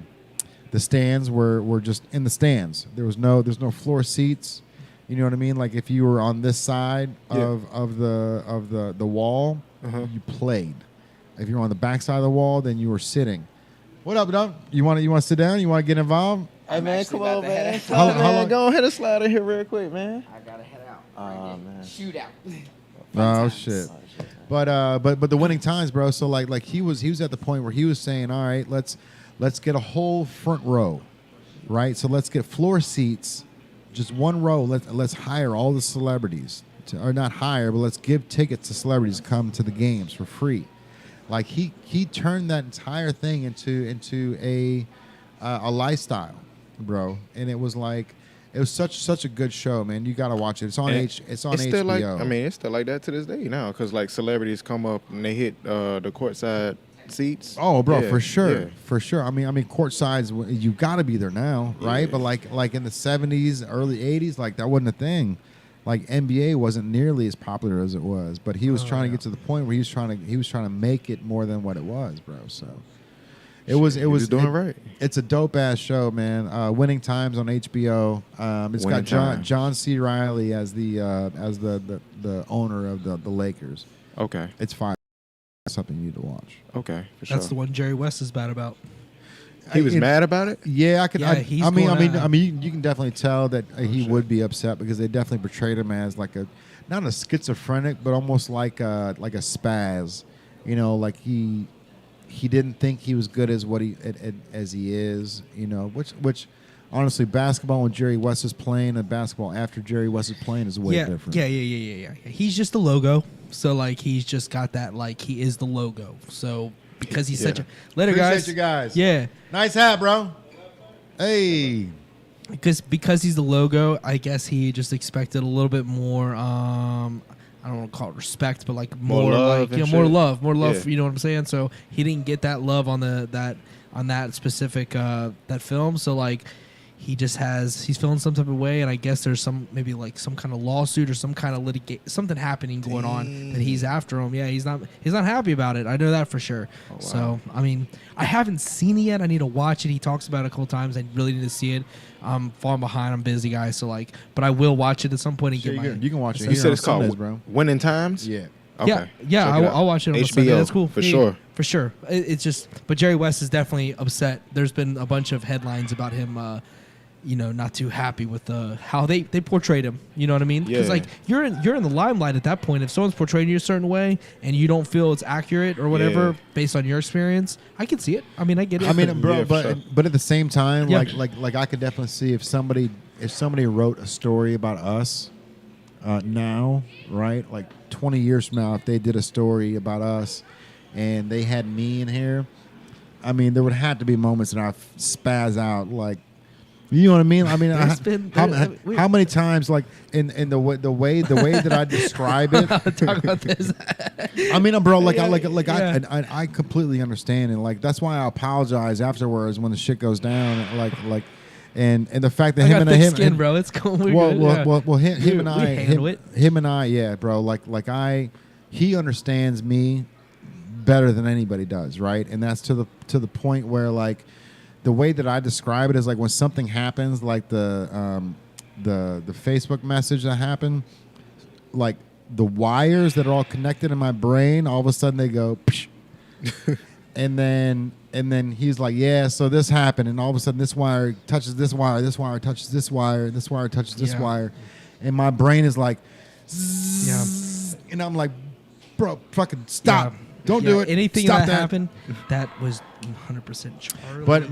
stands were just in the stands. There's no floor seats. You know what I mean? Like if you were on this side of the wall, you played. If you were on the back side of the wall, then you were sitting. What up, dog? You want to sit down? You want to get involved? Hey man, come on, man. How long? Go ahead and slide in here real quick, man. I gotta head out. Oh man. Shoot out. Oh shit. But the winning times, bro. So like he was at the point where he was saying, all right, let's get a whole front row, right? So let's get floor seats, just one row. Let's hire all the celebrities, or not hire, but let's give tickets to celebrities to come to the games for free. Like he turned that entire thing into a lifestyle, bro. And it was like it was such a good show, man. You gotta watch it. It's on HBO. Still like, I mean, it's still like that to this day now, because like celebrities come up and they hit the courtside seats. Oh, bro, Yeah, for sure, yeah. for sure. I mean, courtside's you gotta be there now, right? Yeah. But like in the 70s, early 80s, like that wasn't a thing. Like NBA wasn't nearly as popular as it was, but he was trying to get to the point where he was trying to make it more than what it was, bro. So it was doing right. It's a dope ass show, man. Winning Times on HBO. It's Winning got Times. John C. Reilly as the owner of the Lakers. Okay. It's fine. Something you need to watch. Okay. For sure. That's the one Jerry West is bad about. He was mad about it. Yeah, I could. Yeah, he's I mean, going you can definitely tell that he shit. would be upset because they definitely portrayed him as like not a schizophrenic, but almost like a spaz. Like he didn't think he was good as as he is. Which honestly, basketball when Jerry West is playing and basketball after Jerry West is playing is way different. Yeah. He's just the logo. So like he's just got that like he is the logo. So because he's such a later Appreciate guys. you guys. Yeah. Nice hat, bro. Hey. Because he's the logo, I guess he just expected a little bit more. I don't want to call it respect, but like more love like and more shit. love. Yeah. You know what I'm saying? So he didn't get that love on that specific that film. So like he's feeling some type of way, and I guess there's some maybe like some kind of lawsuit or some kind of something happening going on that he's after him. Yeah, he's not happy about it. I know that for sure. Oh, wow. So I mean, I haven't seen it yet. I need to watch it. He talks about it a couple times. I really need to see it. I'm falling behind. I'm busy, guys. So like, but I will watch it at some point and Sure, get my. you can watch it. You here said on it's called Sundays, bro. Winning Times. Yeah. Okay. Yeah, Check it out. I'll watch it on HBO, Sunday. That's cool. for Yeah, sure. For sure. It's just, but Jerry West is definitely upset. There's been a bunch of headlines about him not too happy with how they portrayed him. You know what I mean? Because Yeah. like you're in the limelight at that point. If someone's portraying you a certain way and you don't feel it's accurate or whatever Yeah. based on your experience, I can see it. I mean, I get it. I mean, bro, Yeah, for but sure. but at the same time, Yeah. like I could definitely see if somebody wrote a story about us now, right? Like 20 years from now, if they did a story about us and they had me in here, I mean, there would have to be moments that I spaz out, like, you know what I mean? I mean, There's been- how many times, like in the way that I describe it. Talk about this. I mean, bro, like Yeah. I completely understand, and like that's why I apologize afterwards when the shit goes down, and the fact that I him got and thick him, skin, and- bro. It's cool. We're well, good. well, Yeah. well, him We- and we I, handle him and I, yeah, bro. He understands me better than anybody does, right? And that's to the point where like the way that I describe it is like when something happens, like the Facebook message that happened, like the wires that are all connected in my brain, all of a sudden they go, psh. and then he's like, yeah, so this happened, and all of a sudden this wire touches this wire touches this wire, this wire touches this Yeah. wire, and my brain is like, Yeah. and I'm like, bro, fucking stop. Yeah. Don't Yeah, do it. Anything Stop that happened, that was 100% Charlie. But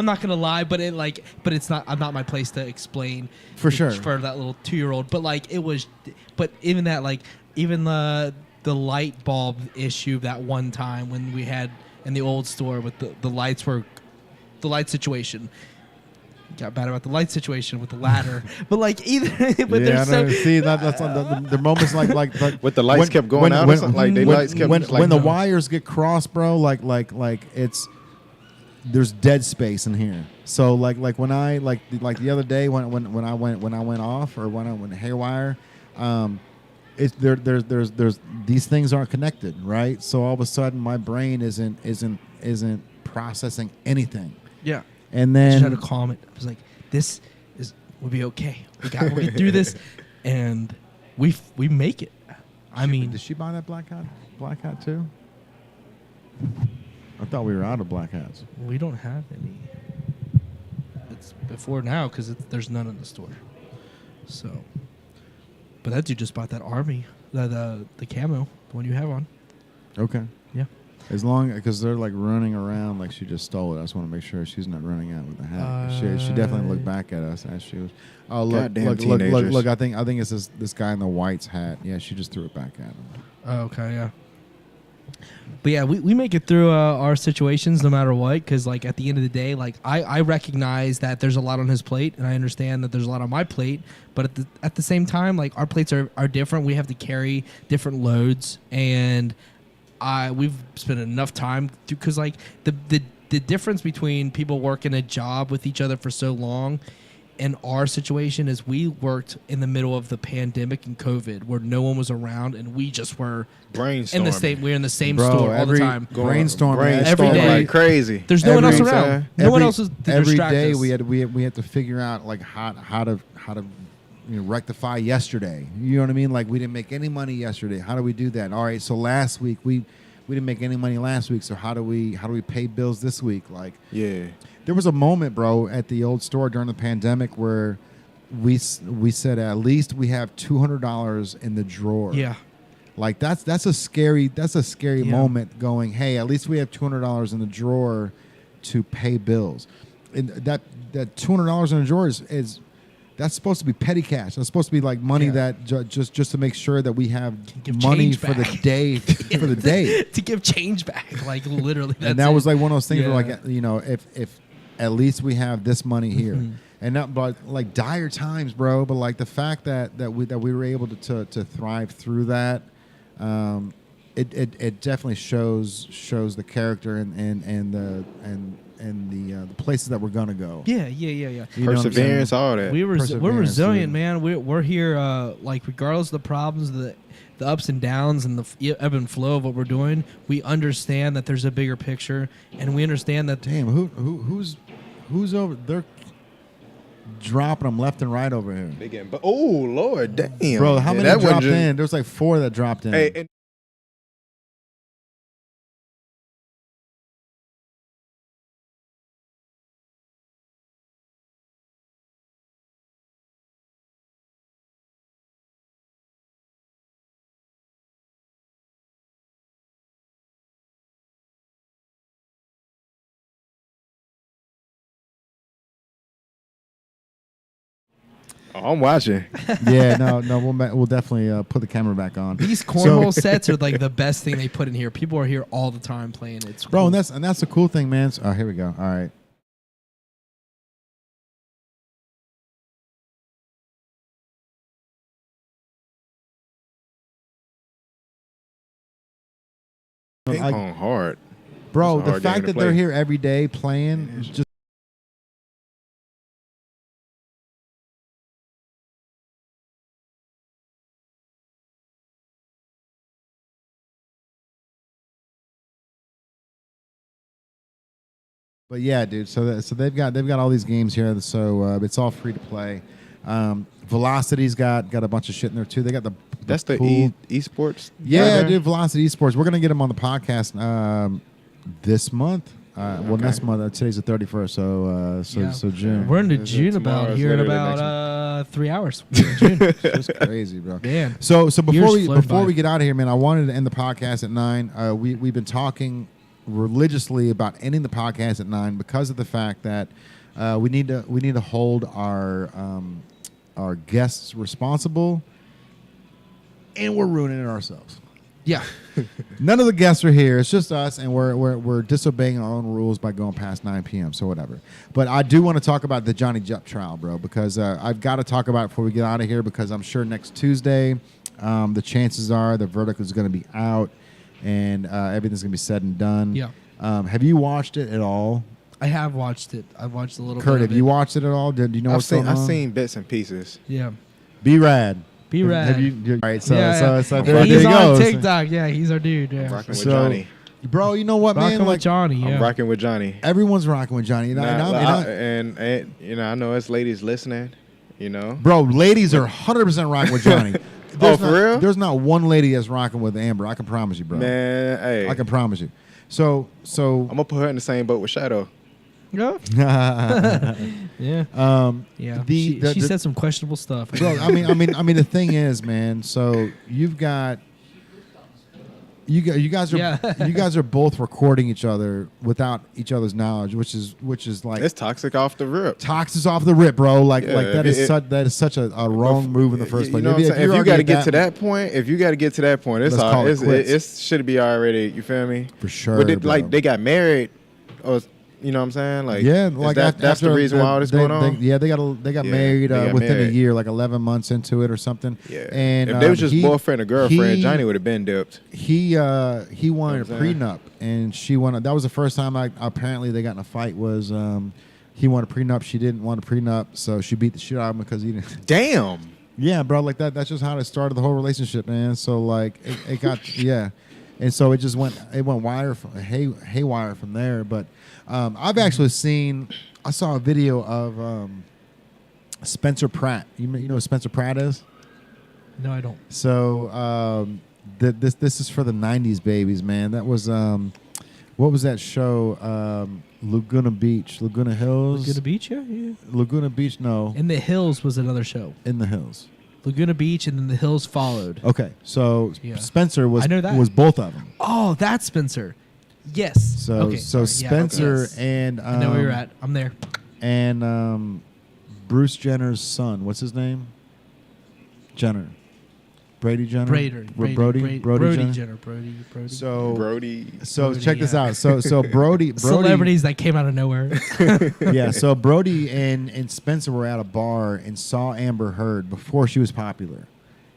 I'm not gonna lie, but it's not. I'm not my place to explain For sure. for that little 2-year-old. But like it was, but even that, like even the light bulb issue that one time when we had in the old store with the light situation. Got bad about the light situation with the ladder, but like either, but yeah, there's so see that's the moments like With the lights kept going out or something? Like, they lights kept, when like, the no. wires get crossed, bro, like it's there's dead space in here. So like when I like the other day when I went off or when I went haywire, it's there's these things aren't connected, right? So all of a sudden my brain isn't processing anything, yeah. and I just then had to calm it. I was like, we'll be okay. We'll get through this, and we make it. I mean, did she buy that black hat too? I thought we were out of black hats. we don't have any. It's before now because there's none in the store. So, but that dude just bought that army, the camo, the one you have on. Okay. Yeah. As long because they're like running around like she just stole it. I just want to make sure she's not running out with the hat. She definitely looked back at us as she was. Oh look, Goddamn teenagers. look! I think it's this guy in the white's hat. Yeah, she just threw it back at him. Oh, okay, yeah. But yeah, we make it through our situations no matter what, because like at the end of the day, like I recognize that there's a lot on his plate, and I understand that there's a lot on my plate. But at the same time, like our plates are different. We have to carry different loads, and we've spent enough time because like the difference between people working a job with each other for so long and our situation is we worked in the middle of the pandemic and COVID where no one was around and we just were Brainstorming. we're in the same Bro, store all the every- time. Brainstorming Every day. like crazy. There's no one else every- around. No one else is to every distract day us. we had to figure out like how to rectify yesterday. You know what I mean? Like we didn't make any money yesterday. How do we do that? All right, so last week we didn't make any money last week. So how do we pay bills this week? Like Yeah. there was a moment, bro, at the old store during the pandemic where we said at least we have $200 in the drawer. Yeah. Like that's a scary Yeah. moment going, hey, at least we have $200 in the drawer to pay bills. And that $200 in the drawer is that's supposed to be petty cash. That's supposed to be like money Yeah. that just to make sure that we have Give money change for the back. day for the day. to give change back, like literally. And that was like one of those things where Yeah. like if at least we have this money here. Mhm. And not but like dire times, bro. But like the fact that we were able to thrive through that, it definitely shows the character and the places that we're gonna go. Yeah. You know what I'm Perseverance, saying? all that. We're Perseverance, resilient, dude. man. We're here, like regardless of the problems, the ups and downs, and the ebb and flow of what we're doing. We understand that there's a bigger picture, and we understand that. Damn, who's over? They're dropping them left and right over here, Big end. But oh Lord, damn, bro. How Yeah, many that wasn't dropped just- in? There's like 4 that dropped in. Hey, and Oh, I'm watching. Yeah, no, we'll definitely put the camera back on. These cornhole sets are like the best thing they put in here. People are here all the time playing. It's bro, cool. and that's the cool thing, man. Oh, here we go. All right. Ping pong hard. Bro, It's a the hard game fact to that they're play. here every day playing is just. But yeah, dude. So they've got all these games here. So it's all free to play. Velocity's got a bunch of shit in there too. They got the That's the cool, esports. Yeah, right? dude. Velocity Esports. We're gonna get them on the podcast this month. Well, Okay. next month. Today's the 31st. So June. We're into Is it June tomorrow? about It's here in literally about 3 hours. We're in June. It's crazy, bro. Man. So before Years flown by. we get out of here, man, I wanted to end the podcast at 9. We've been talking religiously about ending the podcast at 9 because of the fact that we need to hold our guests responsible, and we're ruining it ourselves. Yeah. None of the guests are here. It's just us, and we're disobeying our own rules by going past 9 p.m. So whatever. But I do want to talk about the Johnny Depp trial, bro, because I've got to talk about it before we get out of here, because I'm sure next Tuesday, the chances are the verdict is going to be out, and everything's going to be said and done. Yeah. Have you watched it at all? I have watched it. I've watched a little Kurt, bit have of you it. watched it at all? Do you know what's going on? I've seen bits and pieces. Yeah. Be rad. Be rad. Have you? All right. So yeah. so there He's you on go. TikTok. Yeah, he's our dude. I'm Yeah. rocking with So- Johnny. Bro, you know what, Rocking man? with Johnny. Yeah. I'm rocking with Johnny. Everyone's rocking with Johnny. And you know, I know it's ladies listening. You know, Bro, ladies are 100% rocking with Johnny. Oh, for real? There's not one lady that's rocking with Amber. I can promise you, bro. man. Hey, I can promise you. So I'm gonna put her in the same boat with Shadow. Yeah. Yeah. Yeah. She said some questionable stuff. bro, I mean, the thing is, man. So you've got you guys are Yeah. you guys are both recording each other without each other's knowledge, which is like It's toxic off the rip. toxins off the rip, bro. Like Yeah, that is such a wrong move in the first place. You know what I'm saying? If you got to get to that that point, it's Let's call it quits. it should be already. You feel me? for sure. But bro. like they got married, or you know what I'm saying? Like Yeah, like that's after the reason why all this going on. they got Yeah, married they got within a married. year, like 11 months into it or something. Yeah, and if they was just boyfriend or girlfriend, he- Johnny would have been dipped. He wanted Know a what I'm saying? prenup, and she wanted. That was the first time apparently they got in a fight. Was he wanted a prenup, she didn't want a prenup, so she beat the shit out of him because he didn't. Damn. Yeah, bro, like that. That's just how it started the whole relationship, man. So like it got yeah, and so it just went haywire from there. But I've actually I saw a video of Spencer Pratt. You know who Spencer Pratt is? No, I don't. So this is for the '90s babies, man. That was what was that show? Laguna Hills. Laguna Beach, yeah. Laguna Beach, no, In the Hills was another show. in the hills. Laguna Beach, and then the Hills followed. Okay, so Yeah. Spencer was I know that. was both of them. Oh, that's Spencer. Yes. So okay, so sorry. Yeah, okay. Spencer Yes. and I know where you're at. I'm there. and Bruce Jenner's son. What's his name? Jenner. Brady Jenner. Brody Jenner. Brody. So Brody. Brody, check this yeah. out. So Brody Celebrities that came out of nowhere. Yeah, so Brody and Spencer were at a bar and saw Amber Heard before she was popular.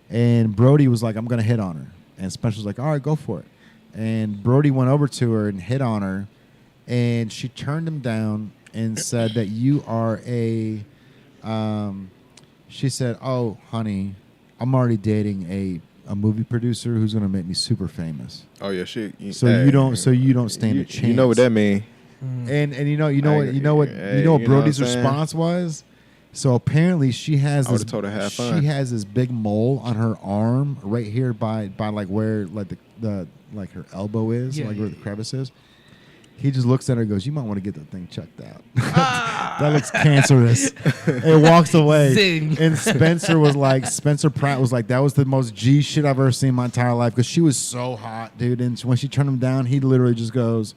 And Brody was like, I'm going to hit on her. And Spencer was like, all right, go for it. And Brody went over to her and hit on her. And she turned him down and said that you are a... she said, oh, honey, I'm already dating a movie producer who's going to make me super famous. Oh yeah, shit. So you don't stand a chance. You know what that mean? And you know Hey, what you know Brody's what I'm saying? response was. So apparently she has I this. would've told her have fun. She has this big mole on her arm right here by like where like the like her elbow is, Yeah, like yeah, where the crevice is. He just looks at her and goes, "You might want to get that thing checked out. That looks cancerous." And walks away. Zing. And Spencer Pratt was like, that was the most G shit I've ever seen in my entire life because she was so hot, dude. And when she turned him down, he literally just goes,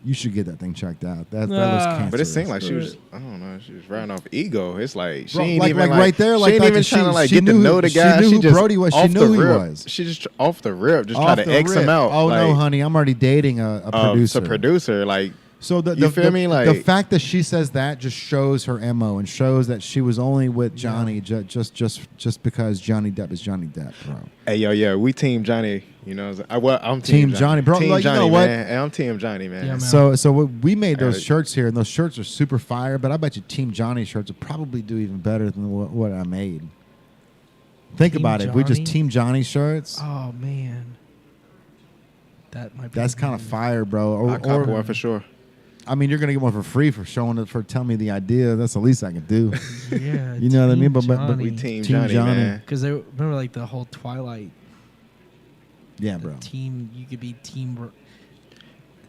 You should get that thing checked out. That looks cancerous. But it seemed like she was, I don't know, she was riding off ego. It's like she Bro, ain't like, even like right there, like she ain't that, even she- trying to like she get to knew- know the guy. she knew who just Brody was. She off knew the who he rip. was. She just off the rip, just Off try to the X him rip. out. Oh like, no, honey, I'm already dating a producer. It's a producer. Like, So You feel me? Like- the fact that she says that just shows her MO and shows that she was only with Johnny just because Johnny Depp is Johnny Depp, bro. hey, yo, we team Johnny. You know, I'm Team Johnny, bro. Team Like, you Johnny, know what? man. Hey, I'm Team Johnny, man. Yeah, man. So we made those Alright. shirts here, and those shirts are super fire. But I bet you Team Johnny shirts would probably do even better than what I made. Think Team about it. If we just Johnny? Team Johnny shirts. Oh man, that might be. That's kind of fire, bro. I cop one for sure. I mean, you're gonna get one for free for showing it, for telling me the idea. That's the least I can do. Yeah, You know what I mean? But We Team team Johnny, Johnny. man. because they remember like the whole Twilight Yeah, bro. team. You could be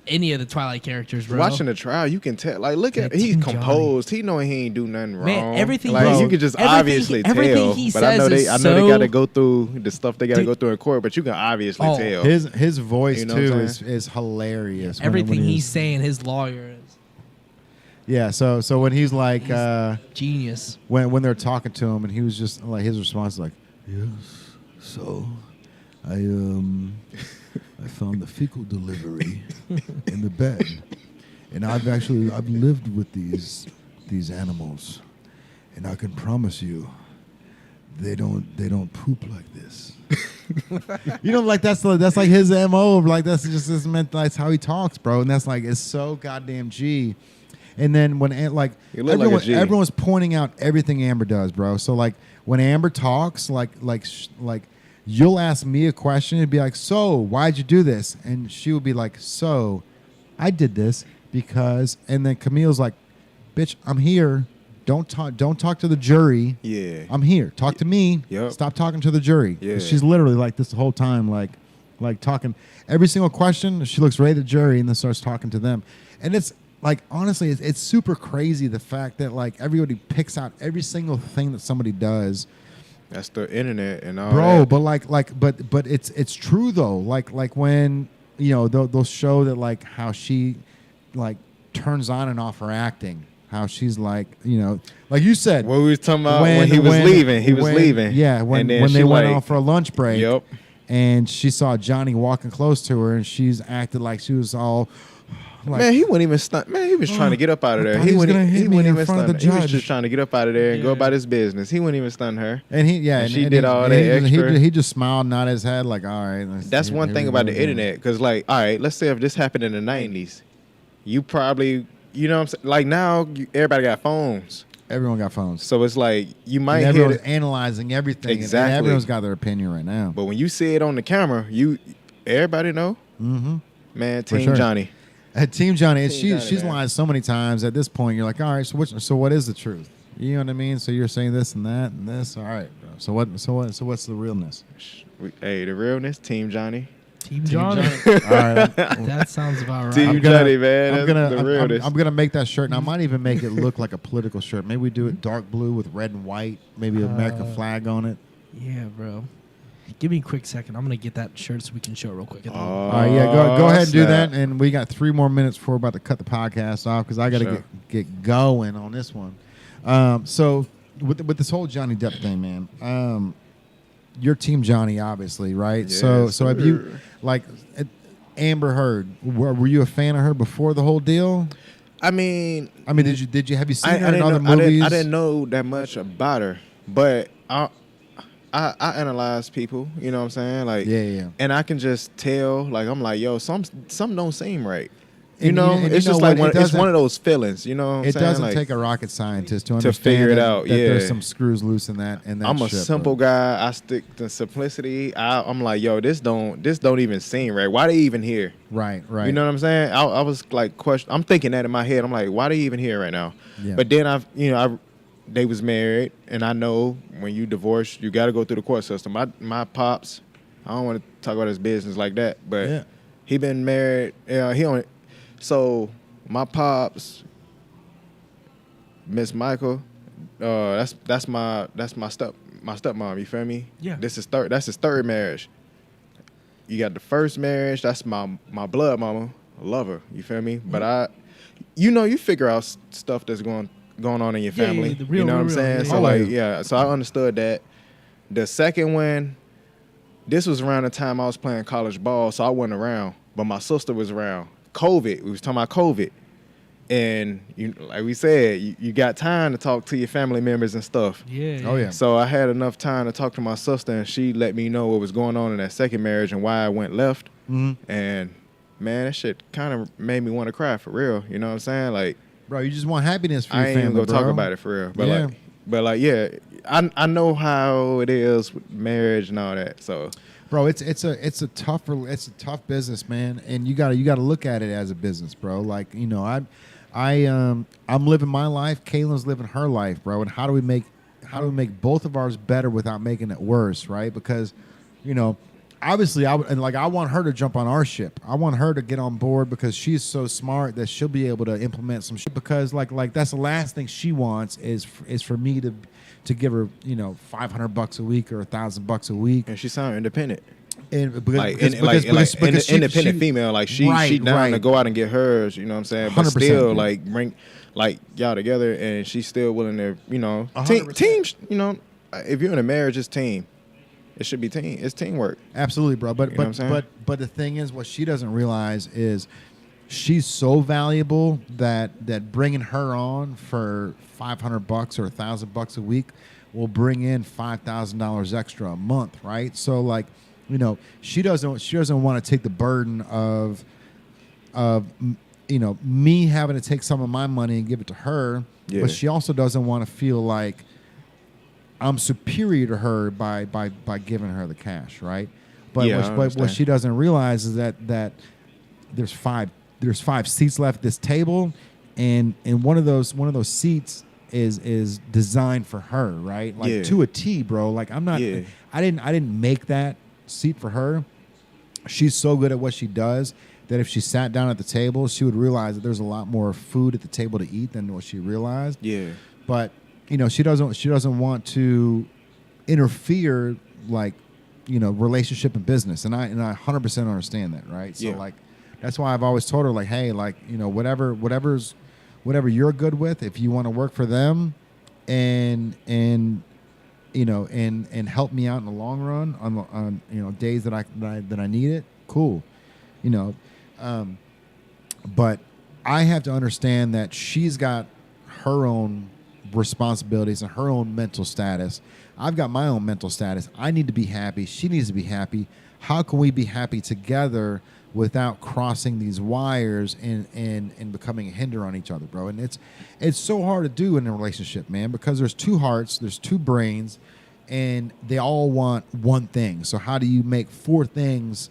any of the Twilight characters, bro. Watching the trial, you can tell. Like, look at Yeah, he's Team composed. He knowing he ain't do nothing wrong. Man, everything like he- you can just everything obviously he- everything tell. he But I know says they, is they got to so- go through the stuff they got to Dude. go through in court. But you can obviously Oh. tell. His voice You know what too I'm is hilarious. when Everything he's he's saying, his lawyer is yeah. So when he's like genius. when they're talking to him, and he was just like, his response is like, yes. So I found the fecal delivery in the bed, and I've lived with these animals, and I can promise you, they don't poop like this. You know, like that's like his MO. Like that's just his that's how he talks, bro. And that's like, it's so goddamn G. And then when like You look like a G. everyone's pointing out everything Amber does, bro. So like when Amber talks, like you'll ask me a question and be like, so why'd you do this? And she would be like, so I did this because. And then Camille's like, bitch, I'm here. Don't talk to the jury. Yeah. I'm here. Talk to me. Yep. Stop talking to the jury. Yeah. She's literally like this the whole time, like talking every single question. She looks right at the jury and then starts talking to them. And it's like, honestly, it's super crazy the fact that like everybody picks out every single thing that somebody does. That's the internet and all Bro, that. but it's true though. Like when you know they'll show that like how she like turns on and off her acting. How she's like, you know, like you said, What we was talking about when he was leaving. He was leaving. Yeah, when And then they she went like- off for a lunch break. Yep. And she saw Johnny walking close to her, and she's acted like she was all like, Man, he wouldn't even stunt. Man, he was trying to get up out of I there. thought he was wouldn't gonna hit he me wouldn't in even front of stun the her. He was judge. just trying to get up out of there and go Yeah. about his business. He wouldn't even stun her. and he And she and did all that extra. He just smiled, nodded his head, like, all right. That's one thing about the internet. Because, like, all right, let's say if this happened in the 90s, you probably, you know what I'm saying? Like, now, everybody got phones. Everyone got phones. So it's like, you might And hear everyone's it. analyzing everything. Exactly. And everyone's got their opinion right now. But when you see it on the camera, everybody know. Mm-hmm. Man, For Team sure. Johnny. At Team Johnny, Team Johnny, she's man. lied so many times. At this point, you're like, all right, so what is the truth? You know what I mean? So you're saying this and that and this. All right, bro. So what's the realness? Hey, the realness, Team Johnny. Team Johnny. All right. That sounds about right. Team I'm gonna- Johnny, man. I'm That's gonna the realness. I'm gonna make that shirt, and I might even make it look like a political shirt. Maybe we do it dark blue with red and white, maybe an American flag on it. Yeah, bro. Give me a quick second. I'm gonna get that shirt so we can show it real quick. All right, yeah, go ahead and do snap. that. And we got 3 more minutes before we're about to cut the podcast off because I got to Sure. get going on this one. So with this whole Johnny Depp thing, man, you're Team Johnny, obviously, right? Yes, So have you sir. like Amber Heard? Were you a fan of her before the whole deal? I mean, Did you have you seen her in didn't other know, movies? I didn't know that much about her, but I analyze people. You know what I'm saying? Like, Yeah. And I can just tell. Like, I'm like, yo, some don't seem right. You And know, and it's know just what? like it's one of those feelings. You know, what I'm It saying? doesn't Like, take a rocket scientist to to understand figure it that, out, that there's yeah. some screws loose in that. I'm a shit, simple bro. guy. I stick to simplicity. I'm like, yo, this don't even seem right. Why they even here? Right. You know what I'm saying? I was like, I'm thinking that in my head. I'm like, why they even here right now? Yeah. But then they was married, and I know when you divorce, you got to go through the court system. My pops, I don't want to talk about his business like that, but Yeah. he been married. So my pops, Miss Michael, that's my stepmom. You feel me? Yeah. That's his third marriage. You got the first marriage. That's my blood mama. love her. You feel me? But you figure out stuff that's going on in your Yeah, family. the real, you know what I'm real, saying? yeah, So yeah. like, yeah. So I understood that. The second one, this was around the time I was playing college ball, so I wasn't around. But my sister was around. COVID. We was talking about COVID. And like we said, you got time to talk to your family members and stuff. Yeah. Oh, yeah. So I had enough time to talk to my sister, and she let me know what was going on in that second marriage and why I went left. Mm-hmm. And man, that shit kind of made me want to cry for real. You know what I'm saying? Like, Bro, you just want happiness for I your ain't even family, gonna talk bro. about it for real. But Yeah. yeah, I know how it is with marriage and all that. So, Bro, it's a tough business, man, and you gotta look at it as a business, bro. Like, I'm living my life, Kaylin's living her life, bro. And how do we make both of ours better without making it worse, right? Because, obviously, I want her to jump on our ship. I want her to get on board because she's so smart that she'll be able to implement some shit. Because like that's the last thing she wants is for me to give her $500 a week or $1,000 a week. and she sound independent. And Independent female, like she down to right. go out and get hers, you know what I'm saying? But 100%, still, dude. like bring like y'all together, and she's still willing to, 100%. team. If you're in a marriage, it's team. It should be team. It's teamwork. Absolutely, bro. But You know what I'm saying? but the thing is, what she doesn't realize is she's so valuable that bringing her on for $500 or $1,000 a week will bring in $5,000 extra a month, right? So like, she doesn't want to take the burden of me having to take some of my money and give it to her, Yeah. but she also doesn't want to feel like I'm superior to her by giving her the cash, right? But Yeah, I what understand. she doesn't realize is that there's five seats left at this table, and one of those seats is designed for her, right? Like Yeah. to a T, bro. Like I'm not. Yeah. I didn't make that seat for her. She's so good at what she does that if she sat down at the table, she would realize that there's a lot more food at the table to eat than what she realized. Yeah. But she doesn't want to interfere, like, relationship and business, and I 100% understand that, right? So Yeah. like that's why I've always told her, like, hey, like, whatever you're good with, if you want to work for them and help me out in the long run on days that I need it, cool. But I have to understand that she's got her own responsibilities and her own mental status. I've got my own mental status. I need to be happy. She needs to be happy. How can we be happy together without crossing these wires and becoming a hinder on each other, bro? And it's so hard to do in a relationship, man, because there's two hearts, there's two brains, and they all want one thing. So how do you make four things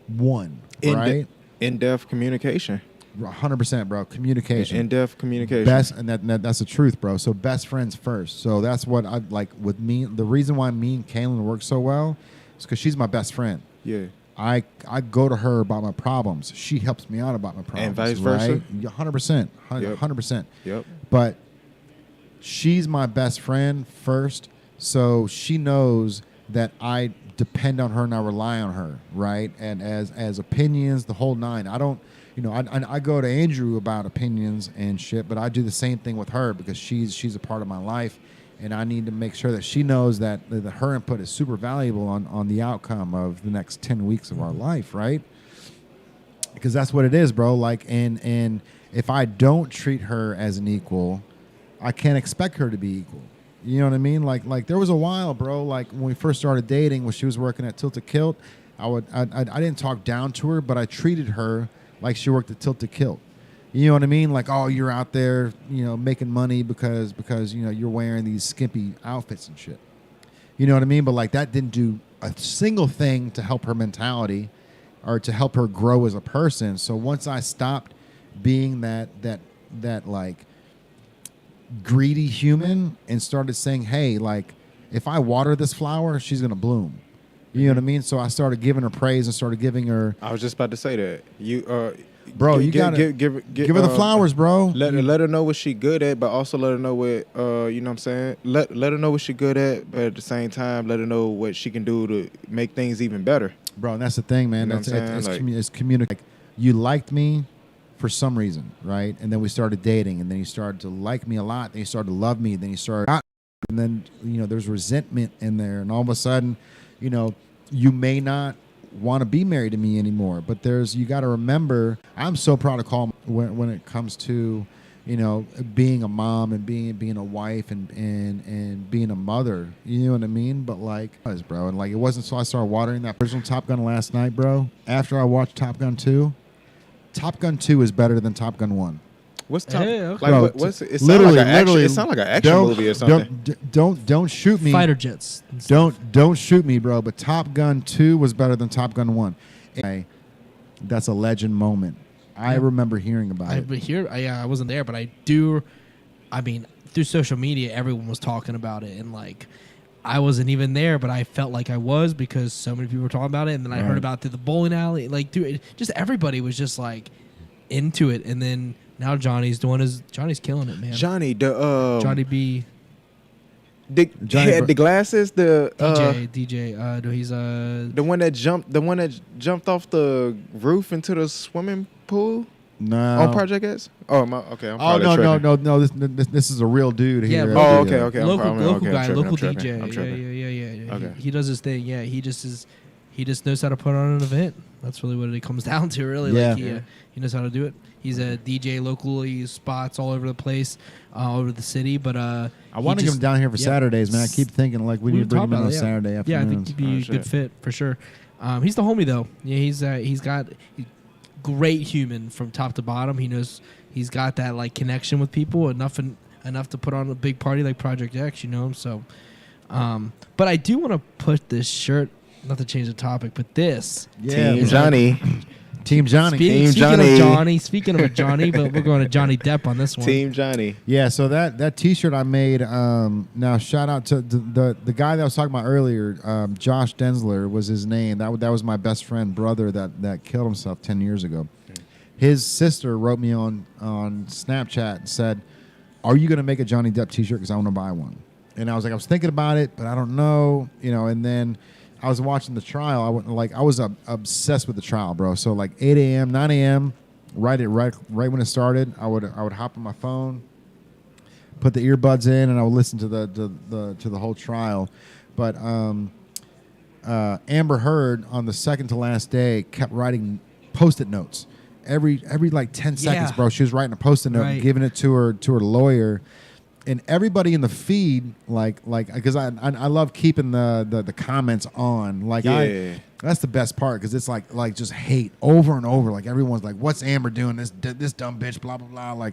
one, right? In-depth communication. 100%, bro. Communication. In-depth communication. Best, and that's the truth, bro. So best friends first. So that's what I like with me. The reason why me and Kaylin work so well is because she's my best friend. Yeah. I go to her about my problems. She helps me out about my problems. And vice versa? Right? 100%. Yep. 100%. Yep. But she's my best friend first, so she knows that I depend on her and I rely on her, right? And as opinions, the whole nine. I don't, I go to Andrew about opinions and shit, but I do the same thing with her because she's a part of my life, and I need to make sure that she knows that her input is super valuable on the outcome of the next 10 weeks of our life, right? Because that's what it is, bro. Like, and if I don't treat her as an equal, I can't expect her to be equal. You know what I mean? Like there was a while, bro. Like when we first started dating, when she was working at Tilted Kilt, I didn't talk down to her, but I treated her like she worked at Tilted Kilt. You know what I mean? Like, oh, you're out there, making money because you're wearing these skimpy outfits and shit. You know what I mean? But like that didn't do a single thing to help her mentality or to help her grow as a person. So once I stopped being that like greedy human and started saying, hey, like if I water this flower, she's gonna bloom. You know what I mean? So I started giving her praise and started giving her. I was just about to say that. Bro, you gotta give her the flowers, bro. Let her know what she good at, but also let her know what you know what I'm saying. Let her know what she good at, but at the same time, let her know what she can do to make things even better. Bro, and that's the thing, man. You know That's what I'm saying? it's communicate. you liked me for some reason, right? And then we started dating, and then you started to like me a lot. Then you started to love me. Then you started, and then there's resentment in there, and all of a sudden, you may not want to be married to me anymore. But you got to remember, I'm so proud to call when it comes to, being a mom and being a wife and being a mother. You know what I mean? But bro, and it wasn't so I started watering that original Top Gun last night, bro. After I watched Top Gun 2. Top Gun 2 is better than Top Gun 1. What's Top? Okay. Bro, what's it? It sounds like an action. It sounds like an action movie or something. Don't shoot me. Fighter jets. Don't shoot me, bro. But Top Gun 2 was better than Top Gun 1. That's a legend moment. I remember hearing about it. I wasn't there, but I do. I mean, through social media, everyone was talking about it, and I wasn't even there, but I felt like I was because so many people were talking about it, and then I heard about it through the bowling alley. Dude, just everybody was just into it, and then now Johnny's killing it, man. Johnny B. Johnny had the glasses. The DJ. No, he's the one that jumped off the roof into the swimming pool. No. On Project X? Oh, okay. I'm no. This is a real dude here. Yeah. Oh, okay. Local guy, local I'm DJ. tripping. Yeah. Okay. He does his thing. Yeah. He just knows how to put on an event. That's really what it comes down to. Really. Yeah. He knows how to do it. He's a DJ locally, spots all over the place, all over the city. But I want to get him down here for Saturdays, man. I keep thinking we need to bring him in on Saturday afternoons. Yeah, I think he'd be a good fit for sure. He's the homie though. Yeah, he's got great human from top to bottom. He knows he's got that connection with people enough to put on a big party like Project X. So, but I do want to put this shirt. Not to change the topic, but this. Yeah, Team Johnny. Team Johnny. Speaking of a Johnny, but we're going to Johnny Depp on this one. Team Johnny. Yeah, so that T-shirt I made. Now shout out to the guy that I was talking about earlier. Josh Densler was his name. That was my best friend brother that killed himself 10 years ago. His sister wrote me on Snapchat and said, "Are you going to make a Johnny Depp T-shirt? Because I want to buy one." And I was thinking about it, but I don't know. And then I was watching the trial. I was obsessed with the trial, bro. So 8 a.m., 9 a.m., right when it started, I would hop on my phone, put the earbuds in, and I would listen to the whole trial. But Amber Heard on the second to last day kept writing Post-it notes every 10 seconds, bro. She was writing a Post-it note and giving it to her lawyer. And everybody in the feed, because I love keeping the comments on. That's the best part because it's just hate over and over. Everyone's like, "What's Amber doing? This dumb bitch, blah blah blah."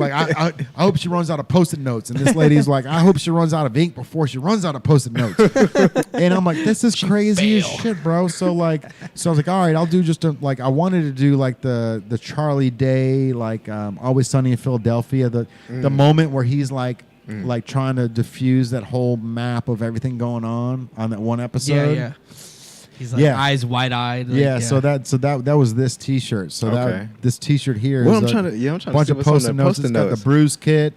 I hope she runs out of Post-it notes. And this lady's like, "I hope she runs out of ink before she runs out of Post-it notes." And I'm like, "This is crazy as shit, bro." So I was like, "All right, I'll do just I wanted to do the Charlie Day, Always Sunny in Philadelphia, the moment where he's trying to diffuse that whole map of everything going on that one episode." Yeah. He's eyes wide-eyed. So that was this T-shirt. So this T-shirt here is a bunch of Post-it notes. It's got the bruise kit.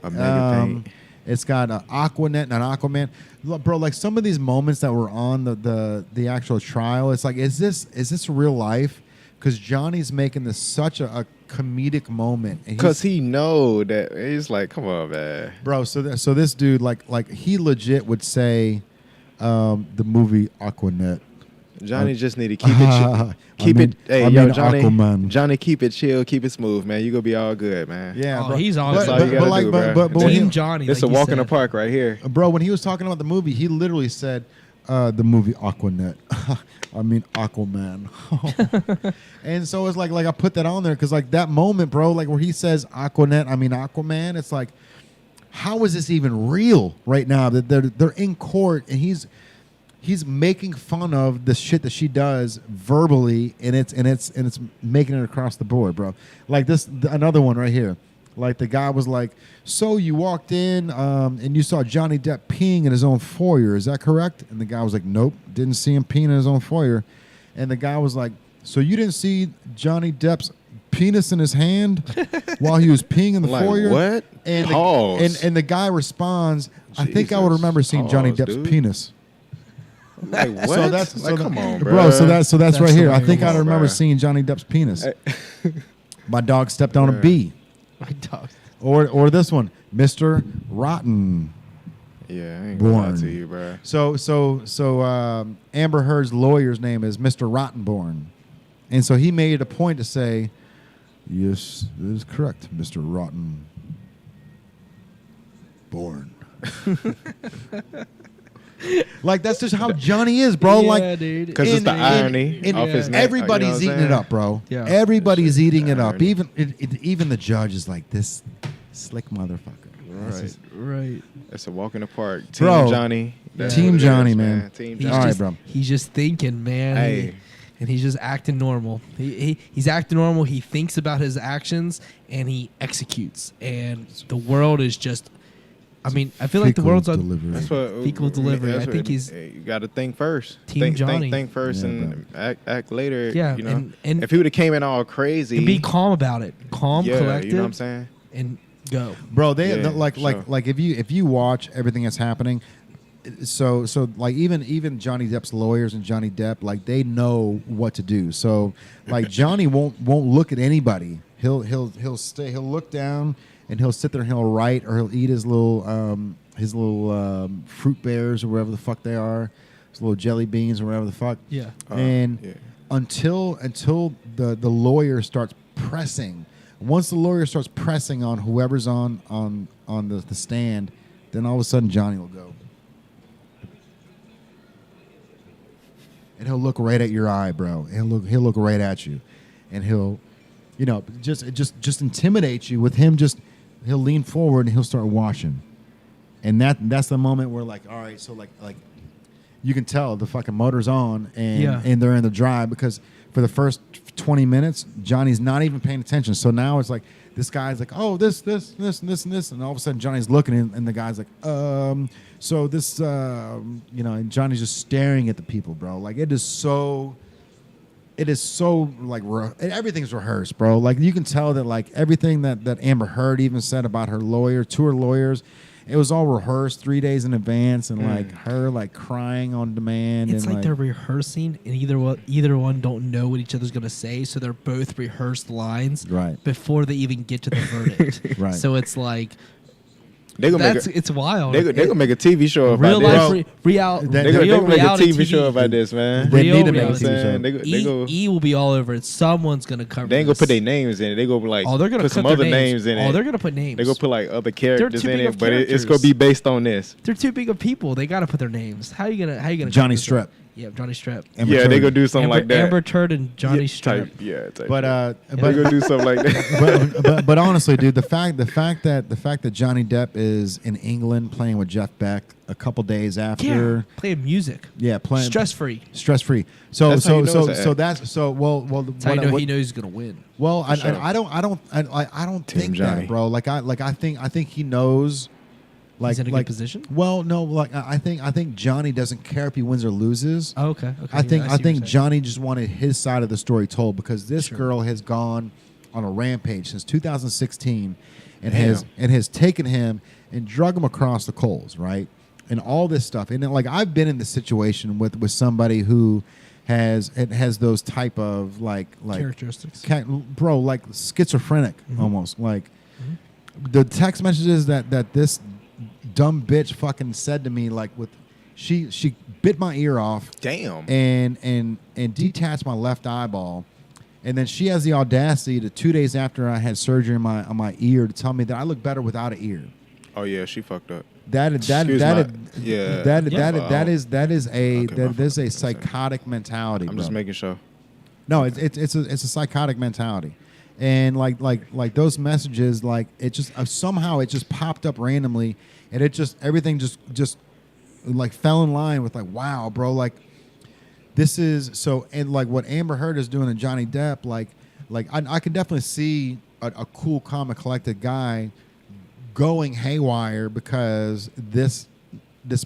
It's got Aquanet and an Aquaman. Bro, some of these moments that were on the actual trial, it's is this real life? Because Johnny's making this such a comedic moment. Because he know that he's come on, man, bro. So this dude he legit would say the movie Aquanet. Johnny just need to keep it. Hey, Johnny. Aquaman. Johnny, keep it chill, keep it smooth, man. You gonna be all good, man. Yeah, bro. He's all good. That's all you gotta do, bro. But Team Johnny. It's a walk in the park right here, bro. When he was talking about the movie, he literally said, "The movie Aquanet." Aquaman. And so it's I put that on there because that moment, bro, where he says Aquanet, Aquaman. It's how is this even real right now? That they're in court and he's making fun of the shit that she does verbally, and it's making it across the board, bro. Another one right here. The guy was "So you walked in and you saw Johnny Depp peeing in his own foyer, is that correct?" And the guy was like, "Nope, didn't see him peeing in his own foyer." And the guy was like, "So you didn't see Johnny Depp's penis in his hand while he was peeing in the foyer?" What? And the guy responds, "I think I would remember seeing Johnny Depp's penis." Like what? So that's like, come on, bro. bro. So that's That's right the here. way I to think go, I remember bruh. seeing Johnny Depp's penis. My dog stepped on a Bruh. bee. My dog. Or this one, Mr. Rotten. Yeah, I ain't gonna lie Born. to you, bro. So Amber Heard's lawyer's name is Mr. Rottenborn, and so he made it a point to say, "Yes, that is correct, Mr. Rottenborn." Like that's just how Johnny is, bro. Yeah, like, dude. Because it's the irony off his neck. everybody's you know what I'm eating it saying? up, bro. Yeah. Everybody's eating it up. irony. Even the judge is like, this slick motherfucker. This Right. is- Right. It's a walk in the park. Team Bro. Johnny. That's Team what it Johnny, is, man. Team He's All Johnny. right, just, bro. He's just thinking, man. Hey. And he's just acting normal. He's acting normal. He thinks about his actions and he executes. And the world is just. I mean, I feel like the Fecal world's on. delivery. That's what Fecal delivery. that's I think what- he's You got to think first. Team Johnny. Think first Yeah, and act later. Yeah, you know. and if he would have came in all crazy, And be calm about it. Calm, yeah, collected, you know what I'm saying. and go. Bro, they Yeah, like sure. if you watch everything that's happening, so like even Johnny Depp's lawyers and Johnny Depp, like they know what to do. So like Johnny won't look at anybody. He'll look down and he'll sit there and he'll write, or he'll eat his little fruit bears or whatever the fuck they are, his little jelly beans or whatever the fuck. Yeah. And yeah. until the lawyer starts pressing. Once the lawyer starts pressing on whoever's on the stand, then all of a sudden Johnny will go. And he'll look right at your eye, bro. And he'll look right at you. And he'll, just intimidate you with him. He'll lean forward and he'll start watching. And that's the moment where like, all right, so like you can tell the fucking motor's on and they're in the drive, because for the first 20 minutes, Johnny's not even paying attention. So now it's like this guy's like, oh, this, and this, and all of a sudden Johnny's looking and the guy's like, so this, and Johnny's just staring at the people, bro. Like it is so like everything's rehearsed, bro. Like you can tell that like everything that Amber Heard even said about her lawyer to her lawyers, it was all rehearsed 3 days in advance, and like her like crying on demand. It's and like they're rehearsing, and either one don't know what each other's gonna say, so they're both rehearsed lines Right. before they even get to the verdict. Right. So it's like They gonna make it's wild. they gonna make a TV show about real this. life, Bro, reality. they They gonna real make a reality TV show about this, man. They Real need to make a reality. TV show. They go. E will be all over it. Someone's gonna cover. They ain't gonna this. put their names in it. They go like Oh, they're gonna put some their other names in it. Oh, they're gonna put names. They gonna put like other characters too in big it, of but it's gonna characters. be based on this. They're too big of people. They gotta put their names. How you gonna Johnny cover this up? Strep. Yeah, Johnny Strep. Amber Yeah, they Turd. gonna do something like that. Amber Turd and Johnny Yeah, Strep. type But shit. They gonna do something like that. but honestly, dude, the fact that Johnny Depp is in England playing with Jeff Beck a couple days Yeah, after, playing music. playing Stress free. stress free. So That's how you know it's an act. that's so well. That's how you know he knows he's gonna win. Well, I sure. don't Team think Johnny. that, bro. I think he knows. Like, He's in a good position? Well, no, like I think Johnny doesn't care if he wins or loses. Oh, okay. I think see what you're saying. Johnny just wanted his side of the story told, because this Sure. girl has gone on a rampage since 2016 and Damn. has taken him and drug him across the coals, right? And all this stuff. And then, like I've been in this situation with somebody who has those type of like characteristics. bro, like schizophrenic almost. Like the text messages that this dumb bitch fucking said to me, like she bit my ear off Damn. and detached my left eyeball, and then she has the audacity to 2 days after I had surgery on my ear to tell me that I look better without an ear. Oh yeah, she fucked up. That Excuse my- yeah. is a I'm psychotic mentality. I'm just bro. making sure. No, it's a psychotic mentality, and like those messages, like it just somehow it just popped up randomly, and everything just like fell in line with like, wow, bro, like this is so, and like what Amber Heard is doing to Johnny Depp, like I can definitely see a cool, calm, and collected guy going haywire because this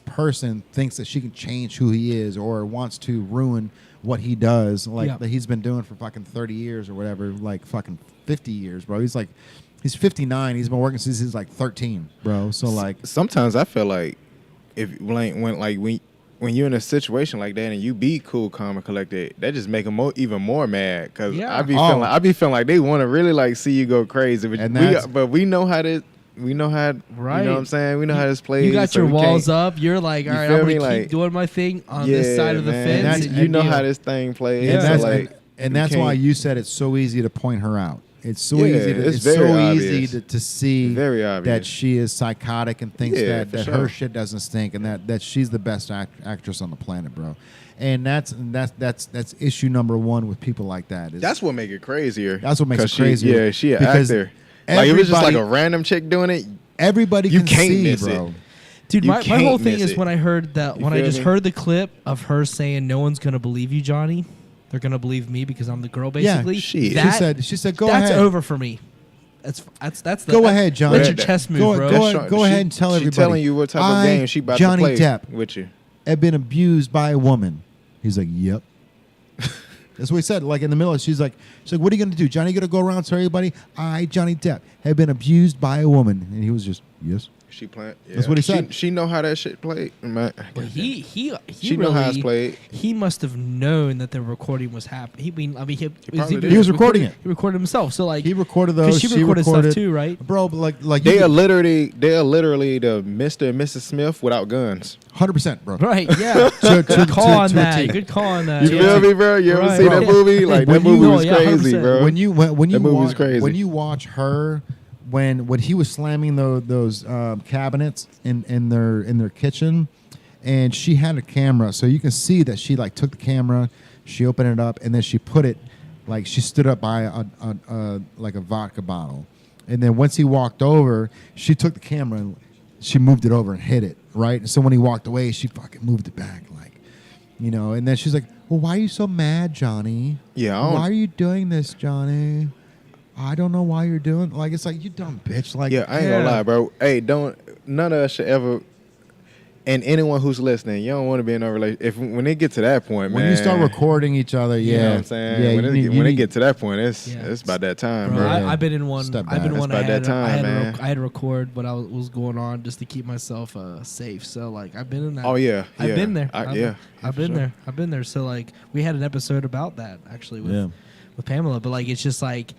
person thinks that she can change who he is or wants to ruin what he does, like that he's been doing for fucking 30 years or whatever, like fucking 50 years, bro. He's 59. He's been working since he's like 13, bro. So like Sometimes I feel like when when you're in a situation like that and you be cool, calm, and collected, that just make them even more mad. Cause Yeah. I be feeling like they want to really like see you go crazy. But we know how to. We know how, Right. you know what I'm saying? We know how this plays. You got so your we walls can't- up. You're like, all You right, feel I'm me? gonna keep Like, doing my thing on this side of the man. fence. And You know deal. how this thing plays. And so that's, like, and you that's why can't- you said it's so easy to point her out. It's so Yeah, easy. it's It's very so obvious. easy to see Very that obvious. she is psychotic and thinks Yeah, that for her sure. shit doesn't stink and that she's the best actress on the planet, bro. And that's issue number one with people like that. Is That's what make it crazier. That's what makes it 'Cause she- crazier. Yeah, she an Because actor. Like if it's just like a everybody- random chick doing it, everybody You can can't see, miss bro. it. Dude, You my can't whole thing miss is it. when I heard that, You when I feel just me? heard the clip of her saying, "No one's gonna believe you, Johnny. They're gonna believe me because I'm the girl." Basically, shit. She said, "Go that's ahead, over for me. That's the, Go that's- ahead, Johnny. That's your That- chess move, go- bro. go- That's go ahead and tell she everybody. telling you what type of game she about Johnny to play Depp. with you. Have been abused by a woman." He's like, "Yep." That's what he said. Like in the middle, she's like, "What are you gonna do, Johnny? You gonna go around and tell everybody I, Johnny Depp, have been abused by a woman?" And he was just, "Yes." She playing. Yeah. That's what he said. She know how that shit played. Man. But he She know how it's really, played. he must have known that the recording was happening. He probably did. He was recording it. He recorded himself. So like He recorded 'cause those. she She recorded recorded stuff too, right? bro. But like They are literally the Mr. and Mrs. Smith without guns. 100%, bro. Right? Yeah. To- Good call to- on to a that. T. Good call on that. You Yeah. feel me, bro? You ever Right. see that Bro. movie? Like When that movie you- was yeah, crazy, 100%. bro. When you That movie was watch crazy. when you watch her when he was slamming those cabinets in their kitchen, and she had a camera, so you can see that she like took the camera, she opened it up, and then she put it like she stood up by a like a vodka bottle, and then once he walked over, she took the camera and she moved it over and hid it right. So when he walked away, she fucking moved it back like. And then she's like, "Well, why are you so mad, Johnny? Yeah, I don't- Why are you doing this, Johnny? I don't know why you're doing." Like, it's like, you dumb bitch. Like, Yeah, I ain't gonna lie, bro. Hey, none of us should ever. And anyone who's listening, you don't want to be in a relationship. When they get to that point, when man, you start recording each other, you know what I'm saying? yeah, when they get to that point, it's about that time, Bro, bro. Yeah. I've been in one. Step I've been back. one. It's about that time, man. I had to record what was going on just to keep myself safe. So like, I've been in that. Oh yeah, I've yeah. been there. I've I've for been sure. there. I've been there. So like, we had an episode about that actually with Pamela. But like, it's just like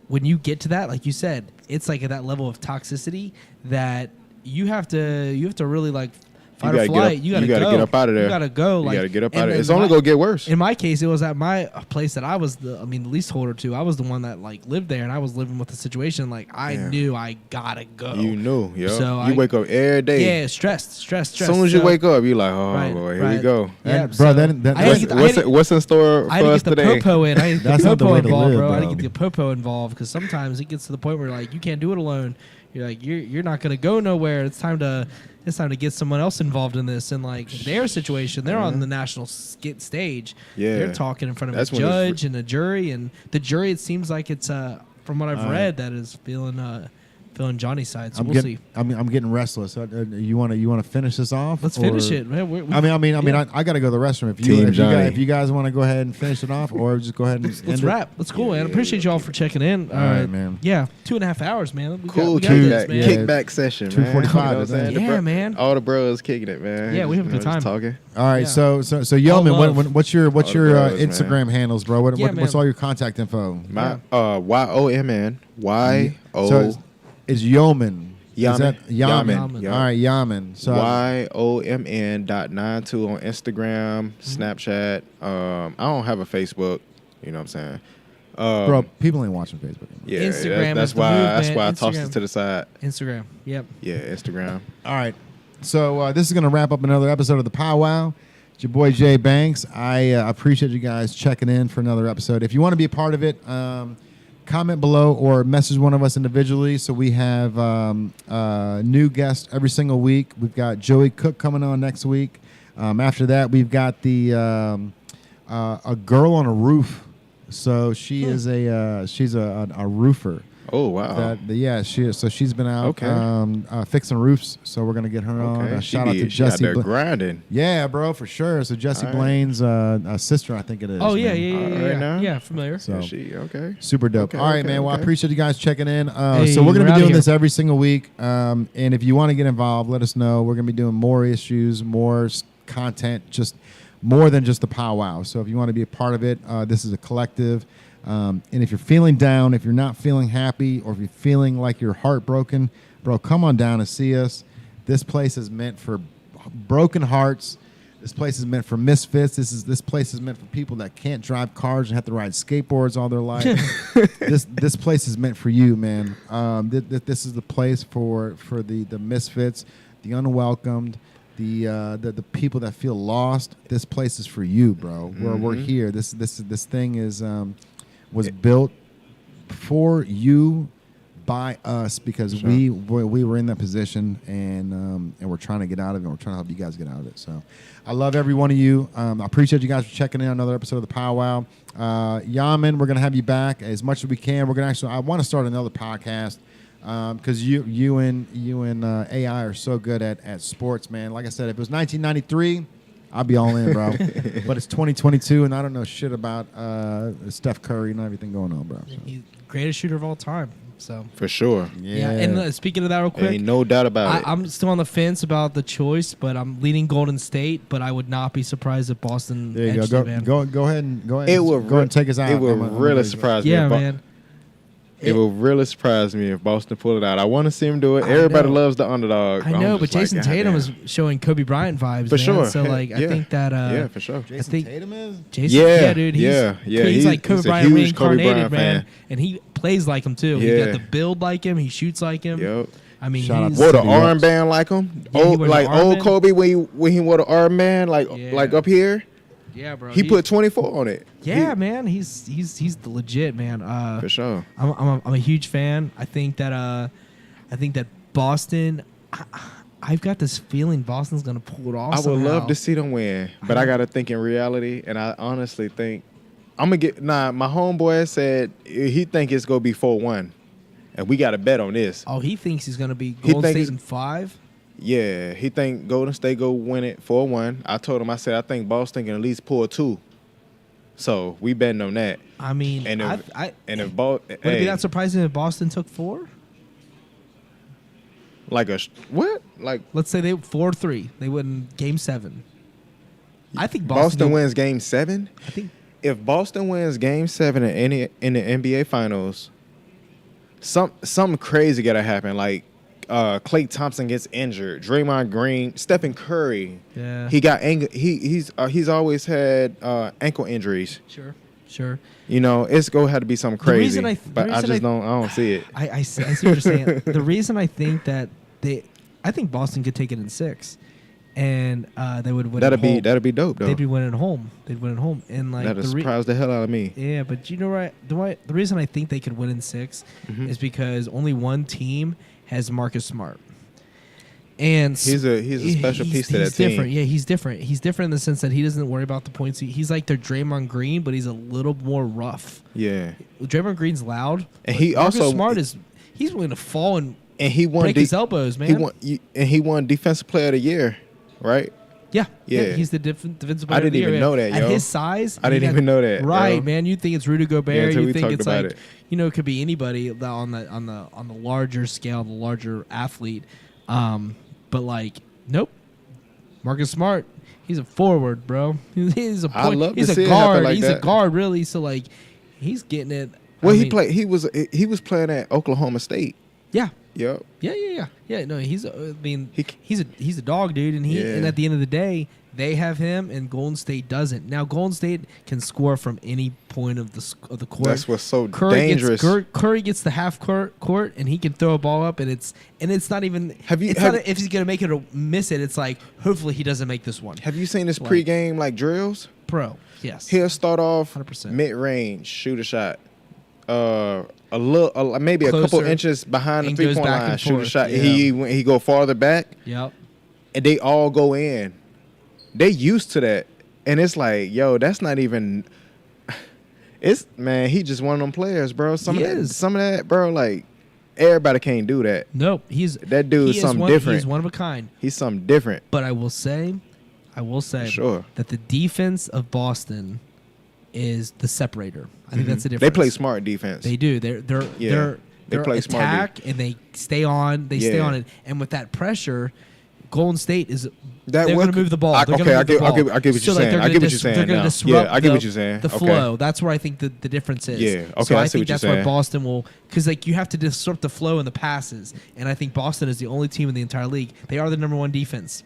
when you get to that, like you said, it's like at that level of toxicity that you have to really like fight or flight. You gotta get up out of there. You gotta go. You Like, gotta get up and out of there. then It's only gonna get worse. In my case, it was at my place that I was the leaseholder to. I was the one that like lived there, and I was living with the situation. Like I Yeah. knew I gotta go. You knew, yo. So you wake up every day. Yeah, stressed. As soon as you So- wake up, you're like, oh Right, boy, here right. we go. Yeah, And, bro, so that- I had to get the- What's in store I for had us to get the today? popo in. I had to get That's the not the popo way to involved, live, bro. I had bro. to get the popo involved because sometimes it gets to the point where like you can't do it alone. You're like you're not gonna go nowhere. It's time to get someone else involved in this. And like their situation, they're on the national stage. Yeah. They're talking in front of That's a when it's judge and a jury, and the jury. It seems like it's from what I've read that is feeling Johnny's side. So we'll see. I'm getting restless. You want to finish this off? Let's or- finish it, man. I got to go to the restroom. If you guys want to go ahead and finish it off, or just go ahead and Let's end it. wrap. Let's cool, man. I appreciate y'all for checking in. All right, man. Yeah, 2.5 hours, man. Cool we got this, kickback, man. kickback session, man. 2:45, You know what I'm isn't saying? it? The Yeah, man. All the bros kicking it, man. Yeah, we have a good Just time. talking. All right, Yeah. so YOMN, love. what's your All the bros, Instagram man. handles, bro? What's Yeah, man. all your contact info? My YOMN So it's YOMN. Is YOMN. that YOMN? YOMN. All right, YOMN. So YOMN.92 on Instagram, Snapchat. I don't have a Facebook. You know what I'm saying? bro, people ain't watching Facebook anymore. Yeah, Instagram that's is the why. That's movement. why I tossed Instagram. it to the side. Instagram. Yep. Yeah, Instagram. All right. So this is going to wrap up another episode of the ThePowWow. It's your boy Jay Banks. I appreciate you guys checking in for another episode. If you want to be a part of it, comment below or message one of us individually. So we have new guests every single week. We've got Joey Cook coming on next week. After that, we've got the a girl on a roof. So she is she's a roofer. Oh wow. She is. So she's been out fixing roofs. So we're gonna get her on. Okay. Shout out to She out Jesse. there grinding. Yeah, bro, for sure. So Jesse All right. Blaine's sister, I think it is. Oh yeah, man. yeah, All yeah. right now. Yeah, familiar. So She okay. super dope. Okay, All right, okay, man. Well, I okay. appreciate you guys checking in. Hey, So we're gonna we're be outta doing here. this every single week. And if you want to get involved, let us know. We're gonna be doing more issues, more content, just more than just the powwow. So if you want to be a part of it, this is a collective. And if you're feeling down, if you're not feeling happy, or if you're feeling like you're heartbroken, bro, come on down and see us. This place is meant for broken hearts. This place is meant for misfits. This place is meant for people that can't drive cars and have to ride skateboards all their life. This place is meant for you, man. This is the place for the misfits, the unwelcomed, the people that feel lost. This place is for you, bro. We're here. This thing is was built for you, by us, because we were in that position, and we're trying to get out of it. We're trying to help you guys get out of it. So I love every one of you. I appreciate you guys for checking in on another episode of the Powwow. YOMN, we're gonna have you back as much as we can. We're gonna I want to start another podcast because you and AI are so good at sports, man. Like I said, if it was 1993, I'd be all in, bro. But it's 2022, and I don't know shit about Steph Curry and everything going on, bro. So. He's the greatest shooter of all time. So For sure. yeah. And speaking of that, real quick, Ain't no doubt about it. I'm still on the fence about the choice, but I'm leaning Golden State. But I would not be surprised if Boston. There you edged go. it, man. Go ahead and It would go ahead and take us out. It would I'm a really lazy- surprise me. Yeah, if man. It would really surprise me if Boston pulled it out. I want to see him do it. I Everybody know. loves the underdog. I I'm know, just but Jason like, Tatum goddamn. is showing Kobe Bryant vibes, For man. sure. So like, I Yeah. think that Yeah, for sure. Jason think- Tatum is. Jason, Yeah, dude, yeah. he's like Kobe He's a Bryant huge Kobe reincarnated, Bryant man, fan. and he plays like him too. He Yeah. got the build like him. He shoots like him. Yep. I mean, Shout out he's, to Wore the City Rocks. armband like him. Yeah, he Old, wears the like old armband. Kobe when he wore the armband Yeah. like up here. yeah, bro. He put 24 on it. yeah, man. He's the legit man. For sure. I'm a huge fan. I think that Boston. I've got this feeling Boston's gonna pull it off. I would somehow. love to see them win, but I gotta think in reality, and I honestly think I'm gonna get. My homeboy said he think it's gonna be 4-1, and we got to bet on this. Oh, he thinks he's gonna be He Golden thinks State he's- in 5. Yeah, he think Golden State go win it 4-1. I told him, I said I think Boston can at least pull 2. So we betting on that. I mean, And if I and if would it be that surprising if Boston took 4? like what like Let's say they 4-3. They win Game 7. I think Boston wins Game 7. I think If Boston wins Game 7 in the NBA Finals, something crazy gotta happen. Like Klay Thompson gets injured, Draymond Green, Stephen Curry. Yeah. He got he's always had ankle injuries. Sure. You know, it's gonna have to be something crazy. reason I th- the but I reason just I- don't see it. I see what you're saying. The reason I think that I think Boston could take it in 6, and they would win. That'd at home. be dope though. They'd be winning at home. They'd win at home, and like That'd the surprise the hell out of me. yeah, but you know what? The reason I think they could win in 6 Mm-hmm. is because only one team has Marcus Smart, and He's a special piece to that he's team. different. Yeah, he's different. He's different in the sense that he doesn't worry about the points. He's like their Draymond Green, but he's a little more rough. Yeah, Draymond Green's loud, And but he Marcus also- Smart he's willing to fall and and he won. break his elbows, man. He won Defensive Player of the Year, right? Yeah. Yeah. He's the defensive I player of didn't the year, even man. know that, At yo. his size, I didn't he even know that, Right, yo. man. You think it's Rudy Gobert? Yeah, until You we think talked it's about like it. it could be anybody on the larger scale, the larger athlete. But like, nope. Marcus Smart, he's a forward, bro. He's a I point. love to He's see a it happen guard. like He's a that. guard, really. So like, he's getting it. Well, I mean, he was playing at Oklahoma State. Yeah. Yep. Yeah. No, he's. I mean, He- he's a dog, dude, and Yeah. and at the end of the day, they have him, and Golden State doesn't. Now, Golden State can score from any point of the court. That's what's so Curry dangerous. Curry gets the half court, and he can throw a ball up, and it's not even. Have you- It's have- not if he's gonna make it or miss it. It's like hopefully he doesn't make this one. Have you seen his Like- pregame like drills? Pro, yes. He'll start off 100%. mid-range, shoot a shot. A little, maybe a couple Closer, inches behind the and goes 3-point back line, and shoot a forth. shot. Yeah. He go farther back, Yep. and they all go in. They used to that, and it's like, yo, that's not even. It's man, he just one of them players, bro. Some He of is. that, bro. Like everybody can't do that. Nope. That dude is he something one, different. He's one of a kind. He's something different. But I will say Sure. that the defense of Boston is the separator. I think that's the They difference. play smart defense. They do. They're They play smart attack and they stay on. They stay Yeah. on it. And with that pressure, Golden State is. That They're would- going to move the ball. I- They're okay, gonna I move the get- I ball. get- I get what you're saying. they're I gonna get what you're saying They're going now. to disrupt Yeah, I get what you're saying. the Okay. flow. That's where I think the difference is. Yeah, okay, So I I see think what you're that's why saying. Boston will, because like you have to disrupt the flow and the passes, and I think Boston is the only team in the entire league. They are the number one defense.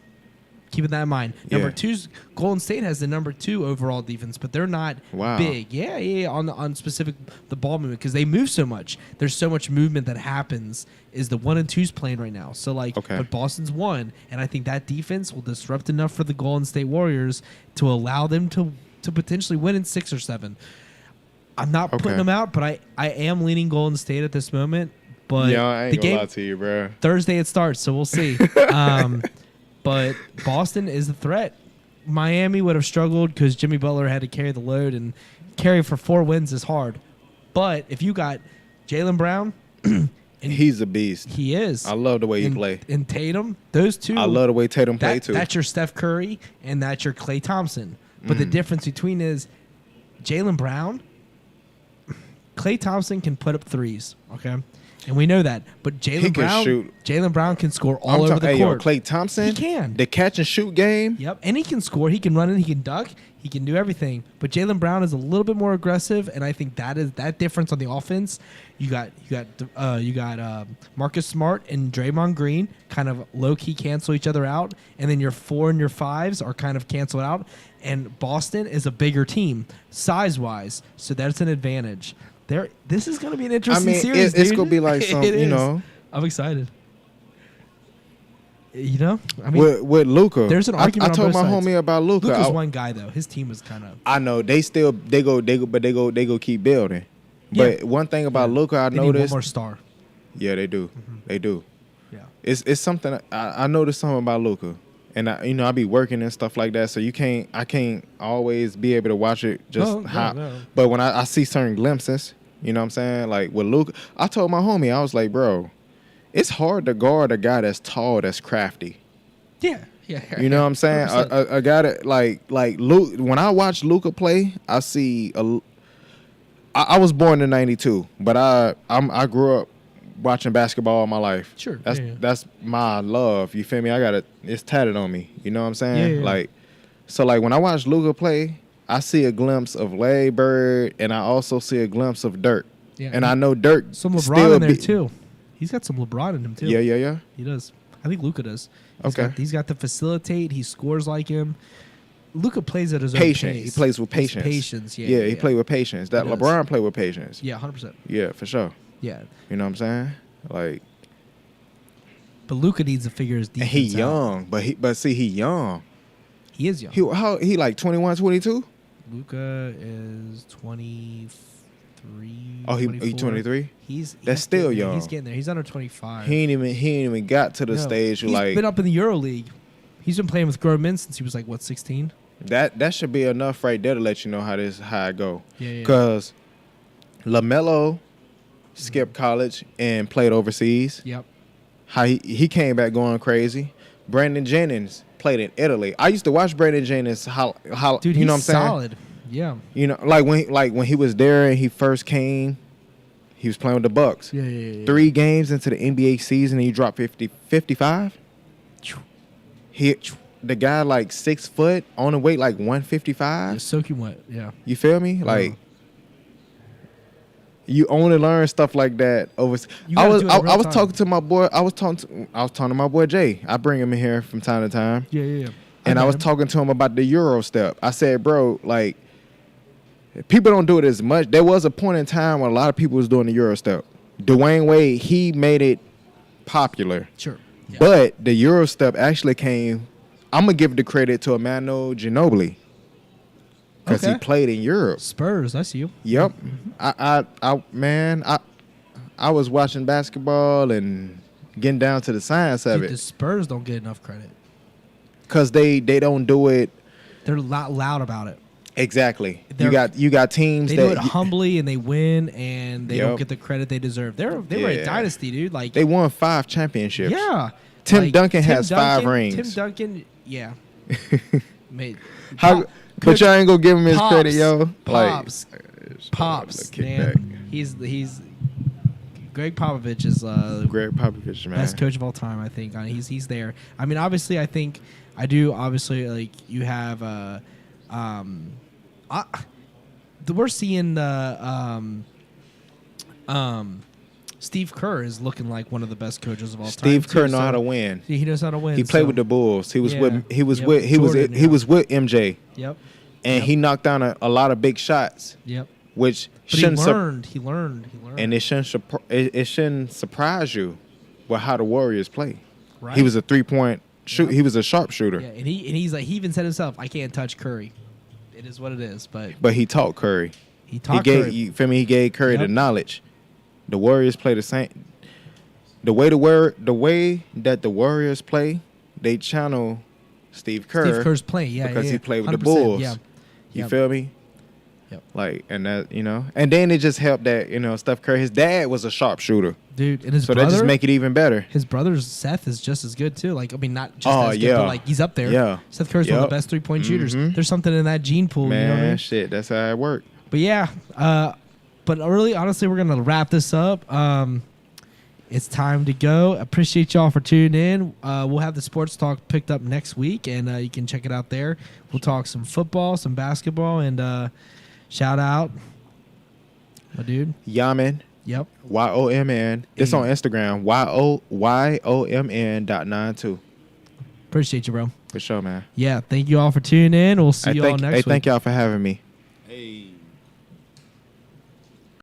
Keeping that in mind. Number Yeah. two's Golden State has the number 2 overall defense, but they're not Wow. big. Yeah, on specific the ball movement because they move so much. There's so much movement that happens. Is the 1 and 2's playing right now? So like, Okay. but Boston's 1, and I think that defense will disrupt enough for the Golden State Warriors to allow them to potentially win in 6 or 7. I'm not putting Okay. them out, but I am leaning Golden State at this moment. But Yeah, I the ain't gonna game lie to you, bro. Thursday it starts, so we'll see. But Boston is a threat. Miami would have struggled because Jimmy Butler had to carry the load, and carry for 4 wins is hard. But if you got Jaylen Brown, and He's a beast. he is. I love the way he and, play. And Tatum, those two. I love the way Tatum play too. That's your Steph Curry and that's your Klay Thompson. But the difference between is Jaylen Brown, Klay Thompson can put up threes, okay? And we know that. But He Jaylen can Brown, shoot. Jaylen Brown can score all over the hey, court. Klay Thompson, He can. The catch and shoot game. Yep, and he can score. He can run in. He can duck. He can do everything. But Jaylen Brown is a little bit more aggressive, and I think that is that difference on the offense. You got Marcus Smart and Draymond Green kind of low key cancel each other out, and then your 4 and your 5s are kind of canceled out. And Boston is a bigger team size wise, so that's an advantage. This is going to be an interesting series. it's dude. gonna be like some, It you is. know, I'm excited. You know, I mean, with Luca. there's an argument I on told both my sides. homie about Luca. Luka's one guy though. His team is kind of. I know they go keep building. Yeah. But one thing about Luca, I They need one noticed. more star. Yeah, they do. They do. Yeah. It's something I noticed something about Luca, and I be working and stuff like that. So I can't always be able to watch it just how. No. But when I see certain glimpses, you know what I'm saying? Like with Luca, I told my homie, I was like, bro, it's hard to guard a guy that's tall, that's crafty. Yeah. You know what I'm saying? 100%. A guy that like Luke. When I watch Luca play, I see I was born in '92, but I grew up watching basketball all my life. Sure. That's my love. You feel me? It's tatted on me. You know what I'm saying? Yeah. Like, so like when I watch Luca play, I see a glimpse of Larry Bird, and I also see a glimpse of Dirk. Yeah. And I know Dirk Some LeBron still in there too. He's got some LeBron in him too. Yeah. He does. I think Luka does. Okay. He's got the facilitate. He scores like him. Luka plays at his own Patient. pace. He plays with His patience. Patience. Yeah. He played with patience. That He does. LeBron played with patience. Yeah, 100%. Yeah, for sure. Yeah. You know what I'm saying? Like, But Luka needs to figure his and defense he out. young, but see, he young. He is young. He like 21, 22? Luka is 23. Oh, he 24. 23? He's That's still getting there. young. He's getting there. He's under 25. He ain't even got to the No. stage He's like been up in the Euro League. He's been playing with grown men since he was like 16. that should be enough right there to let you know how it go. Yeah. Cause LaMelo skipped college and played overseas. Yep. How he came back going crazy. Brandon Jennings played in Italy. I used to watch Brandon Jennings. How Dude, you know what I'm he's saying? solid. Yeah. You know, like when he was there and he first came, he was playing with the Bucks. Yeah. 3 games into the NBA season, and he dropped 55. The guy like 6 foot on the weight like 155. It's soaking wet. Yeah. You feel me? Like you only learn stuff like that over. You I gotta was do it in real time. talking to my boy. I was talking to my boy Jay. I bring him in here from time to time. Yeah. And I was talking to him about the Euro step. I said, bro, like, people don't do it as much. There was a point in time when a lot of people was doing the Euro step. Dwayne Wade, he made it popular. Sure. Yeah. But the Euro step actually came, I'm going to give the credit to Emmanuel Ginobili. Because he Okay. played in Europe. Spurs. I see you. Yep. I was watching basketball and getting down to the science of Dude, the it. Spurs don't get enough credit. Because they don't do it. They're loud about it. Exactly. They're- You got teams They that do it humbly and they win and they don't Yep. get the credit they deserve. They were a Yeah. dynasty, dude. Like they won 5 championships. yeah. Tim Like, Duncan has 5 rings. Tim Duncan, yeah. Made How? But y'all ain't gonna give him his credit, yo. Pops. Like, Pops, kick man. back. He's Greg Popovich is Greg Popovich, man. best coach of all time. I think he's there. I mean, obviously, I think I do. Obviously, like you have we're seeing Steve Kerr is looking like one of the best coaches of all time. Steve Kerr too, know so how to win. He knows how to win. He played so- with the Bulls. He was Yeah. with he was Yep. with he Jordan, was he yeah. was with MJ, Yep. and Yep. he knocked down a lot of big shots, Yep. which But shouldn't he learned. and it shouldn't surprise you with how the Warriors play. Right. He was a 3-point shoot. Yep. He was a sharpshooter, Yeah, and he's like he even said himself, I can't touch Curry. It is what it is, but but he taught Curry. he taught he gave Curry. you feel me. He gave Curry the Yep. knowledge. The Warriors play the same. The way that the Warriors play, they channel Steve Kerr. Steve Kerr's playing, yeah, because yeah, he played with the 100%, Bulls. Yeah. You Yep. feel me? Yep. Like, and that, and then it just helped that, Steph Curry, his dad was a sharpshooter. Dude, and his So brother, that just make it even better. his brother Seth is just as good too. Like, I mean, not just Oh, as good, yeah. but like he's up there. Yeah. Seth Curry's one of Yep. the best 3-point shooters. Mhm. There's something in that gene pool. Man, you know what I mean? shit, that's how it worked. But yeah, but really, honestly, we're gonna wrap this up. It's time to go. Appreciate y'all for tuning in. We'll have the sports talk picked up next week, and you can check it out there. We'll talk some football, some basketball, and shout out my dude. YOMN, Yep. YOMN. It's on Instagram, YOMN.92. Appreciate you, bro. For sure, man. Yeah. Thank you all for tuning in. We'll see you all next week. Thank y'all for having me. Hey.